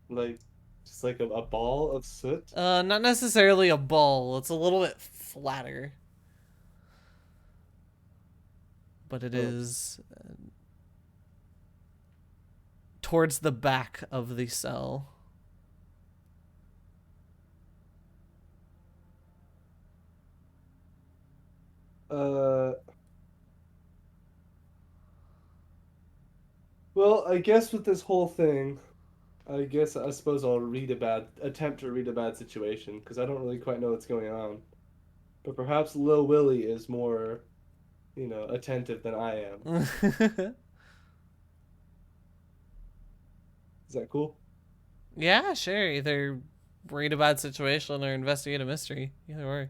like just like a ball of soot. Not necessarily a ball. It's a little bit flatter, but it Oh. is towards the back of the cell. Uh. Well, I guess with this whole thing, I suppose I'll attempt to read a bad situation because I don't really quite know what's going on. But perhaps Lil Willie is more, attentive than I am. Is that cool? Yeah, sure. Either read a bad situation or investigate a mystery. Either way.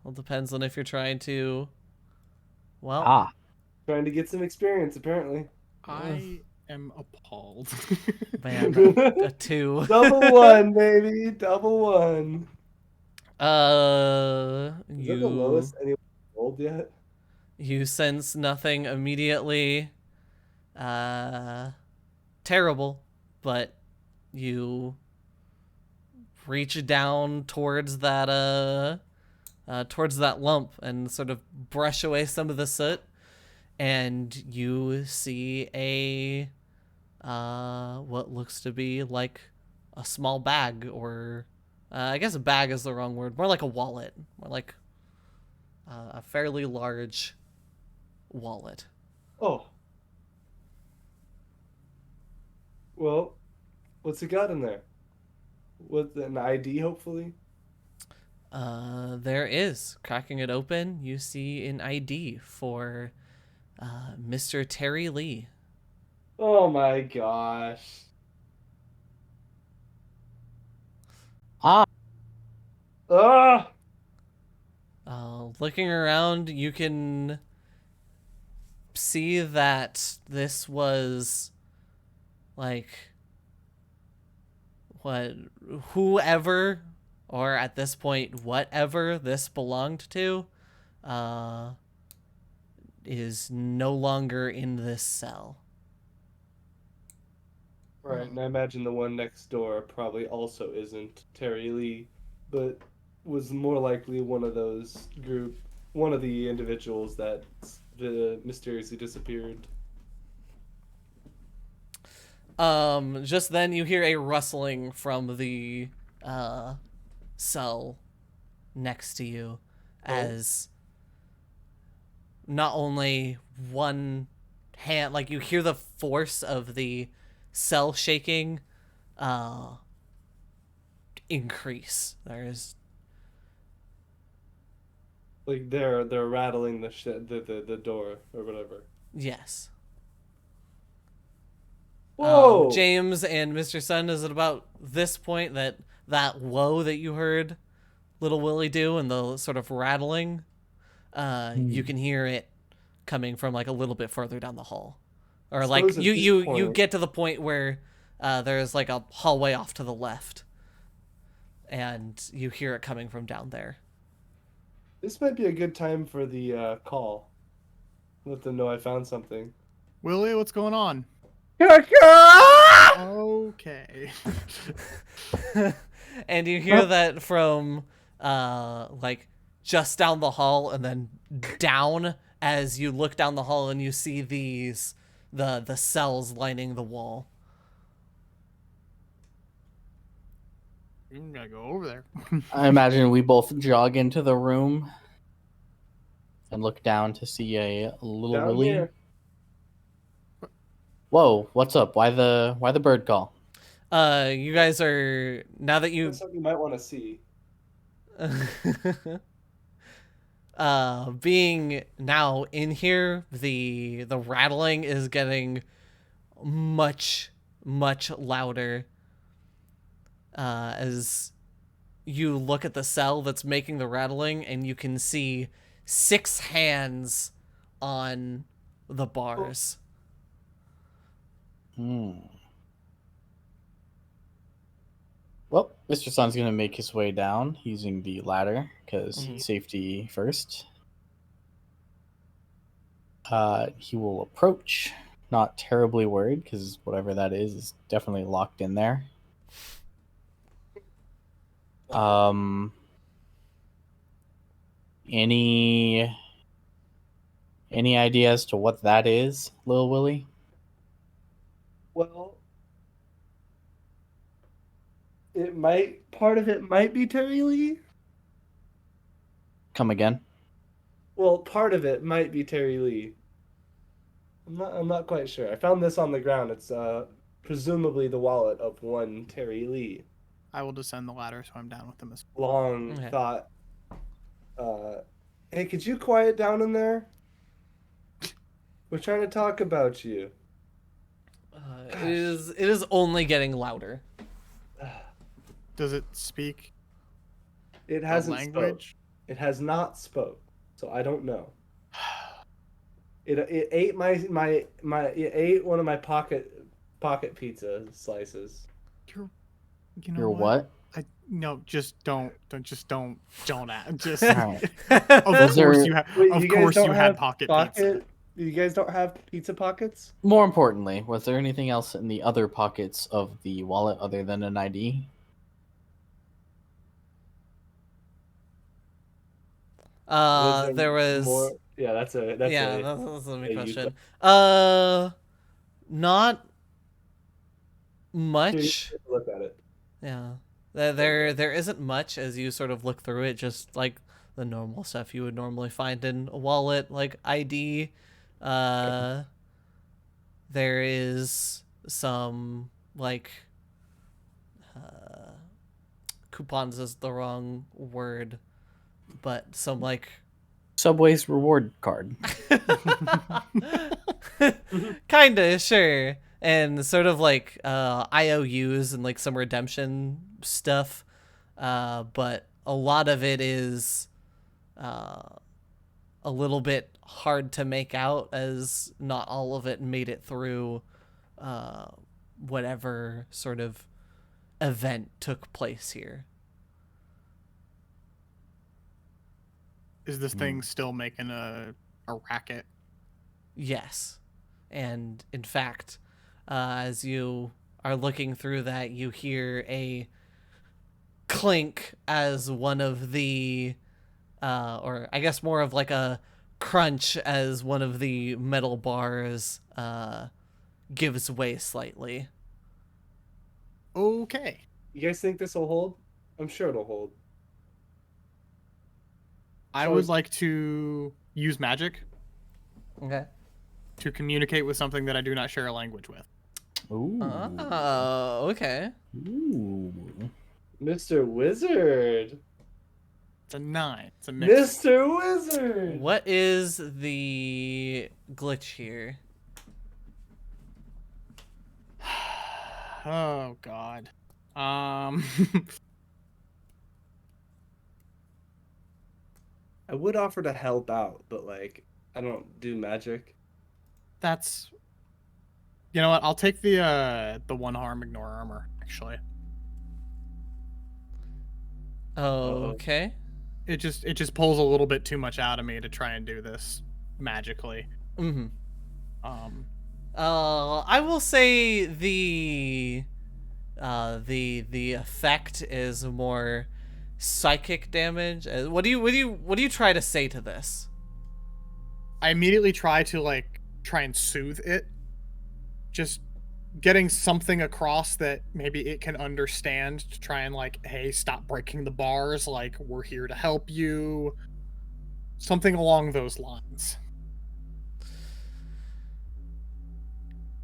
Well, depends on if you're trying to. Well, Ah, Trying to get some experience, apparently. I am appalled. man, a two. Double one, baby, double one. Is that the You lowest anyone rolled yet? you sense nothing immediately. Terrible, but you reach down towards that lump and sort of brush away some of the soot, and you see a what looks to be like a small bag, or I guess a bag is the wrong word, more like a wallet, more like a fairly large wallet. Oh, well, what's it got in there? With an ID, hopefully. There is. Cracking it open, you see an ID for Mr. Terry Lee. Oh my gosh. Ah, Ah! Looking around, you can see that this was like what whoever, or at this point whatever this belonged to, uh, is no longer in this cell. Right, and I imagine the one next door probably also isn't Terry Lee, but was more likely one of those one of the individuals that mysteriously disappeared. Just then you hear a rustling from the cell next to you, as not only one hand, like you hear the force of the cell shaking increase. There's Like they're rattling the door or whatever. yes. Whoa! James and Mr. Sun, is it about this point that whoa that you heard Little Willie do and the sort of rattling, you can hear it coming from like a little bit further down the hall, or like Suppose at this you point- get to the point where there's like a hallway off to the left, and you hear it coming from down there. This might be a good time for the call. Let them know I found something. Willie, what's going on? Okay. And you hear that from like just down the hall, and then down as you look down the hall and you see these the cells lining the wall. You gotta go over there. I imagine we both jog into the room and look down to see a little Down Willie. here. Whoa, what's up? Why the bird call? You guys are, now that you That's something you might want to see. being now in here, the rattling is getting much louder as you look at the cell that's making the rattling, and you can see 6 hands on the bars. Well, Mr. Sun's gonna make his way down using the ladder because safety first. He will approach, not terribly worried because whatever that is definitely locked in there. Any idea as to what that is, Lil Willie? Well, part of it might be Terry Lee. Come again? Well, part of it might be Terry Lee. I'm not quite sure. I found this on the ground. It's presumably the wallet of one Terry Lee. I will descend the ladder, so I'm down with them as Long Okay. thought. Hey, could you quiet down in there? We're trying to talk about you. It is only getting louder. Does it speak It the hasn't spoke. language? It has not spoke, so I don't know. It ate it ate one of my pocket pizza slices. You know You're what? No, just don't ask. Just Alright. of Was course there- you have. Wait, Of you guys course don't you have had pocket pizza. You guys don't have pizza pockets? More importantly, was there anything else in the other pockets of the wallet other than an ID? There was more? Yeah, that's a that's a big question. Not much. Take a look at it. Yeah. There isn't much as you sort of look through it, just like the normal stuff you would normally find in a wallet, like ID. There is some like coupons is the wrong word. but some like Subway's reward card. kinda, sure, and sort of like IOUs and like some redemption stuff, but a lot of it is a little bit hard to make out, as not all of it made it through whatever sort of event took place here. Is this thing still making a racket? Yes. And in fact, as you are looking through that, you hear a clink as one of the, or I guess more of like a crunch as one of the metal bars gives way slightly. Okay. You guys think this will hold? I'm sure it'll hold. I would like to use magic Okay. to communicate with something that I do not share a language with. Ooh. Oh, okay. Ooh. Mr. Wizard. It's a 9. It's a mix. Mr. Wizard. What is the glitch here? Oh God. I would offer to help out, but like I don't do magic. That's. You know what? I'll take the 1 harm, ignore armor. Actually, Okay. it just pulls a little bit too much out of me to try and do this magically. Mm-hmm. Um. I will say the effect is more psychic damage. What do you try to say to this? I immediately try and soothe it. Just getting something across that maybe it can understand to try and hey, stop breaking the bars, we're here to help you. Something along those lines.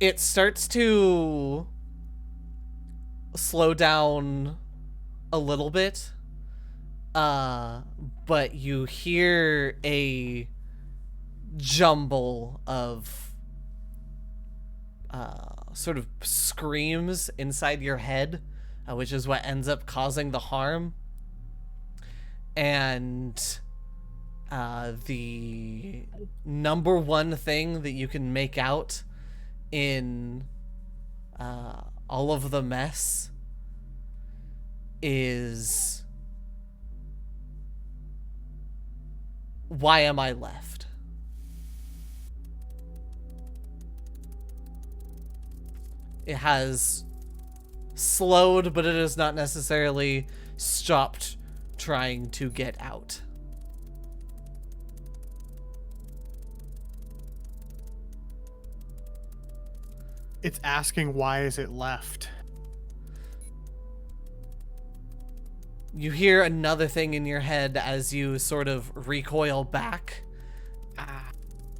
It starts to slow down a little bit. But you hear a jumble of sort of screams inside your head, which is what ends up causing the harm. And the number one thing that you can make out in all of the mess is, why am I left? It has slowed, but it has not necessarily stopped trying to get out. It's asking, why is it left? You hear another thing in your head as you sort of recoil back.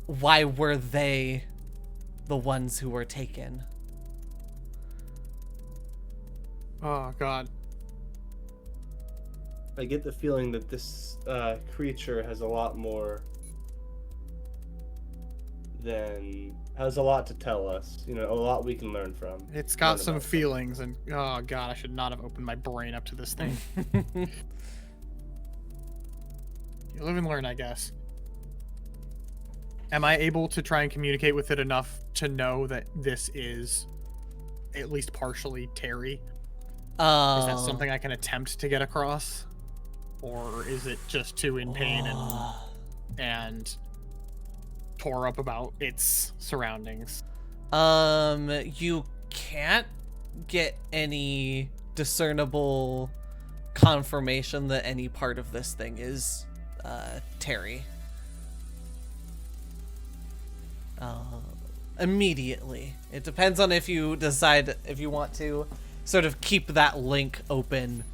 Why were they the ones who were taken? Oh God. I get the feeling that this creature has a lot to tell us. You know, a lot we can learn from. It's got some feelings, and oh God, I should not have opened my brain up to this thing. You live and learn, I guess. Am I able to try and communicate with it enough to know that this is at least partially Terry? Is that something I can attempt to get across? Or is it just too in pain and tore up about its surroundings? You can't get any discernible confirmation that any part of this thing is Terry. Immediately. It depends on if you decide if you want to sort of keep that link open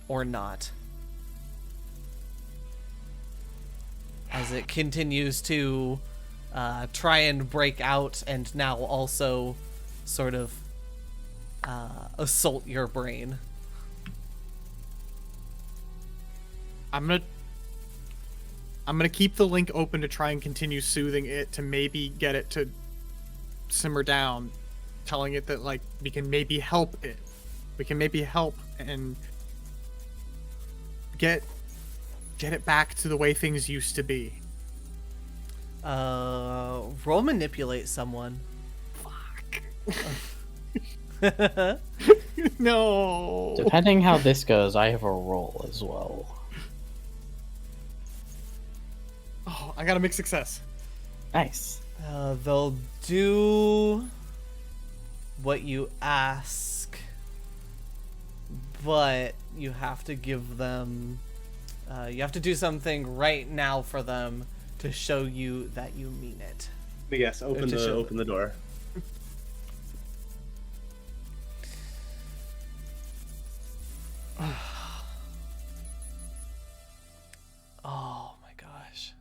or not. As it continues to try and break out and now also sort of assault your brain. I'm gonna I'm gonna keep the link open to try and continue soothing it to maybe get it to simmer down, telling it that like we can maybe help it. We can maybe help and get it back to the way things used to be. Roll manipulate someone. No. Depending how this goes, I have a roll as well. Oh, I got a mixed success. Nice. They'll do what you ask, but you have to give them. You have to do something right now for them to show you that you mean it. Yes, open the door. Oh my gosh.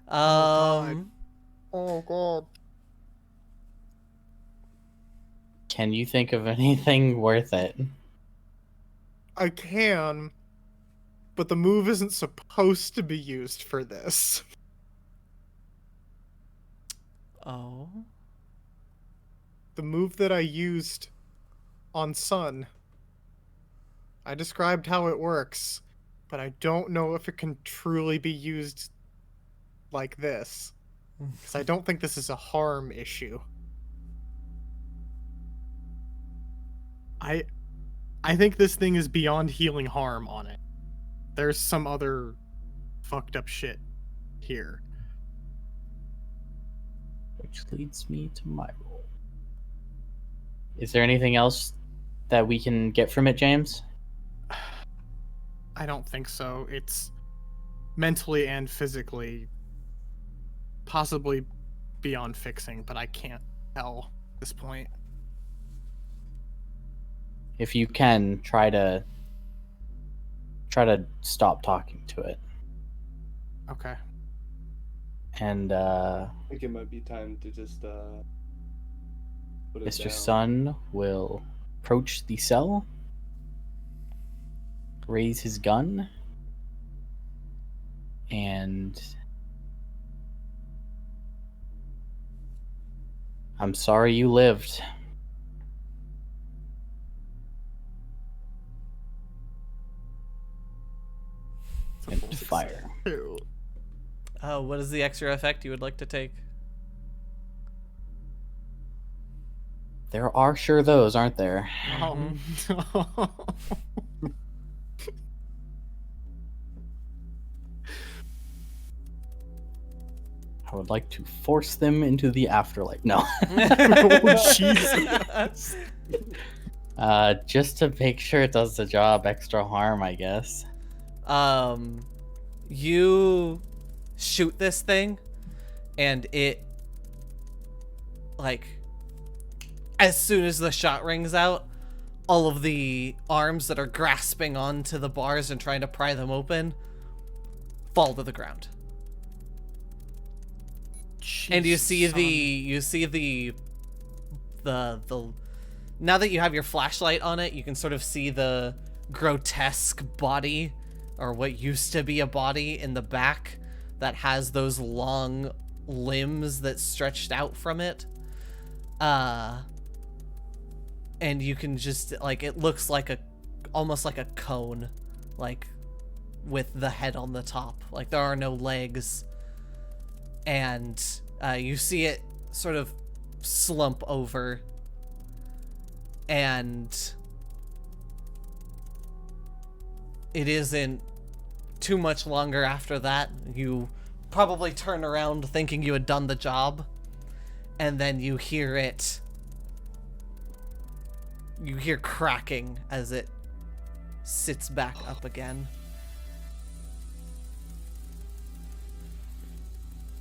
Oh god. Can you think of anything worth it? I can, but the move isn't supposed to be used for this. Oh. The move that I used on Sun. I described how it works, but I don't know if it can truly be used like this. Because I don't think this is a harm issue. I think this thing is beyond healing harm on it. There's some other fucked up shit here. Which leads me to my roll. Is there anything else that we can get from it, James? I don't think so. It's mentally and physically possibly beyond fixing, but I can't tell at this point. If you can, try to stop talking to it. Okay. And I think it might be time to just put it Mr. down. Sun will approach the cell, raise his gun, and I'm sorry you lived. It's a And full success. fire. Ew. What is the extra effect you would like to take? There are sure those, aren't there? No. I would like to force them into the afterlife. No. Oh, Jesus. Just to make sure it does the job, extra harm, I guess. You shoot this thing, and it, like, as soon as the shot rings out, all of the arms that are grasping onto the bars and trying to pry them open fall to the ground. And you see the now that you have your flashlight on it, you can sort of see the grotesque body, or what used to be a body, in the back that has those long limbs that stretched out from it. And you can just, like, it looks like almost like a cone, like, with the head on the top. Like, there are no legs. And you see it sort of slump over, and it isn't too much longer after that. You probably turn around thinking you had done the job, and then you hear cracking as it sits back up again.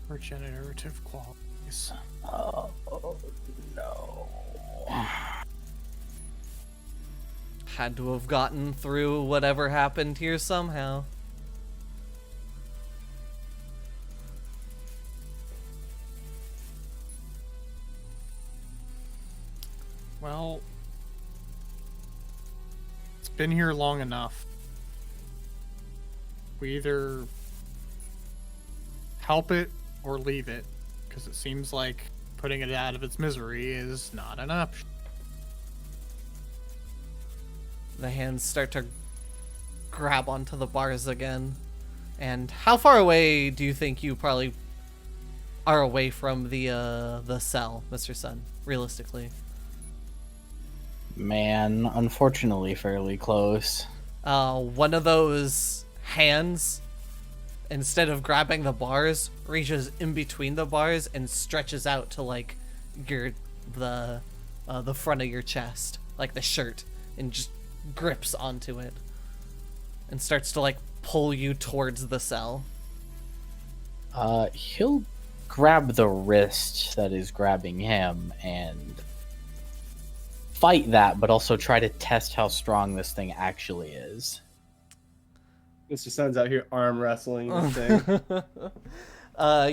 Regenerative qualities. Oh, no. Had to have gotten through whatever happened here somehow. Well, it's been here long enough. We either help it or leave it, because it seems like putting it out of its misery is not an option. The hands start to grab onto the bars again. And how far away do you think you probably are away from the cell, Mr. Sun, realistically? Man, unfortunately, fairly close. One of those hands, instead of grabbing the bars, reaches in between the bars and stretches out to like the front of your chest, like the shirt, and just grips onto it and starts to like pull you towards the cell. He'll grab the wrist that is grabbing him and fight that, but also try to test how strong this thing actually is. Mr. Sun's out here arm wrestling this thing.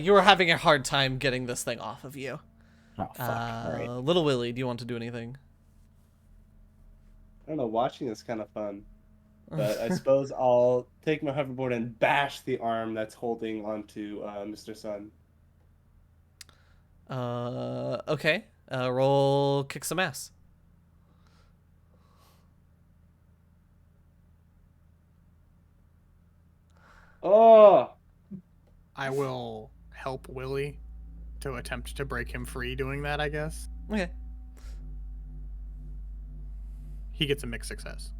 You were having a hard time getting this thing off of you. Oh, fuck. All right. Little Willie, do you want to do anything? I don't know, watching is kind of fun. But I suppose I'll take my hoverboard and bash the arm that's holding onto Mr. Sun. Okay. Roll kick some ass. Oh! I will help Willie to attempt to break him free doing that, I guess. Okay. He gets a mixed success.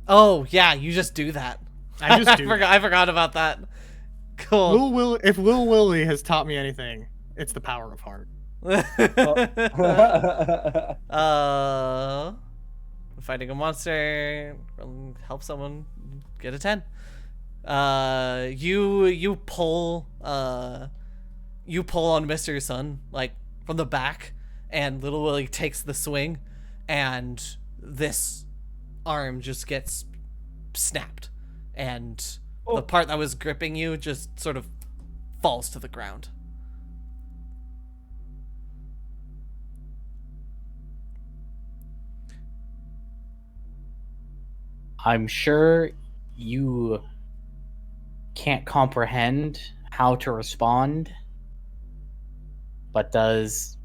Oh, yeah, you just do that. I just do that. I forgot about that. Cool. If Lil Willie has taught me anything, it's the power of heart. Fighting a monster, help someone get a 10. You pull on Mr. Sun like from the back, and Little Willie takes the swing, and this arm just gets snapped, and the part that was gripping you just sort of falls to the ground. I'm sure you can't comprehend how to respond, but does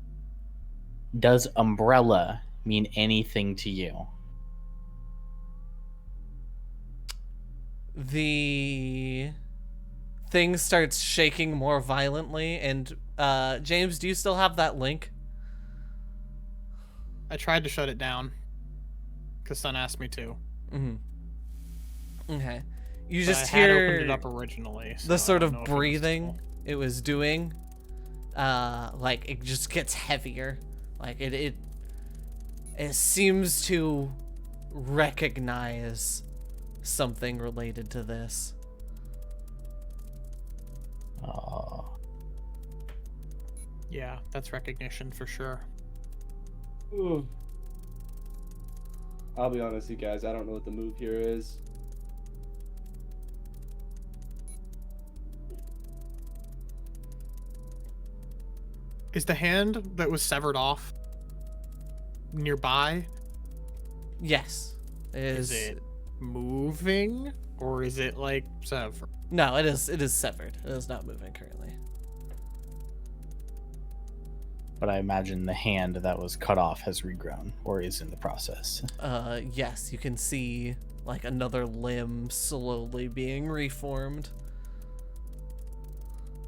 umbrella mean anything to you? The thing starts shaking more violently, and James, do you still have that link? I tried to shut it down because Sun asked me to. Okay. You But just I had hear opened it up originally. So the sort I of don't know if it was breathing still- it was doing. Like it just gets heavier. Like it seems to recognize something related to this. Yeah, that's recognition for sure. Ooh. I'll be honest, you guys, I don't know what the move here is. Is the hand that was severed off nearby? Yes. Is it moving, or is it like severed? No, it is severed. It is not moving currently. But I imagine the hand that was cut off has regrown, or is in the process. Yes, you can see like another limb slowly being reformed.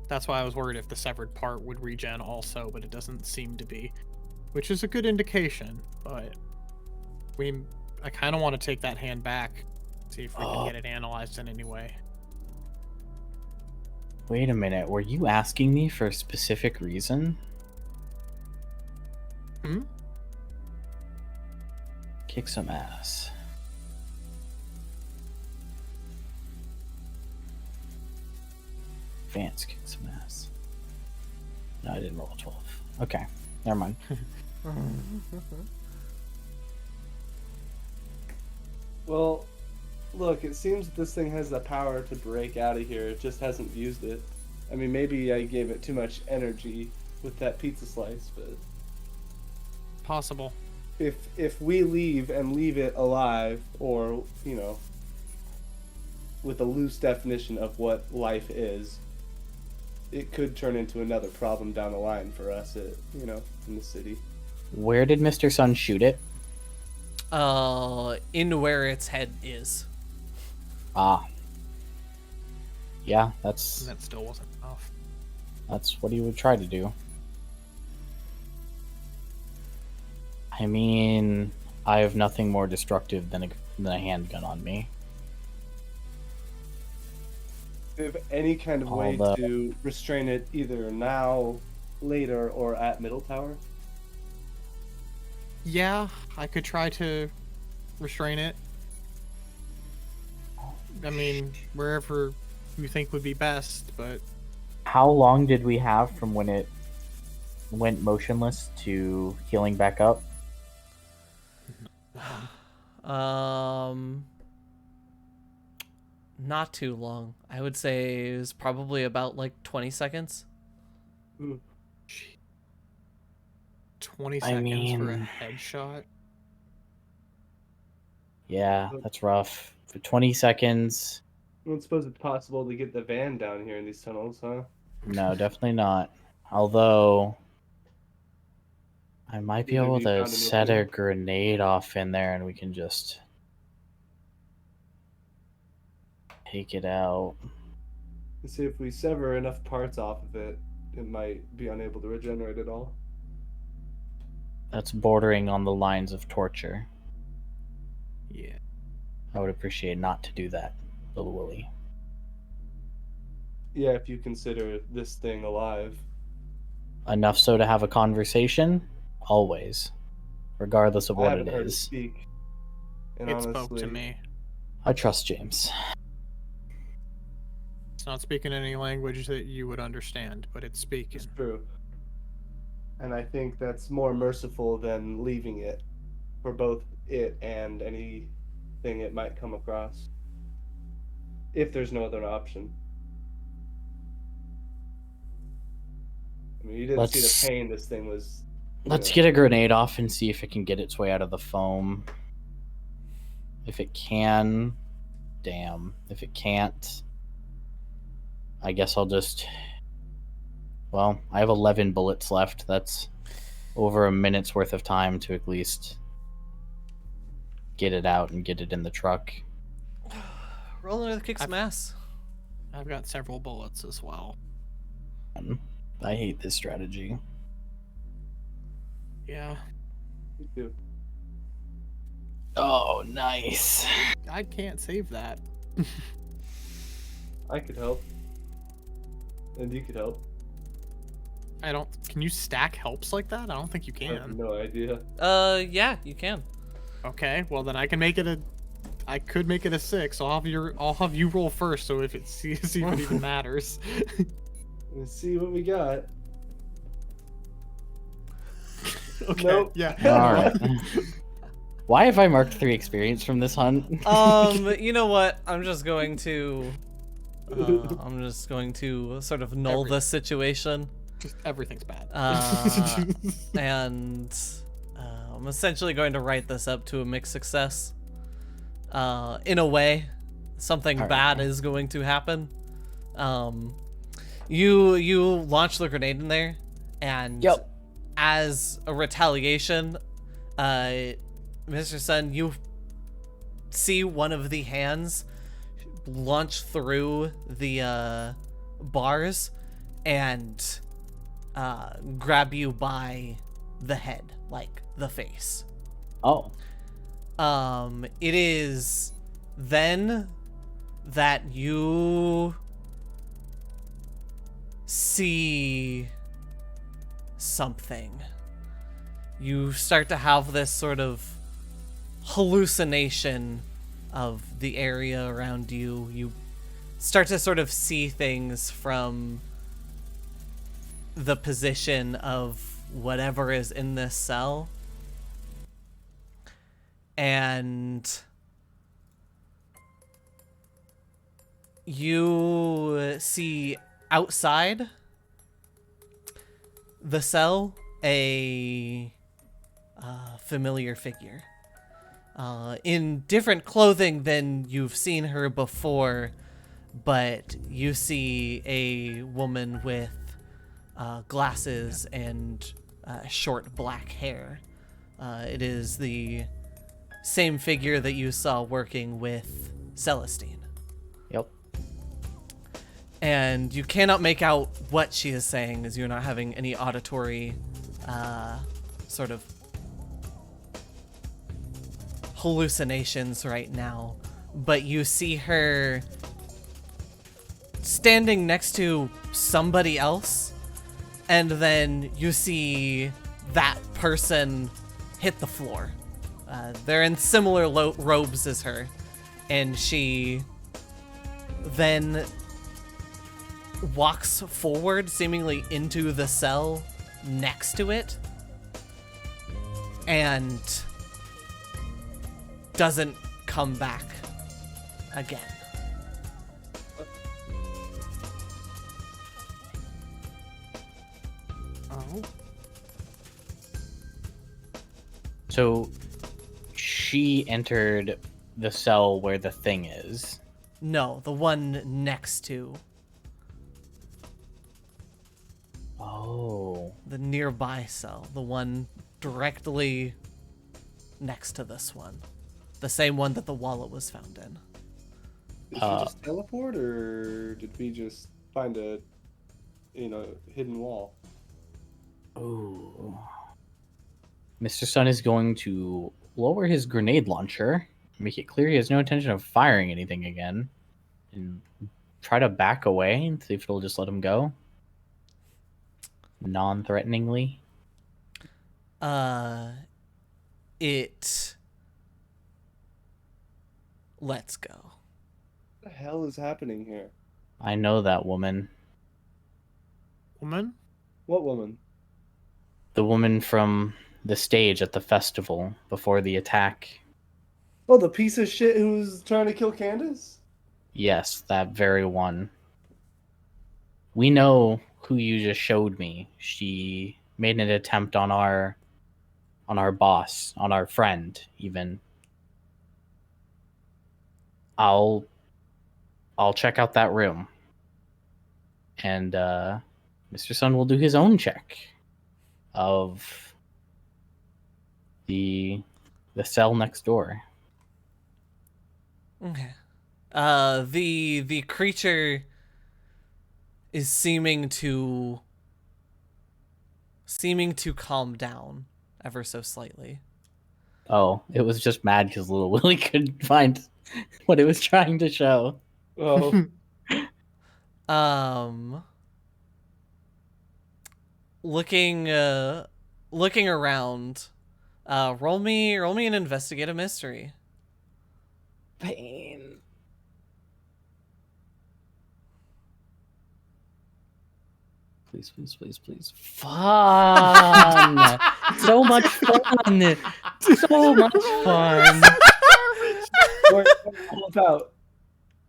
That's why I was worried if the severed part would regen also, but it doesn't seem to be, which is a good indication. But I kind of want to take that hand back, see if we can get it analyzed in any way. Wait a minute, were you asking me for a specific reason? Kick some ass. Vance kick some ass. No, I didn't roll a 12. Okay, never mind. Well, look, it seems that this thing has the power to break out of here. It just hasn't used it. I mean, maybe I gave it too much energy with that pizza slice, but Possible. if we leave and leave it alive, or, you know, with a loose definition of what life is, it could turn into another problem down the line for us, in the city. Where did Mr. Sun shoot it? In where its head is. Ah. Yeah, And that still wasn't enough. that's what he would try to do. I mean, I have nothing more destructive than a handgun on me. Do you have any kind of way Although- to restrain it either now, later, or at Middle Tower? Yeah, I could try to restrain it. I mean, wherever you think would be best, but How long did we have from when it went motionless to healing back up? Not too long. I would say it was probably about like 20 seconds. 20 I seconds for a mean- headshot. Yeah, that's rough. For 20 seconds, I don't suppose it's possible to get the van down here in these tunnels, huh? no, definitely not. Although, I might be Either able we to found an set a opening. grenade off in there and we can just take it out. Let's see if we sever enough parts off of it, it might be unable to regenerate at all. That's bordering on the lines of torture. Yeah. I would appreciate not to do that, little Willie. Yeah, if you consider this thing alive. Enough so to have a conversation? Always. Regardless of I what haven't it heard it is. speak. And It honestly, spoke to me. I trust James. It's not speaking any language that you would understand, but it's speaking. it's true. And I think that's more merciful than leaving it for both it and anything it might come across. If there's no other option. I mean, you didn't see Let's- the pain this thing was. Let's get a grenade off and see if it can get its way out of the foam. If it can, damn. If it can't, I guess I'll just... Well, I have 11 bullets left. That's over a minute's worth of time to at least get it out and get it in the truck. Roll under the kick some ass. I've got several bullets as well. I hate this strategy. Yeah. Me too. Oh, nice. I can't save that. I could help. And you could help. I don't. Can you stack helps like that? I don't think you I have can. no idea. Yeah, you can. Okay, well then I can make it a. I could make it a 6. I'll have you roll first, so if see if it even matters. Let's see what we got. Okay. Nope. Yeah. All right. Why have I marked 3 experience from this hunt? You know what? I'm just going to sort of null Every- this situation. Just everything's bad. And I'm essentially going to write this up to a mixed success. In a way, something All right. bad is going to happen. You launch the grenade in there, and Yep. as a retaliation, Mr. Sun, you see one of the hands launch through the bars and grab you by the head, like the face. Oh. It is then that you see something. You start to have this sort of hallucination of the area around you. You start to sort of see things from the position of whatever is in this cell. And you see outside the cell a familiar figure. in different clothing than you've seen her before, but you see a woman with glasses and short black hair. It is the same figure that you saw working with Celestine. Yep. And you cannot make out what she is saying, as you're not having any auditory sort of hallucinations right now. But you see her standing next to somebody else, and then you see that person hit the floor. They're in similar robes as her, and she then walks forward, seemingly into the cell next to it, and doesn't come back again. Oh. So she entered the cell where the thing is. No, the one next to Oh. the nearby cell, the one directly next to this one. The same one that the wallet was found in. Did she just teleport, or did we just find a, hidden wall? Ooh. Mr. Sun is going to lower his grenade launcher, make it clear he has no intention of firing anything again, and try to back away and see if it'll just let him go. Non-threateningly. It lets go. What the hell is happening here? I know that woman. Woman? What woman? The woman from the stage at the festival before the attack. Oh, the piece of shit who was trying to kill Candace? Yes, that very one. We know who you just showed me. She made an attempt on our boss, on our friend, even. I'll check out that room. And Mr. Sun will do his own check of the cell next door. Okay. The creature is seeming to calm down ever so slightly. Oh, it was just mad because little Willie couldn't find what it was trying to show. Oh, Looking around, roll me an investigate a mystery. Pain. Please, please, please, please. Fun! So much fun! So much fun! hold out.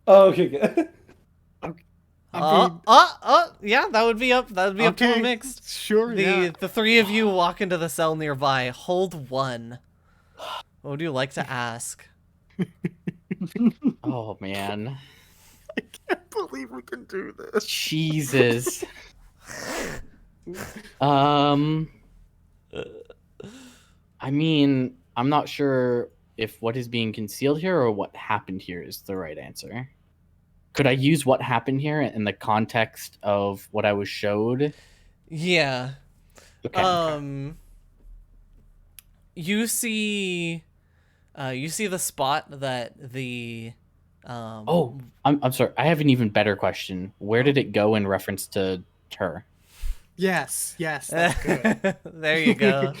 Oh, okay, good. Yeah, that would be up to a mixed. Sure, The three of you walk into the cell nearby. Hold one. What would you like to ask? Oh, man. I can't believe we can do this. Jesus. I mean, I'm not sure if what is being concealed here or what happened here is the right answer. Could I use what happened here in the context of what I was showed? Yeah. Okay. You see the spot that the Oh, I'm sorry. I have an even better question. Where did it go in reference to her? Yes, that's good. There you go.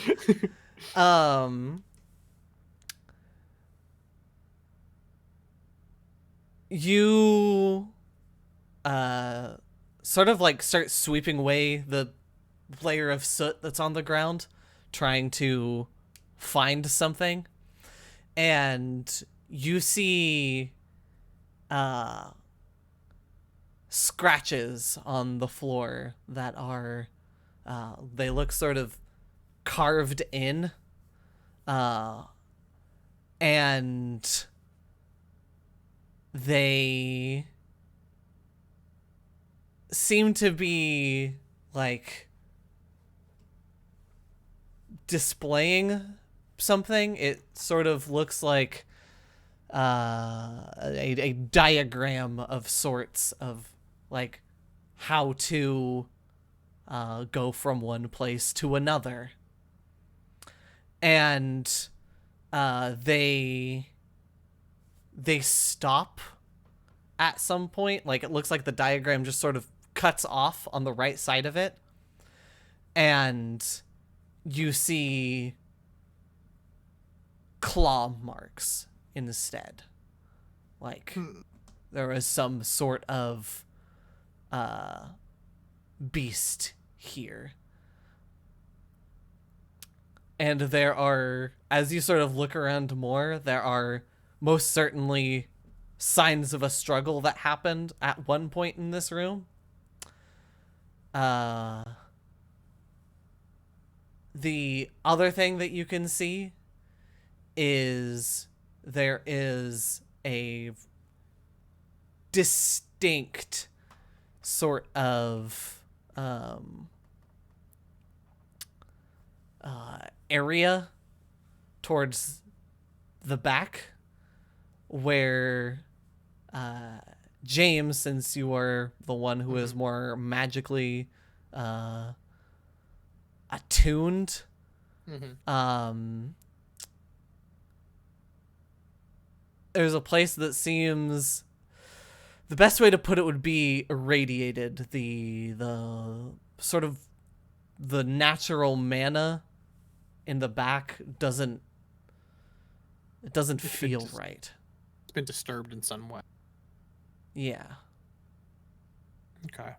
You sort of like start sweeping away the layer of soot that's on the ground, trying to find something, and you see scratches on the floor that are they look sort of carved in, and they seem to be like displaying something. It sort of looks like a diagram of sorts of like how to go from one place to another. And they stop at some point. Like, it looks like the diagram just sort of cuts off on the right side of it, and you see claw marks instead. Like, there was some sort of beast here. And there are, as you sort of look around more, there are most certainly signs of a struggle that happened at one point in this room. The other thing that you can see is there is a distinct sort of area towards the back where James, since you are the one who is more magically attuned, there's a place that seems, the best way to put it would be irradiated. The sort of the natural mana in the back doesn't feel right. It's been disturbed in some way. Yeah. Okay.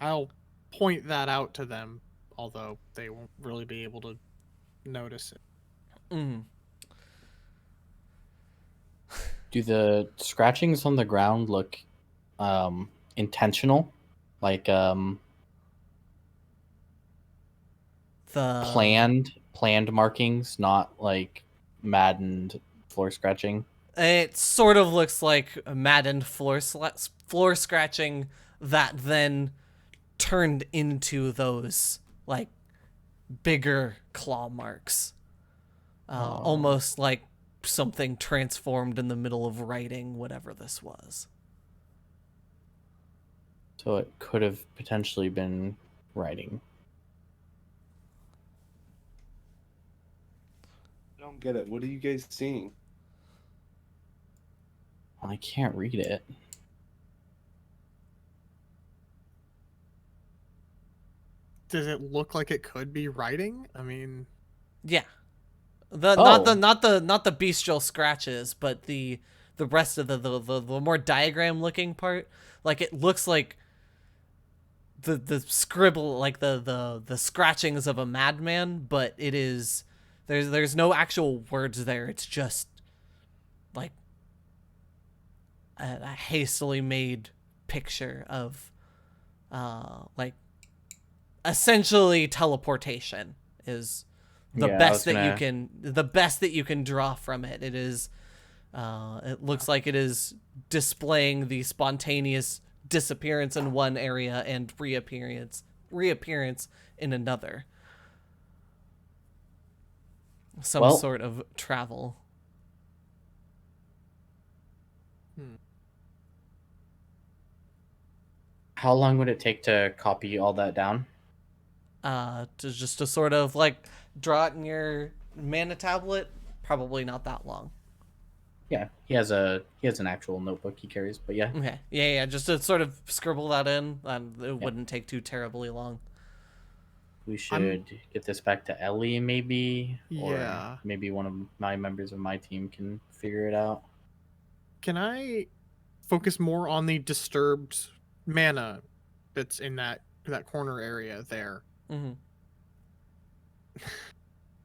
I'll point that out to them, although they won't really be able to notice it. Mm. Do the scratchings on the ground look intentional? Like The planned markings, not like maddened floor scratching? It sort of looks like maddened floor scratching that then turned into those like bigger claw marks. Almost like something transformed in the middle of writing whatever this was. So it could have potentially been writing. I don't get it. What are you guys seeing? I can't read it. Does it look like it could be writing? I mean, Yeah. Not the bestial scratches, but the rest of the more diagram looking part. Like, it looks like the scribble, like the scratchings of a madman, but it is there's no actual words there. It's just like a hastily made picture of like essentially teleportation is the best that you can draw from it. It is it looks like it is displaying the spontaneous disappearance in one area and reappearance in another. Some sort of travel. How long would it take to copy all that down? To sort of like draw it in your mana tablet, probably not that long. Yeah, he has an actual notebook he carries, but yeah. Okay. Yeah, just to sort of scribble that in, and it wouldn't take too terribly long. We should get this back to Ellie, maybe, yeah. or maybe one of my members of my team can figure it out. Can I focus more on the disturbed mana that's in that corner area there? Mm-hmm.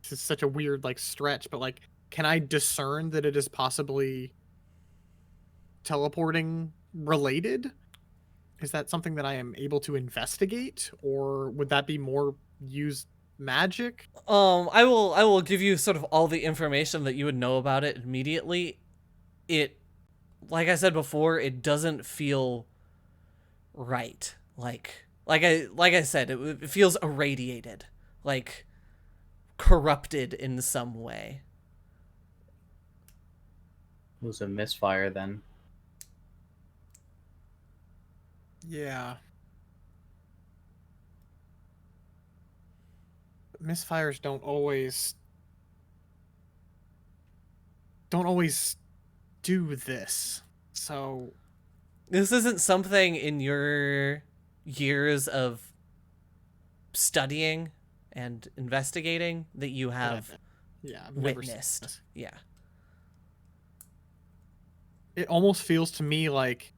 This is such a weird like stretch, but like, can I discern that it is possibly teleporting related? Is that something that I am able to investigate, or would that be more used magic? I will give you sort of all the information that you would know about it immediately. It, like I said before, it doesn't feel right. Like I said, it feels irradiated, like corrupted in some way. It was a misfire then. Yeah. Misfires don't always do this. So This isn't something in your years of studying and investigating that you have I've never seen witnessed. this. Yeah. It almost feels to me like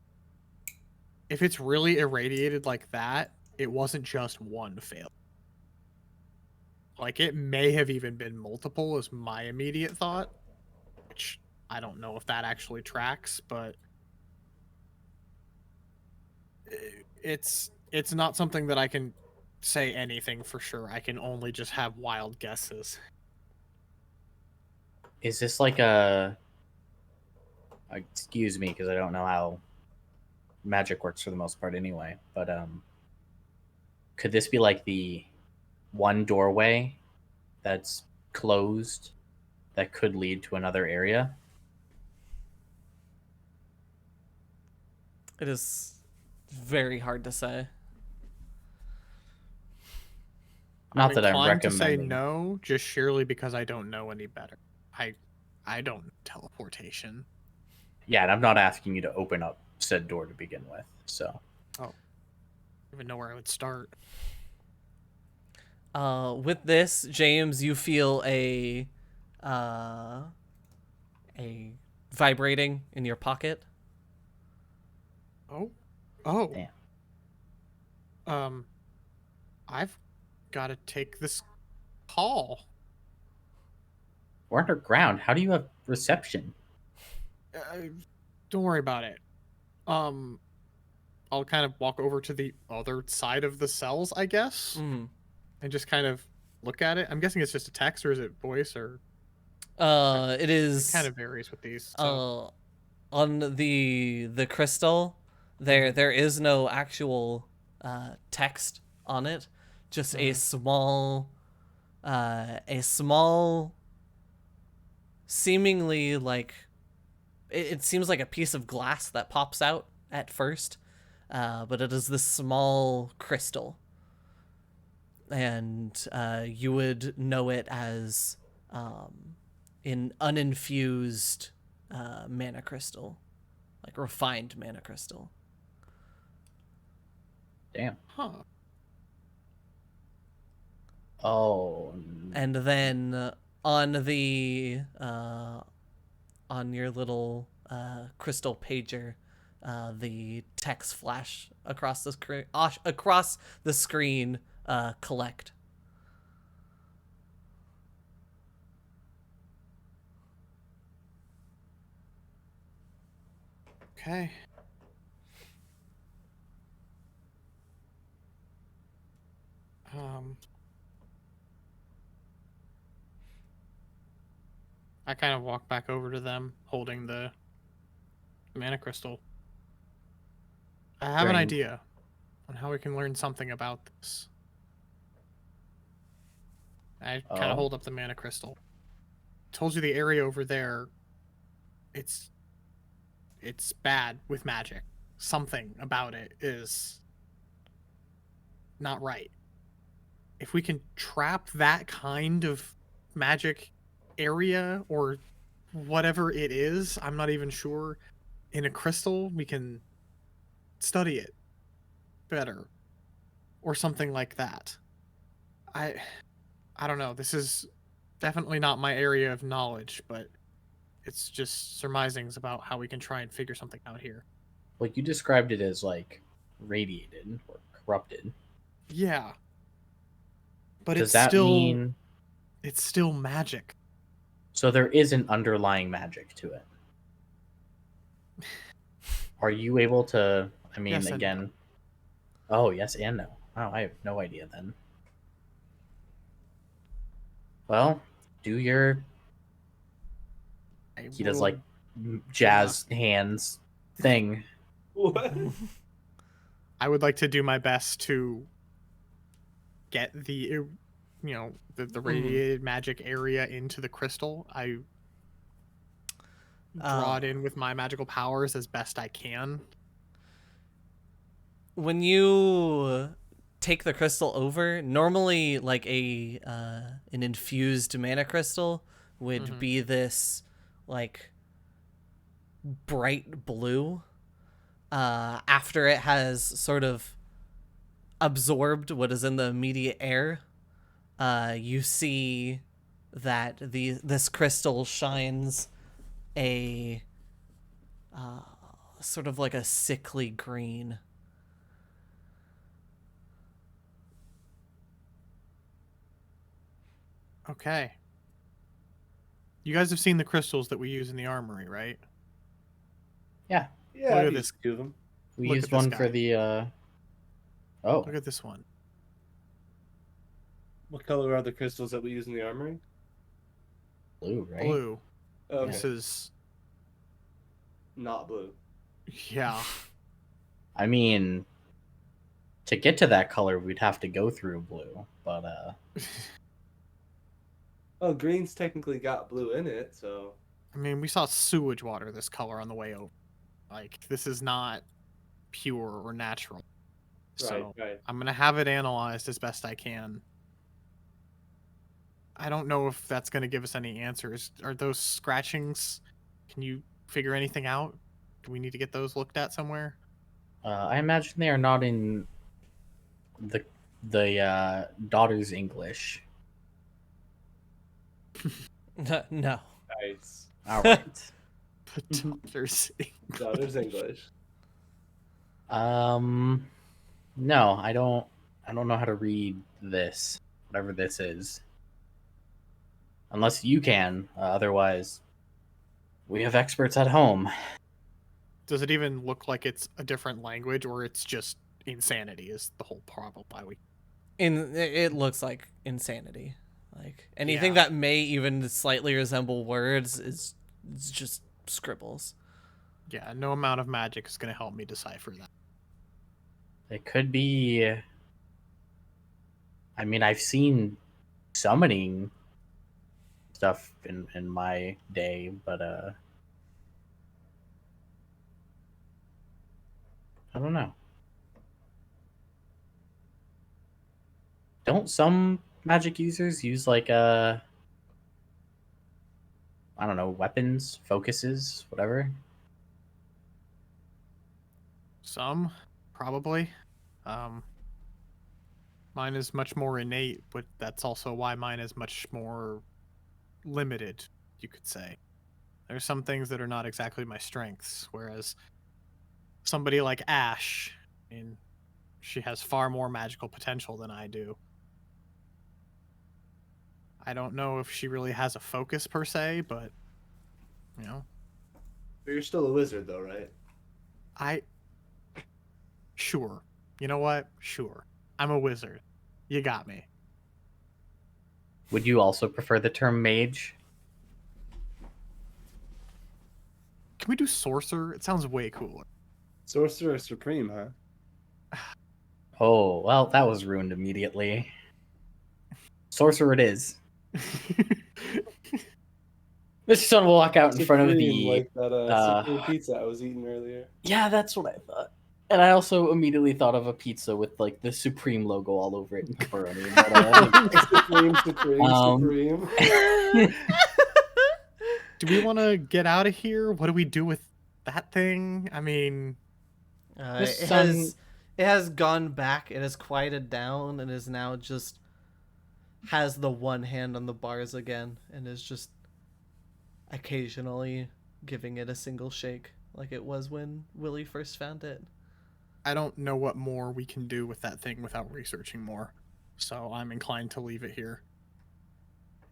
if it's really irradiated like that, it wasn't just one fail. Like it may have even been multiple is my immediate thought, which I don't know if that actually tracks, but it's not something that I can say anything for sure. I can only just have wild guesses. Is this like excuse me, because I don't know how magic works for the most part anyway, but could this be like the one doorway that's closed that could lead to another area? It is very hard to say. Not that I'm inclined to say recommending. no, just surely because I don't know any better. I don't know teleportation. Yeah, and I'm not asking you to open up said door to begin with. So I don't even know where I would start. With this, James, you feel a vibrating in your pocket. Oh. damn. I've got to take this call. We're underground. How do you have reception? Don't worry about it. I'll kind of walk over to the other side of the cells, I guess, Mm. and just kind of look at it. I'm guessing it's just a text, or is it voice, or It is it kind of varies with these. So. on the crystal. There is no actual text on it, just a small seemingly like it seems like a piece of glass that pops out at first, but it is this small crystal, and you would know it as an uninfused mana crystal, like refined mana crystal. Damn. Huh. Oh. And then on the on your little crystal pager, the text flash across the screen. Collect. Okay. I kind of walk back over to them, holding the mana crystal. I have an Right. idea on how we can learn something about this. I kind Oh. of hold up the mana crystal. Told you the area over there. It's bad with magic. Something about it is not right. If we can trap that kind of magic area or whatever it is, I'm not even sure, in a crystal, we can study it better or something like that. I don't know. This is definitely not my area of knowledge, but it's just surmisings about how we can try and figure something out here. Well, you described it as like radiated or corrupted. Yeah. But Does that mean it's still magic. so there is an underlying magic to it? Are you able to? I mean, Yes and again. Oh, yes and no. Wow, I have no idea then. Well, do your. I He does will- like jazz hands thing. What? I would like to do my best to get the the radiated magic area into the crystal. I draw it in with my magical powers as best I can. When you take the crystal over, normally like an infused mana crystal would be this like bright blue. After it has sort of absorbed what is in the immediate air, you see that this crystal shines a sort of like a sickly green. Okay. You guys have seen the crystals that we use in the armory, right? Yeah, Yeah, Look I've at used this. two of them. we Look used at this one for guy. the. Oh, Look at this one. What color are the crystals that we use in the armory? blue, right? Blue. Okay. This is Not blue. yeah. I mean, to get to that color, we'd have to go through blue, but Oh, green's technically got blue in it, so I mean, we saw sewage water this color on the way over. Like, this is not pure or natural. So right. I'm gonna have it analyzed as best I can. I don't know if that's gonna give us any answers. Are those scratchings? Can you figure anything out? Do we need to get those looked at somewhere? I imagine they are not in the daughter's English. No. Nice. All right. The doctor's No, there's English. No, I don't know how to read this, whatever this is. Unless you can. Otherwise, we have experts at home. Does it even look like it's a different language, or it's just insanity is the whole problem? Why we It looks like insanity. Like anything Yeah. that may even slightly resemble words is just scribbles. Yeah, no amount of magic is gonna help me decipher that. It could be. I mean, I've seen summoning stuff in my day, but I don't know. Don't some magic users use like I don't know, weapons, focuses, whatever? Some, probably. Mine is much more innate, but that's also why mine is much more limited, you could say. There's some things that are not exactly my strengths, whereas somebody like Ash, I mean, she has far more magical potential than I do. I don't know if she really has a focus per se, but you know, But you're still a wizard, though, right? sure. You know what? Sure. I'm a wizard. You got me. Would you also prefer the term mage? Can we do sorcerer? It sounds way cooler. Sorcerer Supreme, huh? Oh, well, that was ruined immediately. Sorcerer it is. Mr. Son will walk out in front of Supreme, the. like that Supreme pizza I was eating earlier. Yeah, that's what I thought. And I also immediately thought of a pizza with like the Supreme logo all over it and pepperoni. But, Supreme. Do we want to get out of here? What do we do with that thing? I mean, This It has gone back. It has quieted down and is now just has the one hand on the bars again and is just occasionally giving it a single shake like it was when Willie first found it. I don't know what more we can do with that thing without researching more. So I'm inclined to leave it here.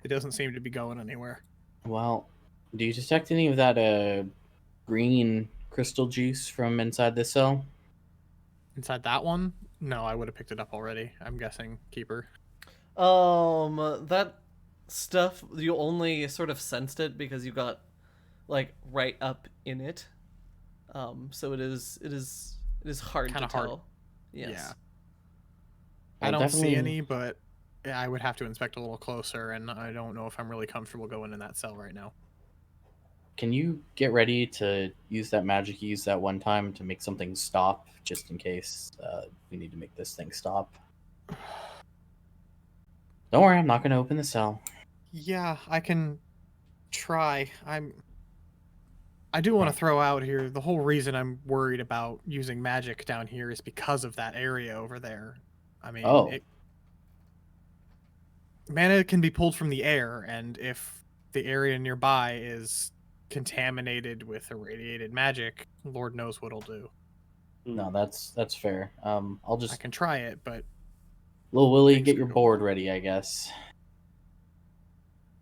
It doesn't seem to be going anywhere. well, do you detect any of that green crystal juice from inside this cell? Inside that one? No, I would have picked it up already. I'm guessing keeper. That stuff, you only sort of sensed it because you got like right up in it. So it is hard Kinda to hard. tell. Yes. Yeah. I Well, don't see definitely- any, but yeah, I would have to inspect a little closer, and I don't know if I'm really comfortable going in that cell right now. Can you get ready to use that magic you used that one time to make something stop, just in case we need to make this thing stop? Don't worry, I'm not going to open the cell. Yeah, I can try. I do want to throw out here the whole reason I'm worried about using magic down here is because of that area over there. I mean, Oh. mana can be pulled from the air, and if the area nearby is contaminated with irradiated magic, Lord knows what it'll do. No, that's fair. I'll I just can try it, but Lil Willie, things get could your go board wrong. ready, I guess,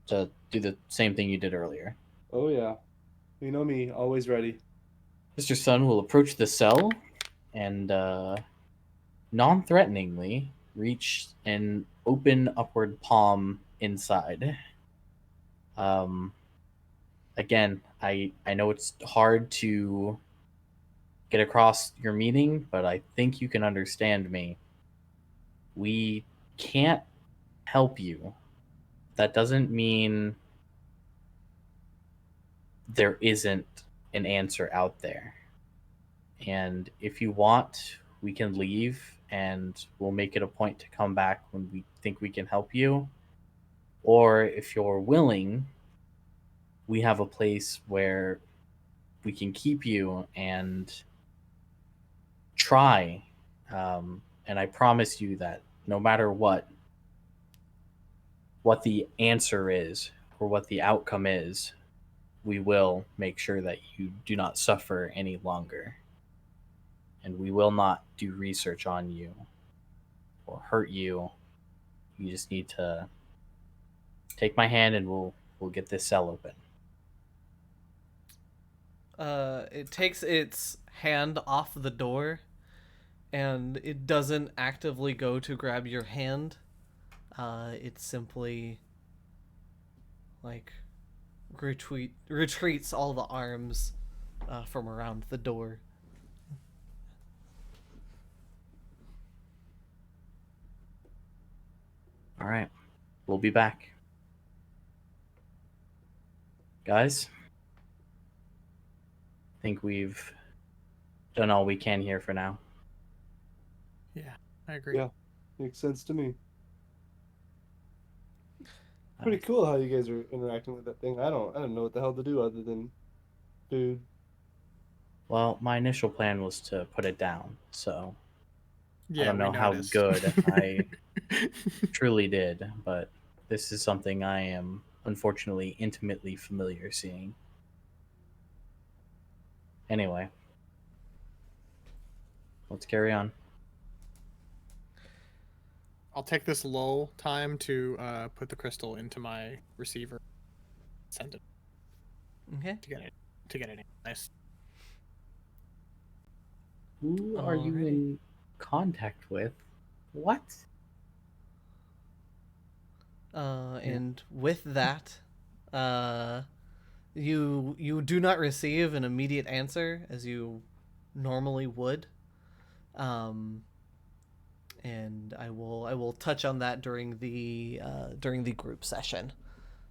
to do the same thing you did earlier. Oh yeah. You know me, always ready. Mr. Sun will approach the cell and non-threateningly reach an open upward palm inside. Again, I know it's hard to get across your meaning, but I think you can understand me. We can't help you. That doesn't mean there isn't an answer out there. And if you want, we can leave and we'll make it a point to come back when we think we can help you. Or if you're willing, we have a place where we can keep you and try. And I promise you that no matter what the answer is or what the outcome is, we will make sure that you do not suffer any longer. And we will not do research on you or hurt you. You just need to take my hand and we'll get this cell open. It takes its hand off the door, and it doesn't actively go to grab your hand. It simply like retreats all the arms from around the door. All right. We'll be back. Guys, I think we've done all we can here for now. Yeah, I agree. Yeah. Makes sense to me. Pretty cool how you guys are interacting with that thing. I don't know what the hell to do other than food. Well, my initial plan was to put it down, so Yeah, I don't know we how noticed. good I truly did, but this is something I am unfortunately intimately familiar seeing. Anyway, let's carry on. I'll take this lull time to put the crystal into my receiver. Send it Okay. to get it in. Nice. Who are you Alrighty. in contact with? What? And with that, you do not receive an immediate answer as you normally would. And I will touch on that during the group session.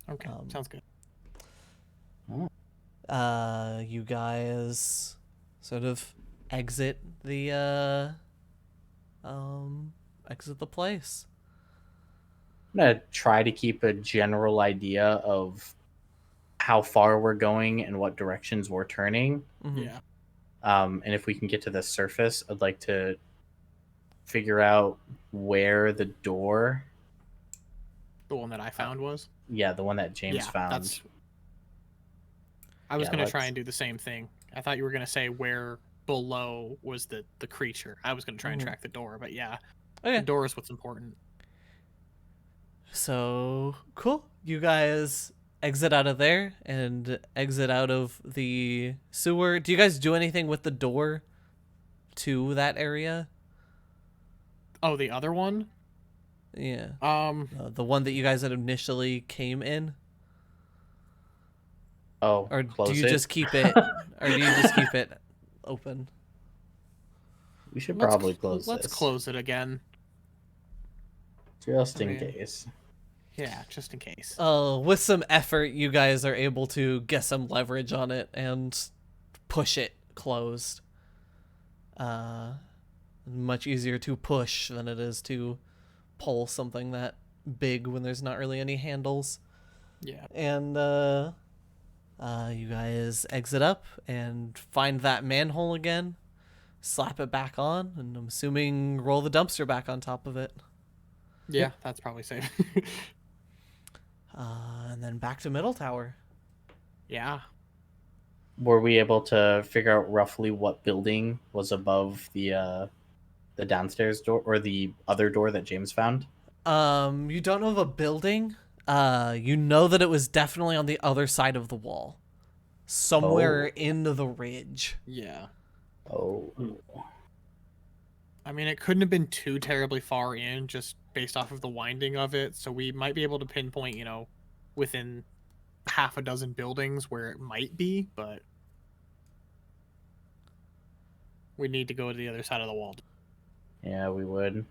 Okay, sounds good. You guys sort of exit the place. I'm gonna try to keep a general idea of how far we're going and what directions we're turning. Mhm. Yeah. And if we can get to the surface, I'd like to figure out where the door. The one that I found was. Yeah, the one that James Yeah, found. I was Yeah, gonna try let's- and do the same thing. I thought you were gonna say where below was the creature. I was gonna try and Mhm. track the door, but yeah, Okay. the door is what's important. So cool. You guys exit out of there and exit out of the sewer. Do you guys do anything with the door to that area? Oh, the other one? Yeah. The one that you guys had initially came in, Oh, or do close you it. just keep it, or do you just keep it open? We should Let's probably close let's this. close it again. Just I in mean- case. Yeah, just in case. With some effort, you guys are able to get some leverage on it and push it closed. Much easier to push than it is to pull something that big when there's not really any handles. Yeah. And you guys exit up and find that manhole again, slap it back on, and I'm assuming roll the dumpster back on top of it. Yeah, that's probably safe. And then back to Middle Tower. Yeah. Were we able to figure out roughly what building was above the downstairs door or the other door that James found? You don't know of a building. You know that it was definitely on the other side of the wall, somewhere in the ridge. Yeah. Oh. I mean, it couldn't have been too terribly far in just based off of the winding of it, so we might be able to pinpoint, within half a dozen buildings where it might be, but we need to go to the other side of the wall. Yeah, we would.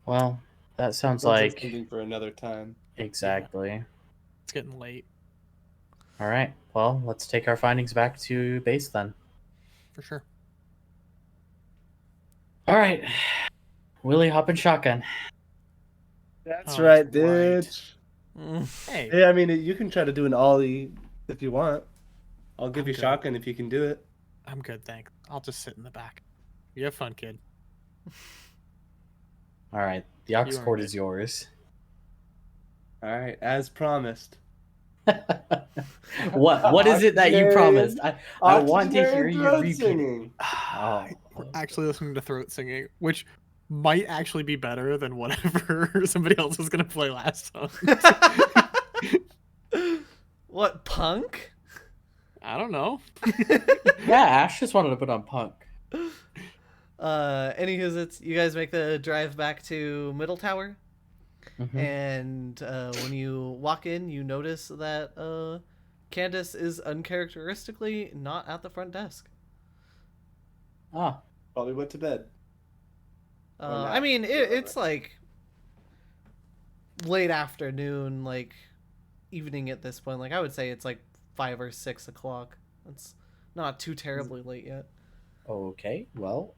Well, that sounds like something for another time. exactly. It's getting late, All right. Well, let's take our findings back to base then. for sure. All right. Willie, hop in shotgun. That's Oh, right, that's right. bitch. Hey, Hey, I mean, you can try to do an ollie if you want. I'll give I'm you good. shotgun if you can do it. I'm good, thanks. I'll just sit in the back. You have fun, kid. All right. The aux You are cord good. is yours. All right, as promised. What is it that you promised? I want to hear you throat repeat it. singing. Oh. We're actually listening to throat singing, which might actually be better than whatever somebody else was gonna play last time. What, punk? I don't know. Yeah, Ash just wanted to put on punk. Anywho, you guys make the drive back to Middle Tower, Mhm. and when you walk in, you notice that Candace is uncharacteristically not at the front desk. Ah, Probably went to bed. Or not, I mean, whatever. it's like late afternoon, like evening at this point. Like I would say it's like 5 or 6 o'clock. It's not too terribly late yet. okay. Well,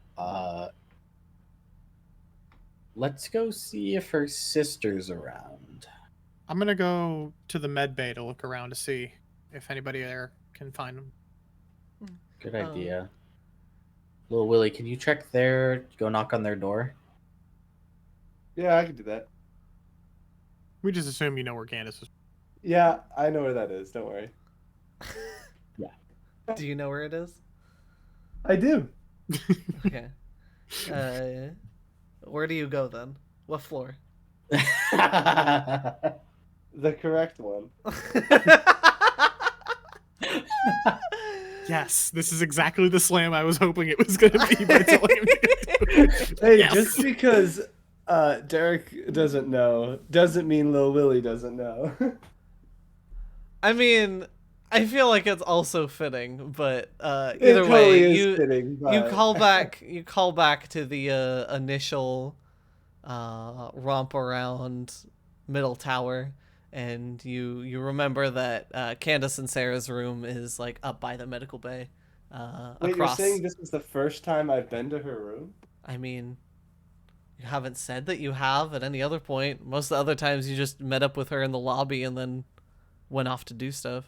let's go see if her sister's around. I'm gonna go to the med bay to look around to see if anybody there can find them. Good idea. Little Willie, can you check there? Go knock on their door. Yeah, I can do that. We just assume you know where Candace is. Yeah, I know where that is. Don't worry. Do you know where it is? I do. Okay. Where do you go then? What floor? The correct one. Yes, this is exactly the slam I was hoping it was gonna be by telling him to go do it. Hey, Yes. just because Derek doesn't know doesn't mean Lil Willie doesn't know. I mean, I feel like it's also fitting, but It either totally way, is you fitting, you but- call back to the initial romp around Middle Tower, and you remember that Candace and Sarah's room is like up by the medical bay. Wait, Across. you're saying this is the first time I've been to her room? I mean, you haven't said that you have at any other point. Most of the other times you just met up with her in the lobby and then went off to do stuff.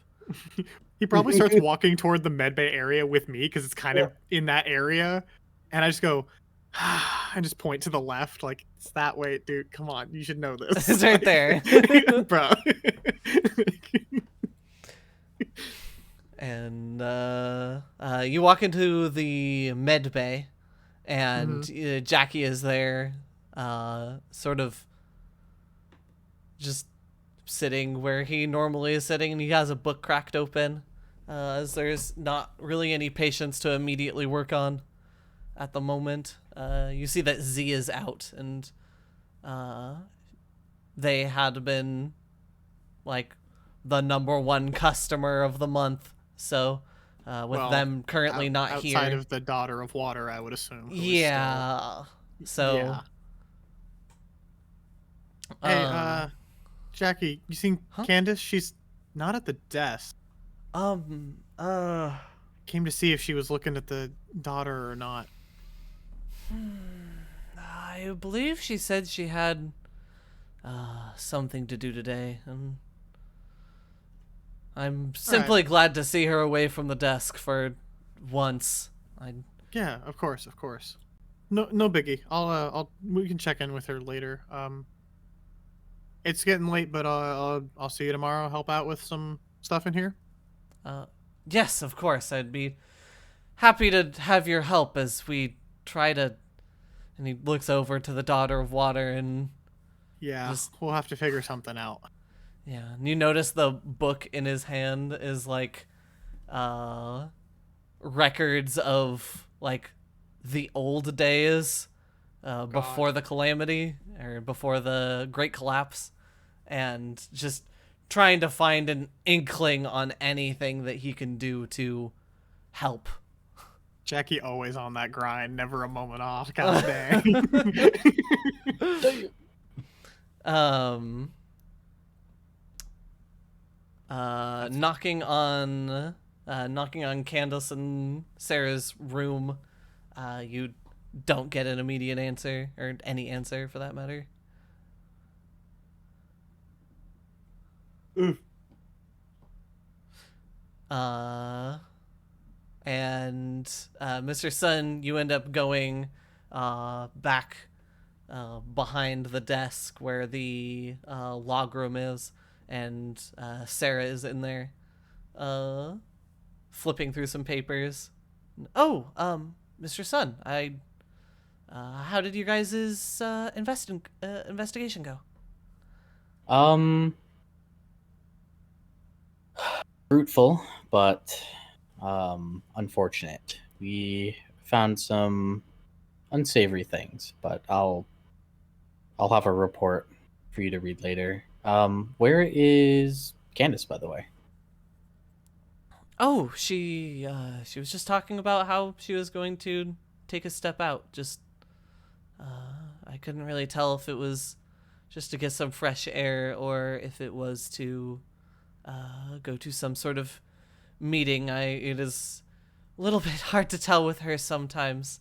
He probably starts walking toward the med bay area with me because it's kind of in that area, and I just go, I just point to the left, like it's that way, dude. Come on, you should know this. It's right there. Bro. And you walk into the med bay, and Jackie is there, sort of just sitting where he normally is sitting, and he has a book cracked open, as there's not really any patients to immediately work on. at the moment. You see that Z is out, and they had been like the #1 customer of the month. So with Well, them currently not outside here, of the Daughter of Water, I would assume. Who is yeah. Still... So Yeah. Hey, um, Jackie, you seen Huh? Candace? She's not at the desk. um uh Came to see if she was looking at the daughter or not. I believe she said she had something to do today, and I'm simply glad to see her away from the desk for once. Yeah, of course, of course. No biggie. We can check in with her later. It's getting late, but I'll see you tomorrow. Help out with some stuff in here. Yes, of course, I'd be happy to have your help as we try to. And he looks over to the Daughter of Water, and Yeah, Just- we'll have to figure something out. yeah, and you notice the book in his hand is like records of like the old days before the calamity or before the Great Collapse, and just trying to find an inkling on anything that he can do to help. Jackie always on that grind, never a moment off. God dang. Knocking on Candace and Sarah's room. You don't get an immediate answer, or any answer for that matter. And Mr. Sun, you end up going back behind the desk where the log room is, and Sarah is in there flipping through some papers. Oh, Mr. Sun, how did your guys' investigation go? Fruitful, but unfortunate. We found some unsavory things, but I'll have a report for you to read later. Where is Candace, by the way? Oh, she was just talking about how she was going to take a step out. Just I couldn't really tell if it was just to get some fresh air or if it was to go to some sort of meeting. It is a little bit hard to tell with her sometimes.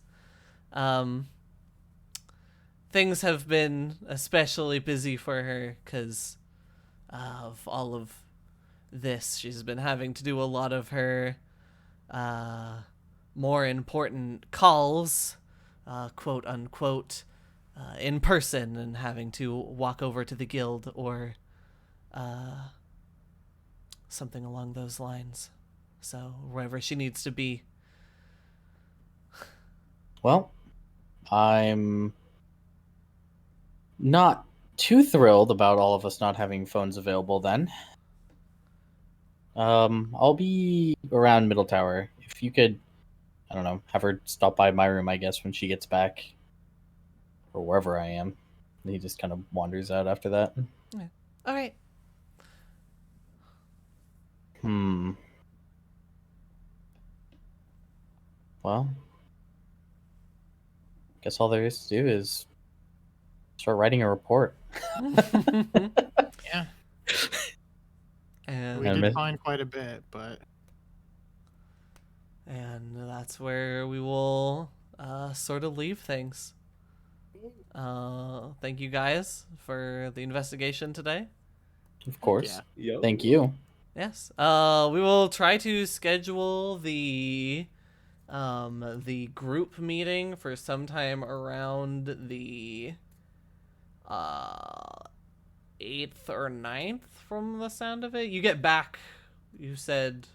Things have been especially busy for her because of all of this. She's been having to do a lot of her more important calls, quote unquote, in person, and having to walk over to the guild or something along those lines. So wherever she needs to be. Well, I'm not too thrilled about all of us not having phones available then. I'll be around Middle Tower. If you could, I don't know, have her stop by my room, I guess, when she gets back. Or wherever I am. And he just kind of wanders out after that. Yeah. All right. Well, guess all there is to do is start writing a report. Yeah. And We did find quite a bit, but that's where we will sort of leave things. Thank you guys for the investigation today. Of course. yeah. Yo. Thank you. Yes. We will try to schedule the group meeting for sometime around the 8th or 9th from the sound of it. You get back, you said,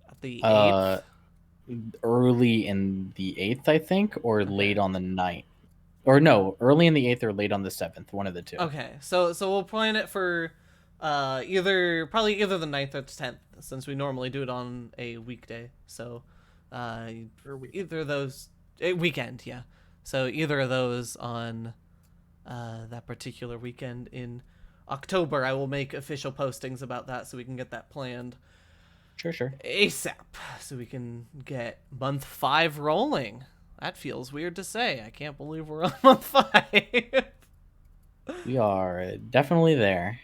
at the 8th? Early in the 8th, I think, or late on the 9th. Or no, early in the 8th or late on the 7th, one of the two. Okay, so we'll plan it for either the 9th or the 10th, since we normally do it on a weekday. So either of those Weekend, yeah. So either of those on that particular weekend in October, I will make official postings about that so we can get that planned Sure. ASAP, so we can get month 5 rolling. That feels weird to say. I can't believe we're on month 5. We are definitely there.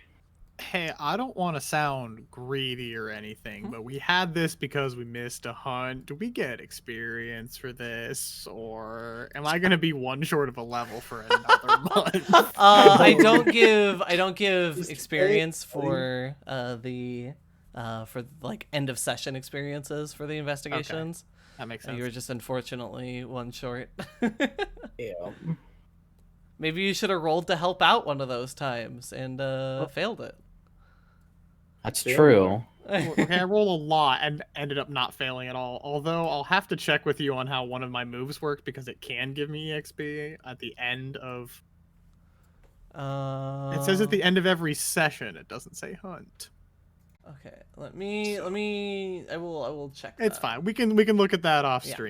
Hey, I don't want to sound greedy or anything, but we had this because we missed a hunt. Do we get experience for this, or am I gonna be one short of a level for another month? I don't give Just experience wait, buddy. for like end of session experiences for the investigations. That makes You sense. were just unfortunately one short. Yeah. Maybe you should have rolled to help out one of those times and failed it. That's Failure. true. Okay, I rolled a lot and ended up not failing at all. Although I'll have to check with you on how one of my moves works because it can give me EXP at the end of. It says at the end of every session. It doesn't say hunt. Okay, let me. I will check. It's that. fine. We can look at that off Yeah. stream.